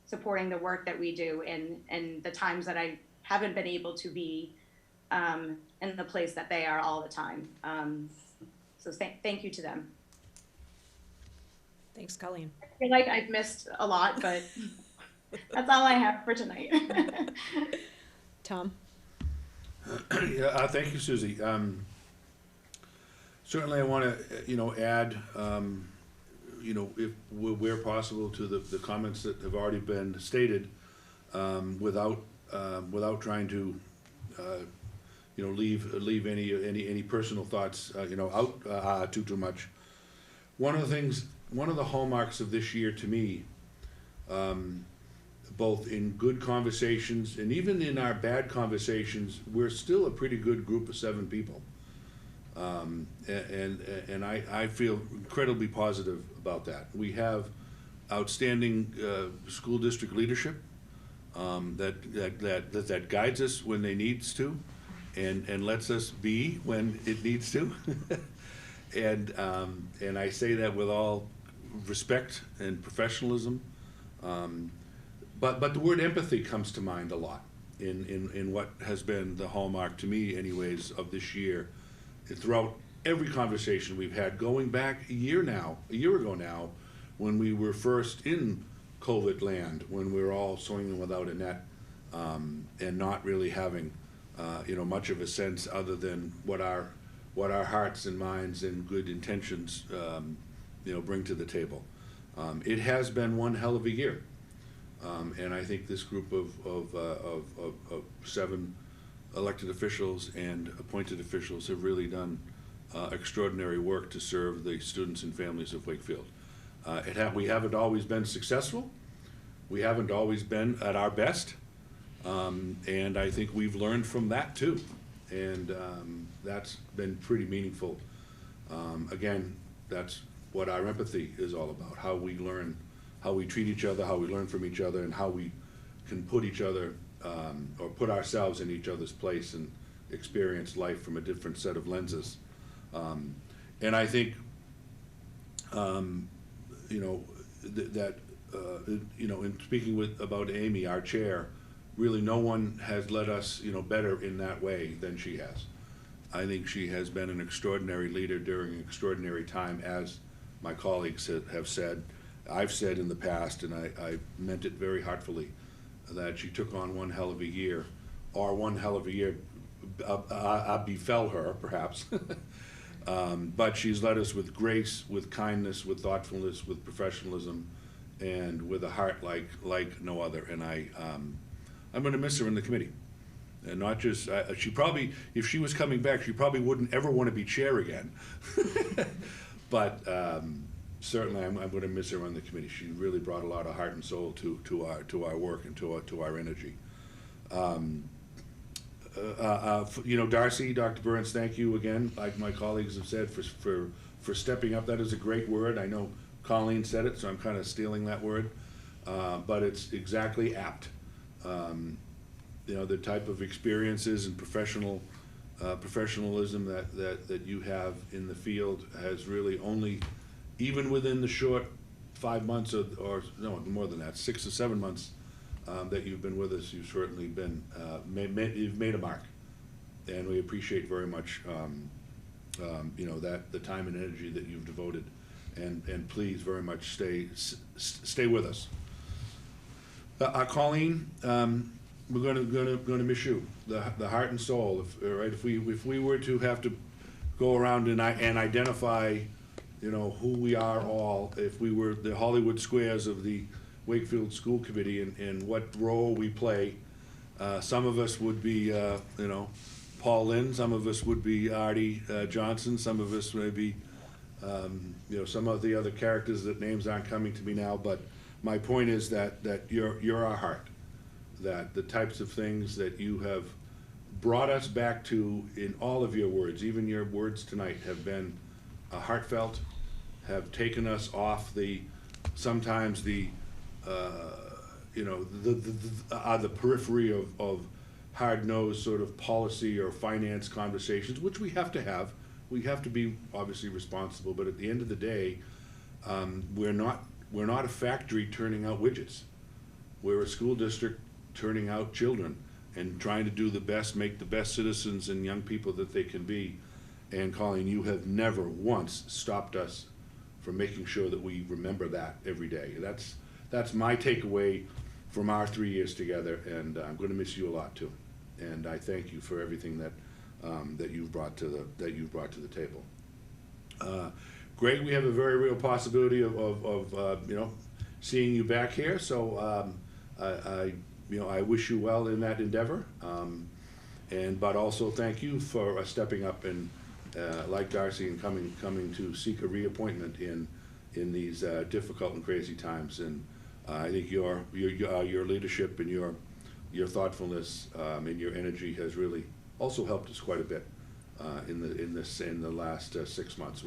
S14: supporting the work that we do and the times that I haven't been able to be in the place that they are all the time. So thank you to them.
S2: Thanks, Colleen.
S14: I feel like I've missed a lot, but that's all I have for tonight.
S2: Tom?
S12: Yeah, thank you, Susie. Certainly I want to, add, if where possible to the comments that have already been stated, without trying to, leave any personal thoughts, out too much. One of the hallmarks of this year to me, both in good conversations and even in our bad conversations, we're still a pretty good group of 7 people. And I feel incredibly positive about that. We have outstanding school district leadership that guides us when they needs to, and lets us be when it needs to. And I say that with all respect and professionalism. But the word empathy comes to mind a lot in what has been the hallmark to me anyways of this year, throughout every conversation we've had, going back a year ago now, when we were first in COVID land, when we were all swinging without a net, and not really having much of a sense other than what our hearts and minds and good intentions bring to the table. It has been one hell of a year. And I think this group of 7 elected officials and appointed officials have really done extraordinary work to serve the students and families of Wakefield. We haven't always been successful. We haven't always been at our best. And I think we've learned from that too. and that's been pretty meaningful. Again, that's what our empathy is all about, how we learn, how we treat each other, how we learn from each other, and how we can put each other, or put ourselves in each other's place and experience life from a different set of lenses. And I think, you know, you know, in speaking about Amy, our chair, really no one has led us, you know, better in that way than she has. I think she has been an extraordinary leader during an extraordinary time, as my colleagues have said. I've said in the past, and I meant it very heartfully, that she took on one hell of a year, or one hell of a year befell her, perhaps. But she's led us with grace, with kindness, with thoughtfulness, with professionalism, and with a heart like no other. And I'm going to miss her in the committee. And not just, she probably, if she was coming back, she probably wouldn't ever want to be chair again. But certainly I'm going to miss her on the committee. She really brought a lot of heart and soul to our work and to our energy. You know, Darcy, Dr. Burns, thank you again, like my colleagues have said, for stepping up. That is a great word. I know Colleen said it, so I'm kind of stealing that word, but it's exactly apt. You know, the type of experiences and professionalism that you have in the field has really only, even within the short 5 months or no, more than that, 6 or 7 months that you've been with us, you've certainly been, you've made a mark. And we appreciate very much, you know, that the time and energy that you've devoted. And please very much stay with us. Colleen, we're gonna miss you, the heart and soul. If we were to have to go around and identify, you know, who we are all, if we were the Hollywood squares of the Wakefield School Committee and what role we play, some of us would be, you know, Paul Lynn, some of us would be Artie Johnson, some of us may be, you know, some of the other characters that names aren't coming to me now, but my point is that you're our heart, that the types of things that you have brought us back to in all of your words, even your words tonight, have been heartfelt, have taken us off sometimes the you know, the periphery of hard-nosed sort of policy or finance conversations, which we have to have. We have to be obviously responsible, but at the end of the day, we're not a factory turning out widgets. We're a school district turning out children and trying to do the best, make the best citizens and young people that they can be. And Colleen, you have never once stopped us from making sure that we remember that every day. That's my takeaway from our 3 years together, and I'm going to miss you a lot too. And I thank you for everything that you've brought to the table. Greg, we have a very real possibility of you know, seeing you back here. So I wish you well in that endeavor. But also thank you for stepping up and like Darcy and coming to seek a reappointment in these difficult and crazy times. And I think your leadership and your thoughtfulness and your energy has really also helped us quite a bit in the last 6 months.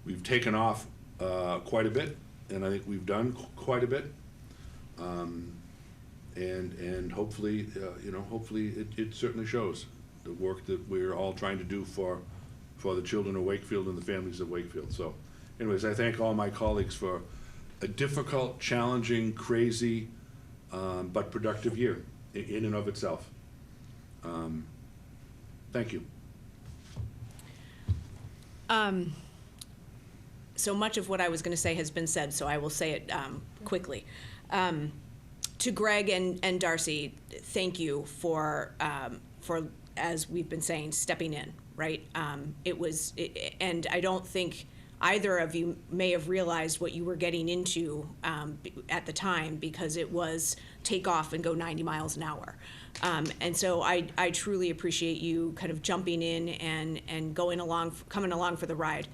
S12: We've taken off quite a bit, and I think we've done quite a bit. And hopefully, you know, hopefully it certainly shows the work that we're all trying to do for the children of Wakefield and the families of Wakefield. So anyways, I thank all my colleagues for a difficult, challenging, crazy, but productive year in and of itself. Thank you.
S1: So much of what I was going to say has been said, so I will say it quickly. To Greg and Darcy, thank you for as we've been saying, stepping in, right? And I don't think either of you may have realized what you were getting into at the time, because it was take off and go 90 miles an hour. And so I truly appreciate you kind of jumping in and coming along for the ride.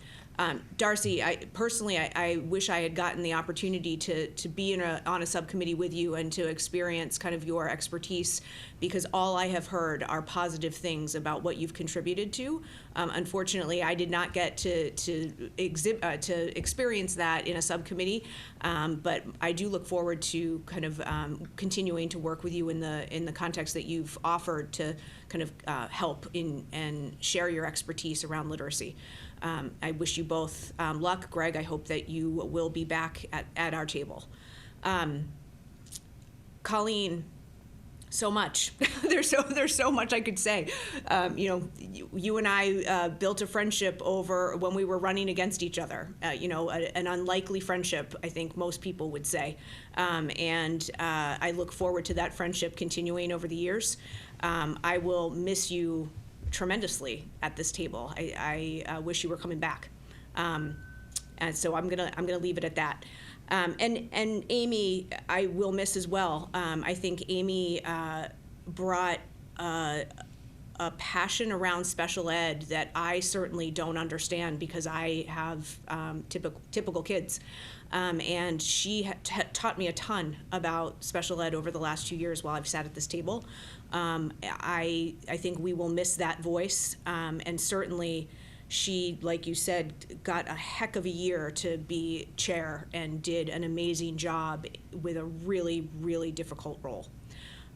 S1: Darcy, I wish I had gotten the opportunity to be on a subcommittee with you and to experience kind of your expertise, because all I have heard are positive things about what you've contributed to. Unfortunately, I did not get to experience that in a subcommittee, but I do look forward to kind of continuing to work with you in the context that you've offered to kind of help and share your expertise around literacy. I wish you both luck. Greg, I hope that you will be back at our table. Colleen, so much. there's so much I could say. You and I built a friendship over when we were running against each other. An unlikely friendship, I think most people would say. And I look forward to that friendship continuing over the years. I will miss you tremendously at this table. I wish you were coming back. And so I'm gonna leave it at that. And Amy, I will miss as well. I think Amy brought a passion around special ed that I certainly don't understand, because I have typical kids. And she taught me a ton about special ed over the last 2 years while I've sat at this table. I think we will miss that voice, and certainly she, like you said, got a heck of a year to be chair and did an amazing job with a really, really difficult role,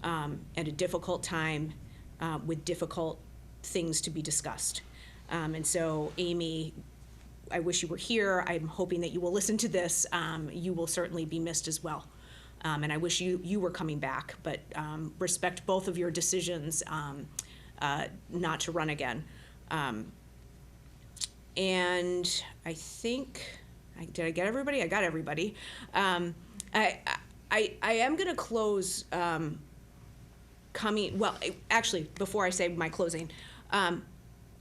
S1: at a difficult time, with difficult things to be discussed. And so, Amy, I wish you were here. I'm hoping that you will listen to this. You will certainly be missed as well. And I wish you were coming back, but respect both of your decisions not to run again. And I think, did I get everybody? I got everybody. I am going to close actually, before I say my closing, I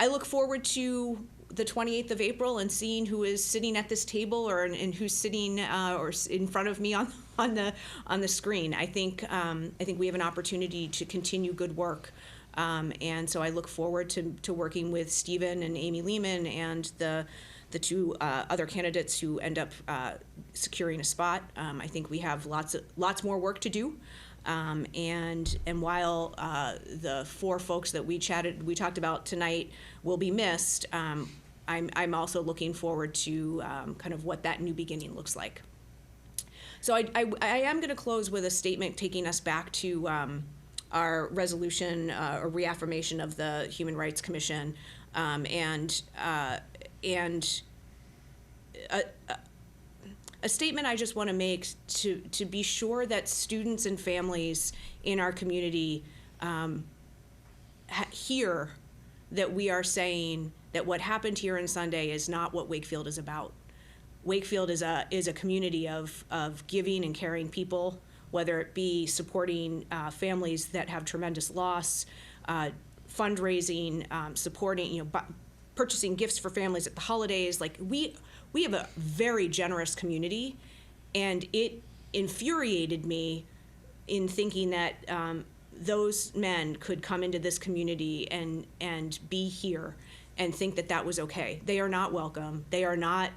S1: look forward to the 28th of April and seeing who is sitting at this table and who's sitting or in front of me on the screen. I think we have an opportunity to continue good work. And so I look forward to working with Stephen and Amy Lehman and the two other candidates who end up securing a spot. I think we have lots more work to do. And while the four folks that we talked about tonight will be missed, I'm also looking forward to kind of what that new beginning looks like. So I am going to close with a statement taking us back to our resolution or reaffirmation of the Human Rights Commission, and a statement I just want to make to be sure that students and families in our community hear that we are saying that what happened here on Sunday is not what Wakefield is about. Wakefield is a community of giving and caring people, whether it be supporting families that have tremendous loss, fundraising, supporting, purchasing gifts for families at the holidays. Like we have a very generous community, and it infuriated me in thinking that those men could come into this community and be here and think that that was okay. They are not welcome. They are not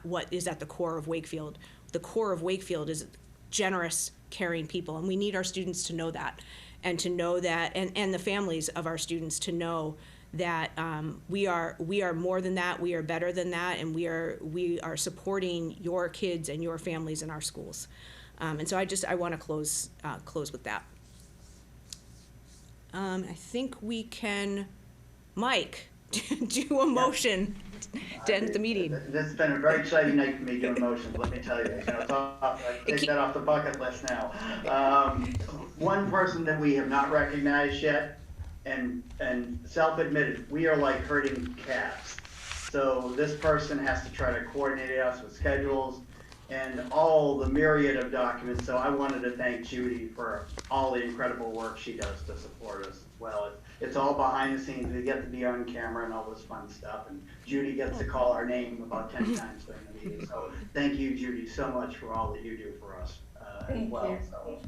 S1: what is at the core of Wakefield. The core of Wakefield is generous, caring people, and we need our students to know that, and to know that, and the families of our students to know that we are more than that. We are better than that, and we are supporting your kids and your families in our schools. And so I want to close with that. I think we can, Mike, do a motion to end the meeting.
S8: This has been a very exciting night for me doing motions, let me tell you. Take that off the bucket list now. One person that we have not recognized yet, and self-admitted, we are like herding cats. So this person has to try to coordinate us with schedules and all the myriad of documents. So I wanted to thank Judy for all the incredible work she does to support us as well. It's all behind the scenes. We get to be on camera and all this fun stuff. And Judy gets to call our name about 10 times during the meeting. So thank you, Judy, so much for all that you do for us as well. So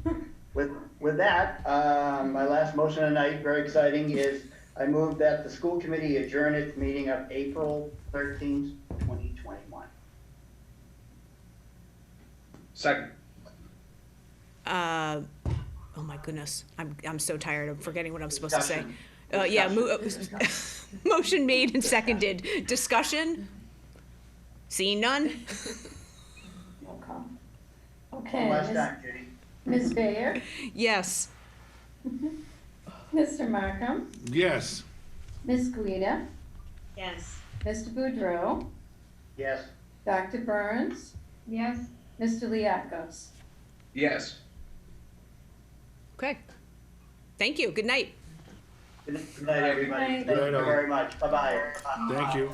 S8: with that, my last motion tonight, very exciting, is I move that the school committee adjourn its meeting of April 13/2021.
S10: Second.
S1: Oh my goodness, I'm so tired of forgetting what I'm supposed to say.
S8: Discussion.
S1: Motion made and seconded. Discussion? Seeing none?
S9: Roll call. Okay,
S8: Last time, Judy.
S9: Ms. Bayer,
S1: Yes.
S9: Mr. Markham,
S12: Yes.
S9: Ms. Guida,
S14: Yes.
S9: Mr. Boudreau,
S8: Yes.
S9: Dr. Burns,
S13: Yes.
S9: Mr. Liakos.
S10: Yes.
S1: Okay. Thank you. Good night.
S8: Good night, everybody.
S9: Good night.
S8: Thank you
S12: all.
S8: very much. Bye-bye.
S12: Thank you.